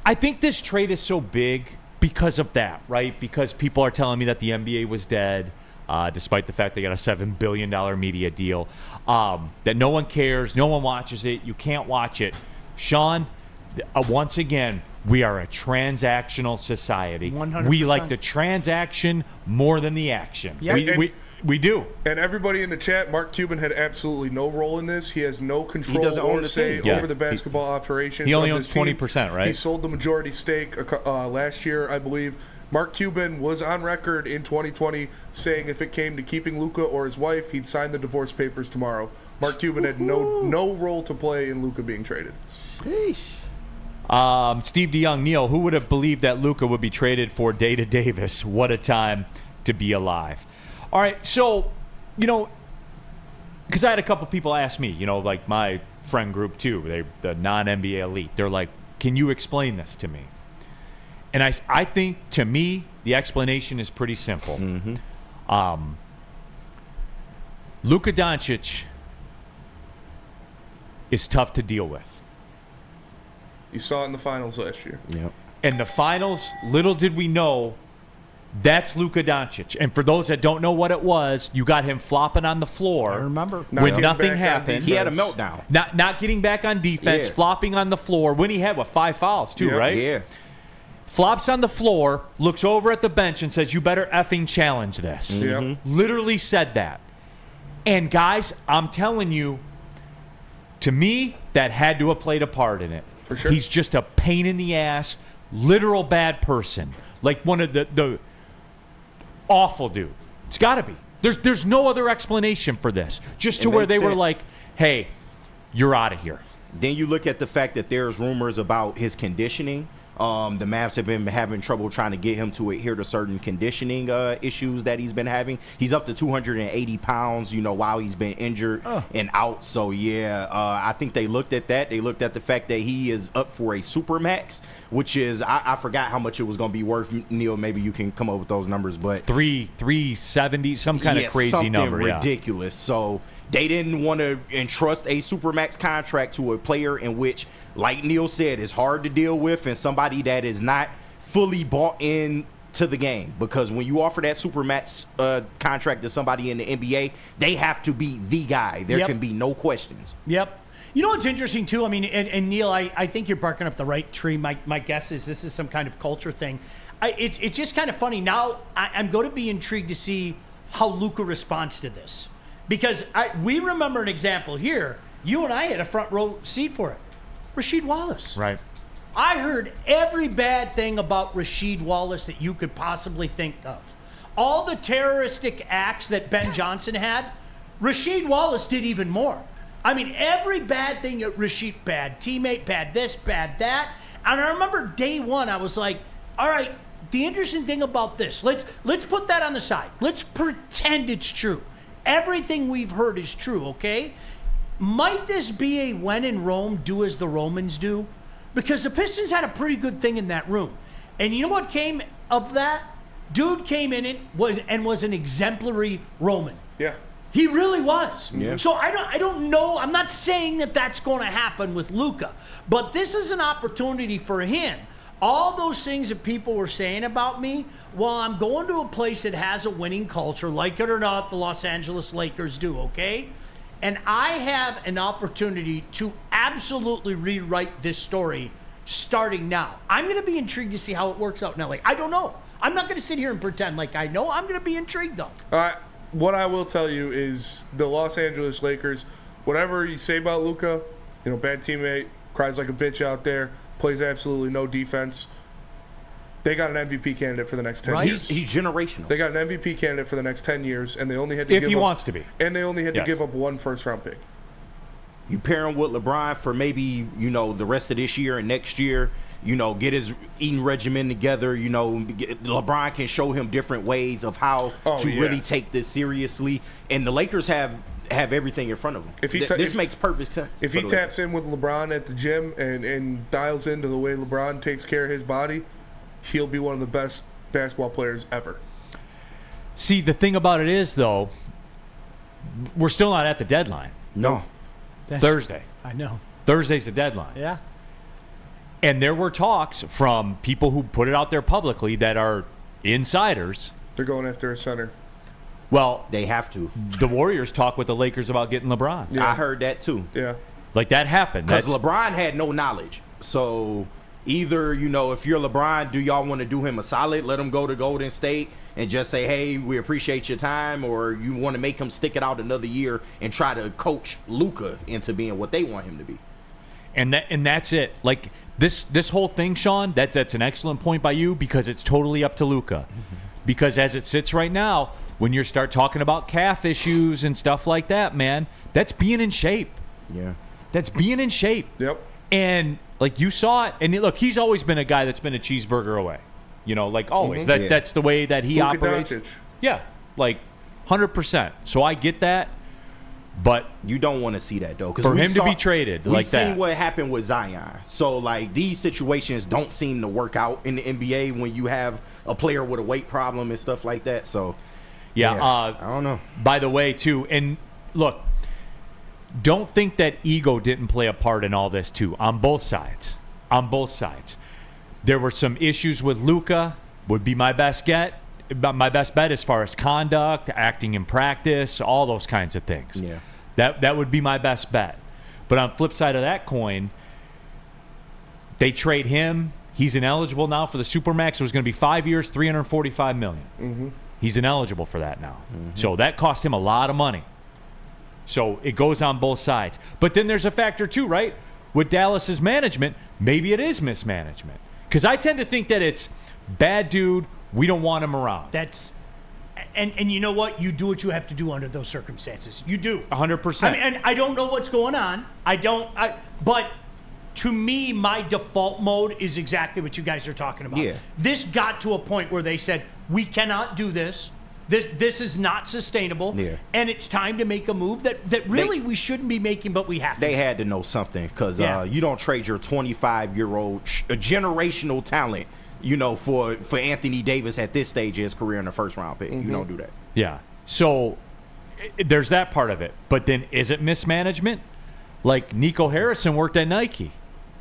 I think this trade is so big because of that, right? Because people are telling me that the NBA was dead. Despite the fact they got a $7 billion media deal, that no one cares, no one watches it, you can't watch it. Sean, once again, we are a transactional society. 100%. We like the transaction more than the action. Yep. We do. And everybody in the chat, Mark Cuban had absolutely no role in this. He has no control doesn't own or the say team. over the basketball operations. He only of owns this team. 20%, right? He sold the majority stake last year, I believe. Mark Cuban was on record in 2020 saying if it came to keeping Luka or his wife, he'd sign the divorce papers tomorrow. Mark Cuban had no role to play in Luka being traded. Steve DeYoung, Neil, who would have believed that Luka would be traded for Data Davis? What a time to be alive. All right, so, because I had a couple people ask me, like my friend group too, the non-NBA elite. They're like, can you explain this to me? And I think, to me, the explanation is pretty simple. Luka Doncic is tough to deal with. You saw it in the finals last year. Yep. In the finals, little did we know, that's Luka Doncic. And for those that don't know what it was, you got him flopping on the floor. I remember. When nothing happened. He had a meltdown. Not getting back on defense, Yeah. flopping on the floor. When he had, 5 fouls too, Yeah. right? Yeah. Flops on the floor, looks over at the bench and says, you better effing challenge this. Yep. Literally said that. And guys, I'm telling you, to me, that had to have played a part in it. For sure. He's just a pain in the ass, literal bad person. Like one of the awful dude. It's got to be. There's no other explanation for this. Just to It where makes they were sense. like, hey, you're out of here. Then you look at the fact that there's rumors about his conditioning. The Mavs have been having trouble trying to get him to adhere to certain conditioning issues that he's been having. He's up to 280 pounds, while he's been injured and out. So, I think they looked at that. They looked at the fact that he is up for a Supermax, which is, I forgot how much it was going to be worth. Neil, maybe you can come up with those numbers. But 370, some kind of crazy something number. ridiculous. So they didn't want to entrust a Supermax contract to a player in which, like Neil said, is hard to deal with and somebody that is not fully bought in to the game. Because when you offer that Supermax contract to somebody in the NBA, they have to be the guy. There can be no questions. Yep. You know what's interesting, too? I mean, and Neil, I think you're barking up the right tree. My guess is this is some kind of culture thing. It's just kind of funny. Now, I'm going to be intrigued to see how Luka responds to this. Because we remember an example here. You and I had a front row seat for it. Rasheed Wallace. Right. I heard every bad thing about Rasheed Wallace that you could possibly think of. All the terroristic acts that Ben Johnson had, Rasheed Wallace did even more. I mean, every bad thing at Rasheed, bad teammate, bad this, bad that. And I remember day one, I was like, all right, the interesting thing about this, let's put that on the side. Let's pretend it's true. Everything we've heard is true, okay? Might this be a when in Rome, do as the Romans do? Because the Pistons had a pretty good thing in that room. And you know what came of that? Dude came in and was an exemplary Roman. Yeah. He really was. Yeah. So I don't know. I'm not saying that that's going to happen with Luka. But this is an opportunity for him. All those things that people were saying about me, well, I'm going to a place that has a winning culture, like it or not, the Los Angeles Lakers do, okay? And I have an opportunity to absolutely rewrite this story starting now. I'm going to be intrigued to see how it works out in LA. I don't know. I'm not going to sit here and pretend like I know. I'm going to be intrigued, though. What I will tell you is the Los Angeles Lakers, whatever you say about Luka, bad teammate, cries like a bitch out there, plays absolutely no defense. They got an MVP candidate for the next 10 years. He's generational. They got an MVP candidate for the next 10 years, and they only had to If he wants to be. And they only had to give up 1 first-round pick. You pair him with LeBron for maybe, the rest of this year and next year. get his eating regimen together. LeBron can show him different ways of how to really take this seriously. And the Lakers have everything in front of them. This makes perfect sense. If he taps in with LeBron at the gym and dials into the way LeBron takes care of his body, he'll be one of the best basketball players ever. See, the thing about it is, though, we're still not at the deadline. No. Thursday. I know. Thursday's the deadline. Yeah. And there were talks from people who put it out there publicly that are insiders. They're going after a center. Well, they have to. The Warriors talk with the Lakers about getting LeBron. Yeah. I heard that too. Yeah. Like that happened. Because LeBron had no knowledge. So either, if you're LeBron, do y'all want to do him a solid, let him go to Golden State and just say, hey, we appreciate your time, or you want to make him stick it out another year and try to coach Luka into being what they want him to be. And that's it. Like this whole thing, Sean, that's an excellent point by you, because it's totally up to Luka. Mm-hmm. Because as it sits right now, when you start talking about calf issues and stuff like that, man, that's being in shape. Yeah. That's being in shape. Yep. And like you saw it, and look, he's always been a guy that's been a cheeseburger away. Like always. Mm-hmm. That's the way that he Luka operates. Doncic. Yeah, like 100%. So I get that, but you don't want to see that though. For him to be traded like that. We've seen what happened with Zion. So like these situations don't seem to work out in the NBA when you have a player with a weight problem and stuff like that. So yeah, I don't know. By the way, too, and look, don't think that ego didn't play a part in all this too. On both sides. There were some issues with Luka, would be my best bet as far as conduct, acting in practice, all those kinds of things. Yeah. That would be my best bet. But on the flip side of that coin, they trade him. He's ineligible now for the Supermax. It was going to be 5 years, $345 million. Mm-hmm. He's ineligible for that now. Mm-hmm. So that cost him a lot of money. So it goes on both sides. But then there's a factor too, right? With Dallas's management, maybe it is mismanagement. Because I tend to think that it's bad dude, we don't want him around. And you know what? You do what you have to do under those circumstances. You do. 100%. I mean, and I don't know what's going on. But to me, my default mode is exactly what you guys are talking about. Yeah. This got to a point where they said, we cannot do this. This is not sustainable. Yeah. And it's time to make a move that really we shouldn't be making, but we have to. They had to know something, because you don't trade your 25-year-old generational talent, for Anthony Davis at this stage of his career in the first-round pick. Mm-hmm. You don't do that. Yeah. So there's that part of it. But then is it mismanagement? Like Nico Harrison worked at Nike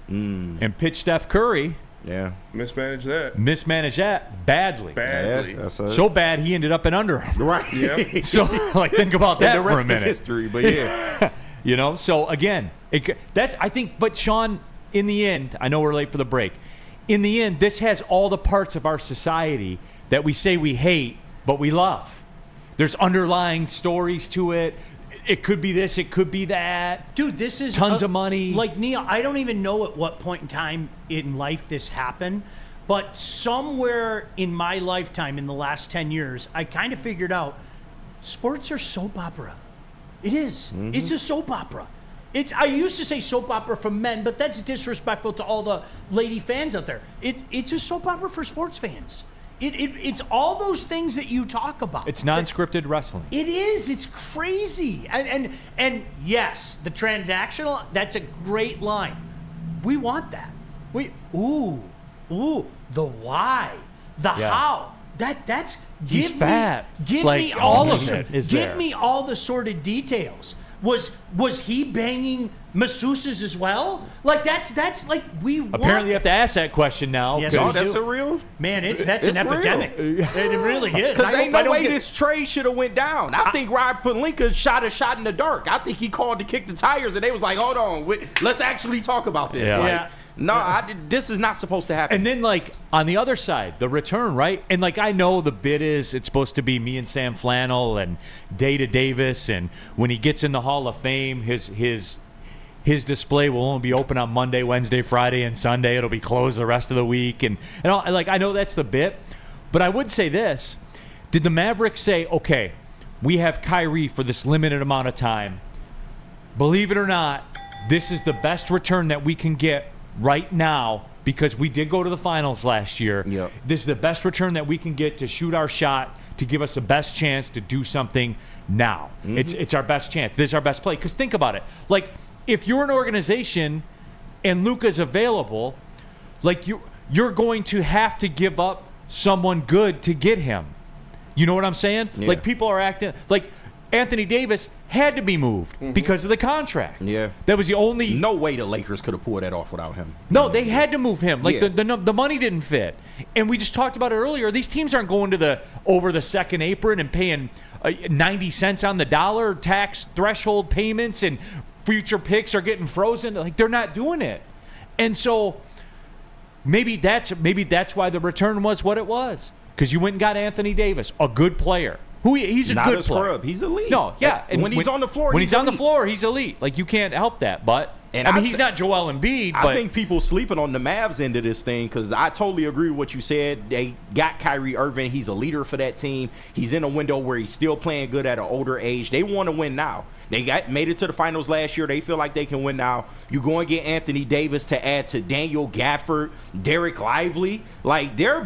and pitched Steph Curry. Yeah. Mismanage that badly. Yeah, so bad he ended up in Under Armour. Right. Yeah. So think about that the for a rest minute. is history, but yeah. So again, I think, but Sean, in the end, I know we're late for the break. In the end, this has all the parts of our society that we say we hate, but we love. There's underlying stories to it. It could be this, it could be that. Dude, this is tons of money. Like, Neil, I don't even know at what point in time in life this happened, but somewhere in my lifetime in the last 10 years, I kind of figured out sports are soap opera. It is. Mm-hmm. It's a soap opera. I used to say soap opera for men, but that's disrespectful to all the lady fans out there. It's a soap opera for sports fans. It's all those things that you talk about. It's non-scripted wrestling. It is. It's crazy. And yes, the transactional, that's a great line. We want that. The why, the how. That's he's fat. Give like, me all of it is give there. me all the sordid details. Was he banging masseuses as well? Like that's like we want. Apparently you have to ask that question now. Yes, Oh, that's a real? Man, that's an epidemic. It really is. Because ain't no way this trade should have went down. I think Rob Pelinka shot a shot in the dark. I think he called to kick the tires, and they was like, hold on, let's actually talk about this. Yeah. Like, no, this is not supposed to happen. And then, like, on the other side, the return, right? And, like, I know the bid is it's supposed to be me and Sam Flannel and Data Davis, and when he gets in the Hall of Fame, his display will only be open on Monday, Wednesday, Friday, and Sunday. It'll be closed the rest of the week. And all, like, I know that's the bit, but I would say this. Did the Mavericks say, okay, we have Kyrie for this limited amount of time. Believe it or not, this is the best return that we can get right now, because we did go to the finals last year. Yep. This is the best return that we can get to shoot our shot, to give us the best chance to do something now. It's our best chance. This is our best play. Because think about it. Like, if you're an organization and Luka's available, like you're going to have to give up someone good to get him. You know what I'm saying? Yeah. Like, people are acting like Anthony Davis had to be moved because of the contract. Yeah. That was the only. No way the Lakers could have pulled that off without him. No, they had to move him. Like, Yeah. the money didn't fit. And we just talked about it earlier. These teams aren't going to over the second apron and paying 90 cents on the dollar tax threshold payments, and future picks are getting frozen. Like, they're not doing it. And so maybe that's why the return was what it was. Because you went and got Anthony Davis, a good player. He's a Not good a player. scrub. He's elite. No, yeah. And when he's on the floor, when he's he's on the elite. floor, he's elite. Like, you can't help that. But And I mean, I he's thi- not Joel Embiid. But I think people sleeping on the Mavs end of this thing, because I totally agree with what you said. They got Kyrie Irving. He's a leader for that team. He's in a window where he's still playing good at an older age. They want to win now. They made it to the finals last year. They feel like they can win now. You go and get Anthony Davis to add to Daniel Gafford, Derek Lively. Like, their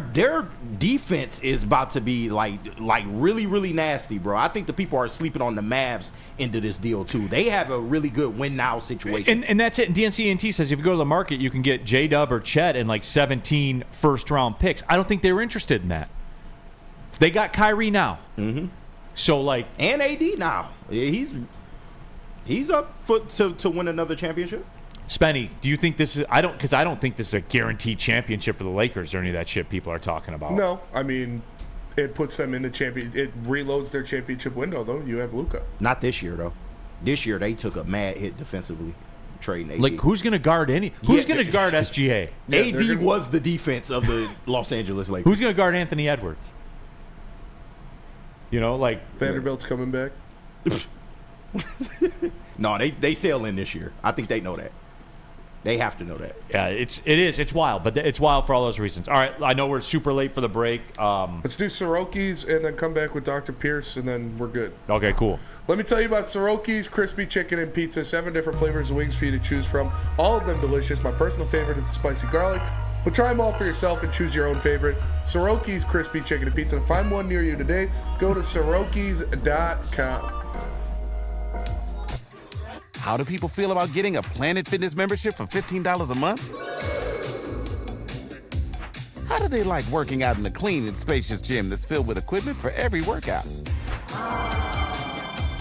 defense is about to be like really, really nasty, bro. I think the people are sleeping on the Mavs into this deal too. They have a really good win now situation. And that's it. And DNCNT says if you go to the market, you can get J-Dub or Chet and like 17 first-round picks. I don't think they were interested in that. They got Kyrie now. Mm-hmm. So, like... And AD now. He's up to win another championship. Spenny, do you think this is... I don't think this is a guaranteed championship for the Lakers or any of that shit people are talking about. No, I mean, it puts them in the champion. It reloads their championship window, though. You have Luka. Not this year, though. This year, they took a mad hit defensively, trading AD. Like, who's going to guard Who's going to guard SGA? AD was the defense of the Los Angeles Lakers. Who's going to guard Anthony Edwards? You know, like... Vanderbilt's coming back. No, they sail in this year. I think they know that. They have to know that. Yeah, it's wild, but it's wild for all those reasons. All right, I know we're super late for the break. Let's do Soroki's and then come back with Dr. Pierce, and then we're good. Okay, cool. Let me tell you about Soroki's crispy chicken and pizza. 7 different flavors of wings for you to choose from. All of them delicious. My personal favorite is the spicy garlic. But try them all for yourself and choose your own favorite. Soroki's crispy chicken and pizza. To find one near you today, go to Sorokis.com. How do people feel about getting a Planet Fitness membership for $15 a month? How do they like working out in a clean and spacious gym that's filled with equipment for every workout?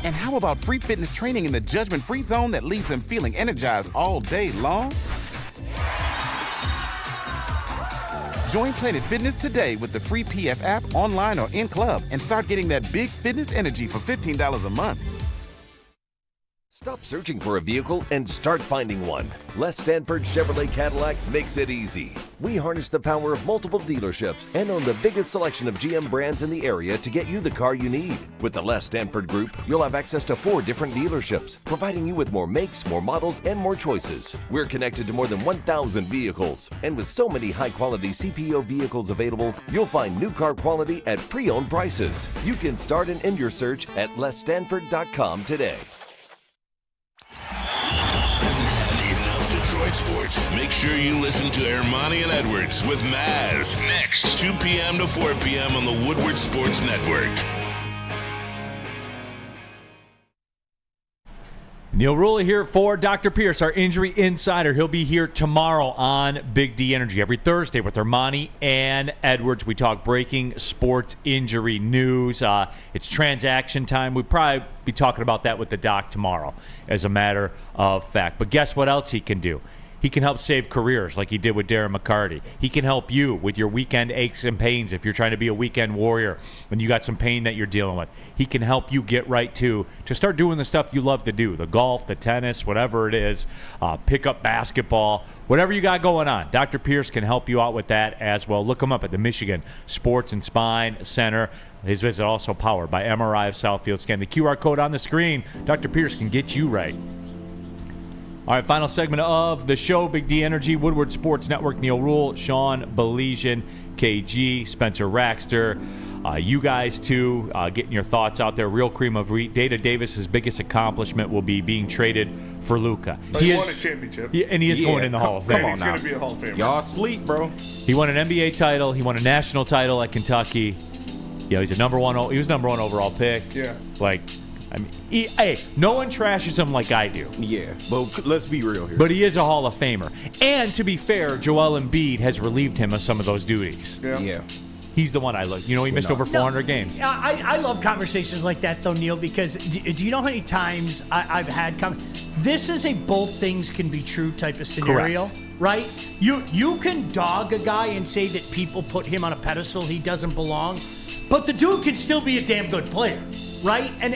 And how about free fitness training in the judgment-free zone that leaves them feeling energized all day long? Join Planet Fitness today with the free PF app, online or in club, and start getting that big fitness energy for $15 a month. Stop searching for a vehicle and start finding one. Les Stanford Chevrolet Cadillac makes it easy. We harness the power of multiple dealerships and own the biggest selection of GM brands in the area to get you the car you need. With the Les Stanford Group, you'll have access to 4 different dealerships, providing you with more makes, more models, and more choices. We're connected to more than 1,000 vehicles, and with so many high-quality CPO vehicles available, you'll find new car quality at pre-owned prices. You can start and end your search at lesstanford.com today. Detroit sports. Make sure you listen to Ermanni and Edwards with Maz next, 2 p.m. to 4 p.m. on the Woodward Sports Network. Neil Rulli here for Dr. Pierce, our injury insider. He'll be here tomorrow on Big D Energy. Every Thursday with Ermanni and Edwards, we talk breaking sports injury news. It's transaction time. We'll probably be talking about that with the doc tomorrow, as a matter of fact. But guess what else he can do? He can help save careers like he did with Darren McCarty. He can help you with your weekend aches and pains if you're trying to be a weekend warrior and you got some pain that you're dealing with. He can help you get right to start doing the stuff you love to do, the golf, the tennis, whatever it is, pick up basketball, whatever you got going on. Dr. Pierce can help you out with that as well. Look him up at the Michigan Sports and Spine Center. His visit also powered by Amon-Ra of Southfield. Scan the QR code on the screen. Dr. Pierce can get you right. All right, final segment of the show, Big D Energy, Woodward Sports Network, Neil Rule, Sean Belizian, KG, Spencer Raxter, you guys too, getting your thoughts out there. Real cream of wheat. Data Davis's biggest accomplishment will be being traded for Luka. But he won a championship. And he is going in the Hall of Fame. He's going to be a Hall of Famer. Y'all sleep, bro. He won an NBA title. He won a national title at Kentucky. He was number one overall pick. Yeah. Hey, no one trashes him like I do. Yeah, but let's be real here. But he is a Hall of Famer. And to be fair, Joel Embiid has relieved him of some of those duties. Yeah. He's the one I look. He missed over 400 games. I love conversations like that, though, Neil, because do you know how many times I've had this is a both things can be true type of scenario, Correct. right? You can dog a guy and say that people put him on a pedestal, he doesn't belong, but the dude can still be a damn good player, right? And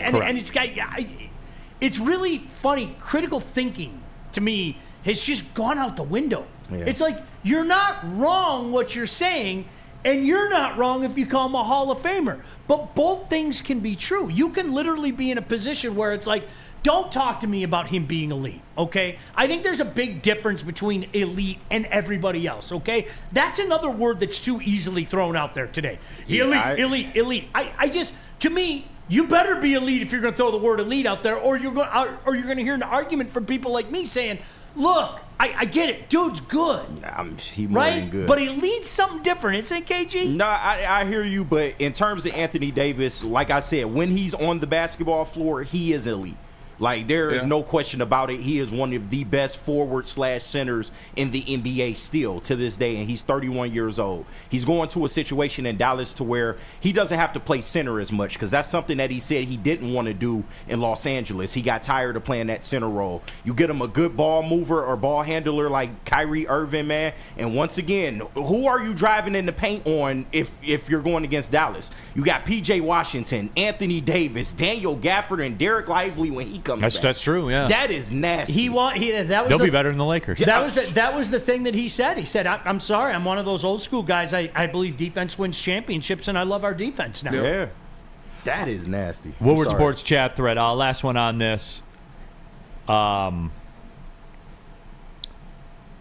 it's really funny. Critical thinking, to me, has just gone out the window. Yeah. It's like, you're not wrong what you're saying, and you're not wrong if you call him a Hall of Famer. But both things can be true. You can literally be in a position where it's like, don't talk to me about him being elite, okay? I think there's a big difference between elite and everybody else, okay? That's another word that's too easily thrown out there today. Elite. I just, to me, you better be elite if you're going to throw the word elite out there, or you're going to hear an argument from people like me saying, look, I get it. Dude's good. He more than good. But he leads something different, isn't it, KG? No, I hear you, but in terms of Anthony Davis, like I said, when he's on the basketball floor, he is elite. Like, there is no question about it. He is one of the best forward/centers in the NBA still to this day, and he's 31 years old. He's going to a situation in Dallas to where he doesn't have to play center as much, because that's something that he said he didn't want to do in Los Angeles. He got tired of playing that center role. You get him a good ball mover or ball handler like Kyrie Irving, man, and once again, who are you driving in the paint on if you're going against Dallas? You got P.J. Washington, Anthony Davis, Daniel Gafford, and Derek Lively when he comes back. That's true, yeah. That is nasty. They'll be better than the Lakers. That was the thing that he said. He said, I'm sorry, I'm one of those old school guys. I believe defense wins championships, and I love our defense now. Yeah. That is nasty. Woodward Sports chat thread. Last one on this. Weezy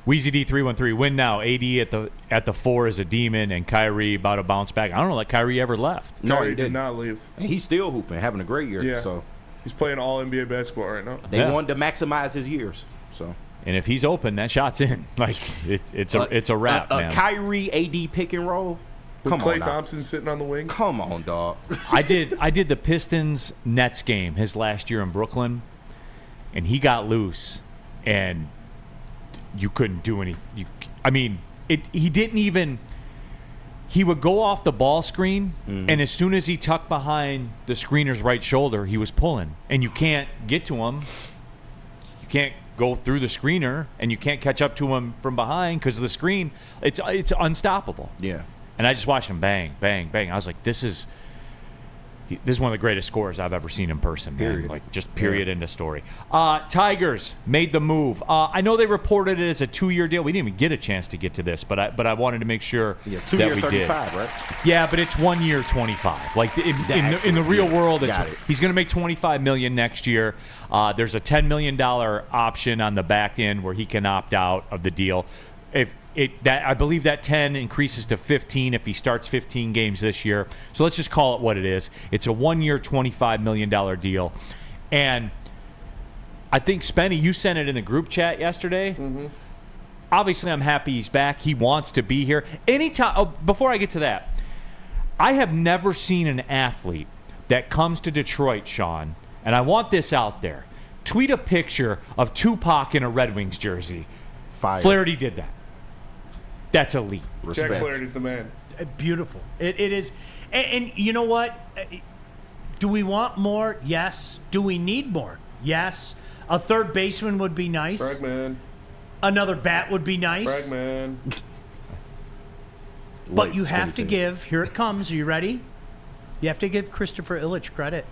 D313, win now. AD at the 4 is a demon, and Kyrie about to bounce back. I don't know that Kyrie ever left. No, Kyrie did not leave. And he's still hooping, having a great year. Yeah. So he's playing all NBA basketball right now. they wanted to maximize his years. So, and if he's open, that shot's in. Like it's a wrap, man. A Kyrie AD pick and roll. With Come Klay on, Thompson sitting on the wing. Come on, dog. I did the Pistons Nets game his last year in Brooklyn, and he got loose, and you couldn't do anything. He didn't even. He would go off the ball screen, and as soon as he tucked behind the screener's right shoulder, he was pulling, and you can't get to him. You can't go through the screener, and you can't catch up to him from behind because of the screen. It's unstoppable. Yeah. And I just watched him bang, bang, bang. I was like, this is one of the greatest scorers I've ever seen in person, man. Period. Like, just period, end of story. Tigers made the move. I know they reported it as a 2-year deal. We didn't even get a chance to get to this, but I wanted to make sure that 2 year we 35, did. right? Yeah, but it's 1 year 25. Like in the real world, he's going to make $25 million next year. There's a $10 million option on the back end where he can opt out of the deal. I believe that 10 increases to 15 if he starts 15 games this year. So let's just call it what it is. It's a 1 year, $25 million deal. And I think, Spenny, you sent it in the group chat yesterday. Mm-hmm. Obviously, I'm happy he's back. He wants to be here. Before I get to that, I have never seen an athlete that comes to Detroit, Sean, and I want this out there. Tweet a picture of Tupac in a Red Wings jersey. Fire. Flaherty did that. That's elite. Respect. Jack Flaherty's the man. Beautiful. It is. And you know what? Do we want more? Yes. Do we need more? Yes. A third baseman would be nice. Bregman. Another bat would be nice. Bregman. But you have to give, here it comes, are you ready? You have to give Christopher Illich credit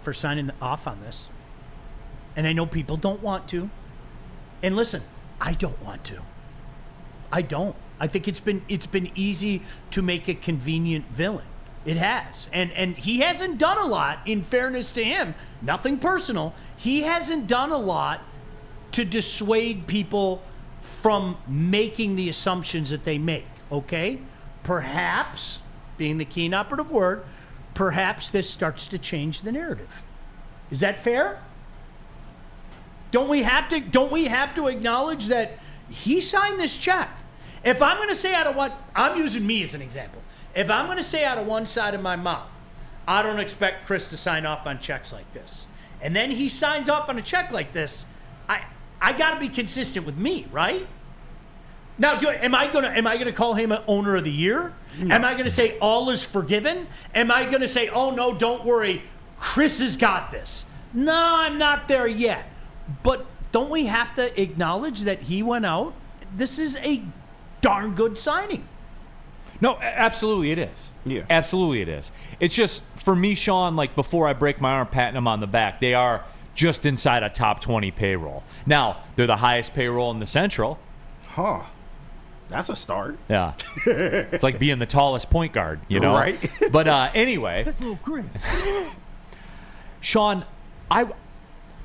for signing off on this. And I know people don't want to. And listen, I don't want to. I don't. I think it's been easy to make a convenient villain. It has. And he hasn't done a lot, in fairness to him. Nothing personal. He hasn't done a lot to dissuade people from making the assumptions that they make, okay? Perhaps, being the keen operative word, perhaps this starts to change the narrative. Is that fair? Don't we have to acknowledge that he signed this check? If I'm going to say out of what I'm using me as an example, if I'm going to say out of one side of my mouth, I don't expect Chris to sign off on checks like this, and then he signs off on a check like this, I got to be consistent with me, right? Now, am I gonna call him an owner of the year? No. Am I gonna say all is forgiven? Am I gonna say, oh no, don't worry, Chris has got this? No, I'm not there yet. But don't we have to acknowledge that he went out? This is a darn good signing. No, absolutely it is. Yeah. Absolutely it is. It's just, for me, Sean, like before I break my arm patting them on the back, they are just inside a top 20 payroll. Now, they're the highest payroll in the Central. Huh. That's a start. Yeah. It's like being the tallest point guard, you know? Right. But anyway. That's little Chris. Sean,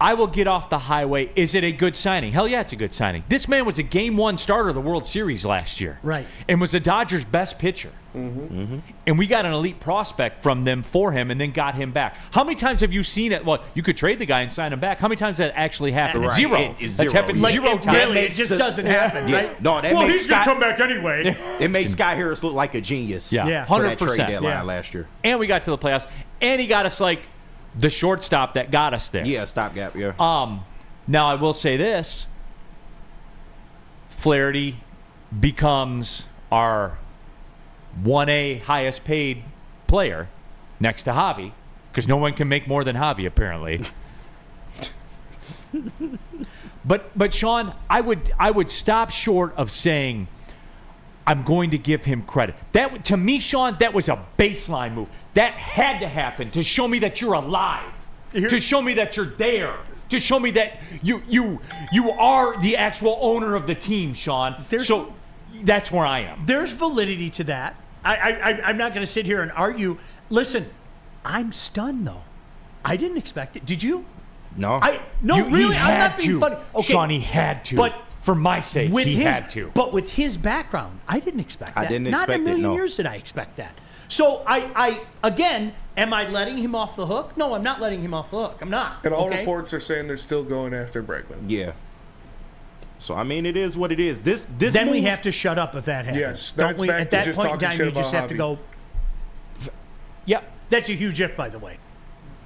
I will get off the highway. Is it a good signing? Hell yeah, it's a good signing. This man was a Game 1 starter of the World Series last year. Right. And was the Dodgers' best pitcher. And we got an elite prospect from them for him and then got him back. How many times have you seen it? Well, you could trade the guy and sign him back. How many times has that actually happened? Right. Zero. It's That's zero. happened Like, zero times. Really, it just doesn't happen, right? No, that makes he's going to Scott, come back anyway. it makes Scott Harris look like a genius. Yeah, For that 100%. trade deadline Yeah. last year. And we got to the playoffs. And he got us like the shortstop that got us there. Yeah, stopgap, yeah. Now, I will say this. Flaherty becomes our 1A highest paid player next to Javi, because no one can make more than Javi, apparently. But Sean, I would stop short of saying I'm going to give him credit. That, to me, Sean, that was a baseline move. That had to happen to show me that you're alive, to show me that you're there, to show me that you are the actual owner of the team, Sean. So that's where I am. There's validity to that. I'm not going to sit here and argue. Listen, I'm stunned, though. I didn't expect it. Did you? No. Really? He I'm had not being to. funny. Okay, Sean, he had to. But for my sake, he had to. But with his background, I didn't expect that. I didn't Not expect in a million it, no. years did I expect that. So I again, am I letting him off the hook? No, I'm not letting him off the hook. I'm not. And all okay? reports are saying they're still going after Bregman. Yeah. So, I mean, it is what it is. This Then move, we have to shut up if that happens. Yes, Don't that's we? back At to that just point in talking time, shit you just about have to Javi. go. Yep. That's a huge if, by the way.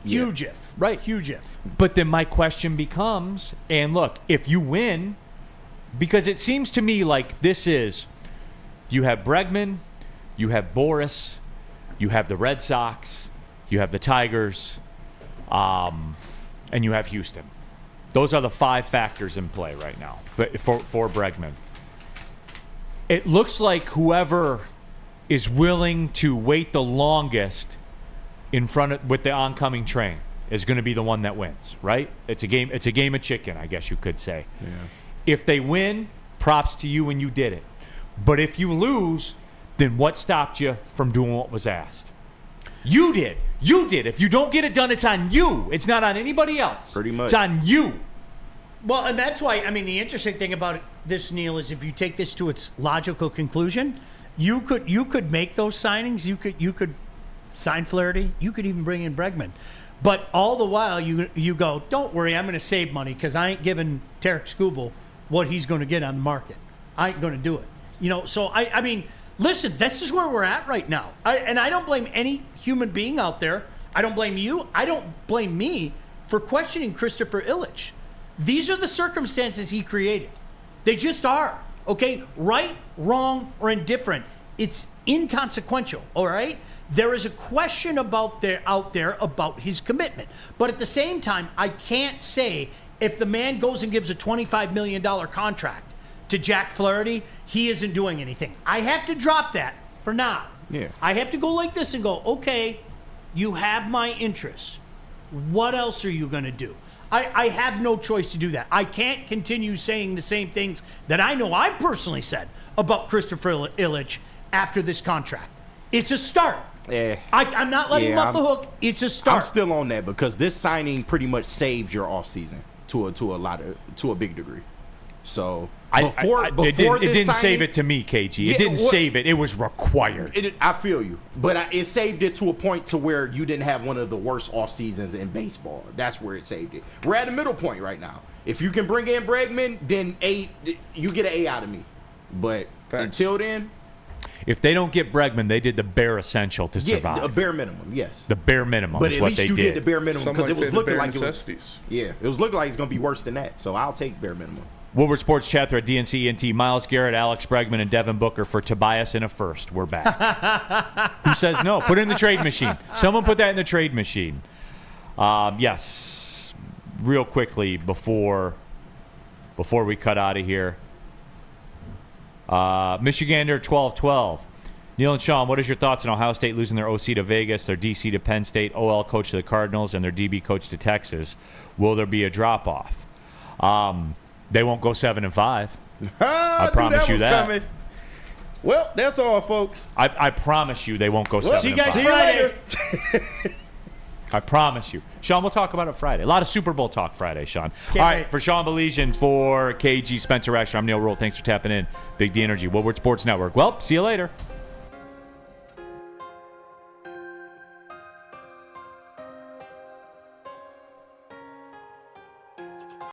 Huge if. Right. Huge if. But then my question becomes, and look, if you win, because it seems to me like this is, you have Bregman, you have Boris, you have the Red Sox, you have the Tigers, and you have Houston. Those are the 5 factors in play right now for Bregman. It looks like whoever is willing to wait the longest in front of, with the oncoming train is going to be the one that wins, right? It's a game of chicken, I guess you could say. Yeah. If they win, props to you and you did it. But if you lose, then what stopped you from doing what was asked? You did. You did. If you don't get it done, it's on you. It's not on anybody else. Pretty much. It's on you. Well, and that's why, I mean, the interesting thing about this, Neil, is if you take this to its logical conclusion, you could make those signings. You could sign Flaherty. You could even bring in Bregman. But all the while, you go, don't worry, I'm going to save money because I ain't giving Tarek Skubal what he's going to get on the market. I ain't going to do it. You know, so I mean, listen, this is where we're at right now. And I don't blame any human being out there. I don't blame you. I don't blame me for questioning Christopher Ilitch. These are the circumstances he created. They just are. Okay? Right, wrong, or indifferent. It's inconsequential, all right? There is a question out there about his commitment. But at the same time, I can't say if the man goes and gives a $25 million contract to Jack Flaherty, he isn't doing anything. I have to drop that for now. Yeah. I have to go like this and go, okay, you have my interests. What else are you going to do? I have no choice to do that. I can't continue saying the same things that I know I personally said about Christopher Ilitch after this contract. It's a start. Yeah. I'm not letting him off the hook. It's a start. I'm still on that because this signing pretty much saved your offseason to a big degree. So It didn't save it to me, KG. It didn't save it. It was required. I feel you, but it saved it to a point to where you didn't have one of the worst off seasons in baseball. That's where it saved it. We're at a middle point right now. If you can bring in Bregman, then you get an A out of me. But until then, if they don't get Bregman, they did the bare essential to survive. A bare minimum, yes. The bare minimum but is what they did. But at least you did the bare minimum because it was looking like necessities. it was looking like it's going to be worse than that. So I'll take bare minimum. Woodward Sports Chat Thread, DNC ENT, Myles Garrett, Alex Bregman, and Devin Booker for Tobias in a first. We're back. Who says no? Put it in the trade machine. Someone put that in the trade machine. Yes. Real quickly before we cut out of here. Michigander 12-12. Neil and Sean, what is your thoughts on Ohio State losing their OC to Vegas, their DC to Penn State, OL coach to the Cardinals, and their DB coach to Texas? Will there be a drop-off? They won't go 7-5. I promise you that. Coming. Well, that's all, folks. I promise you they won't go 7-5. See you guys See you Friday. later. I promise you. Sean, we'll talk about it Friday. A lot of Super Bowl talk Friday, Sean. Can't All right, wait. for Sean Belizean, for KG Spencer Raction, I'm Neil Rule. Thanks for tapping in. Big D Energy, Woodward Sports Network. Well, see you later.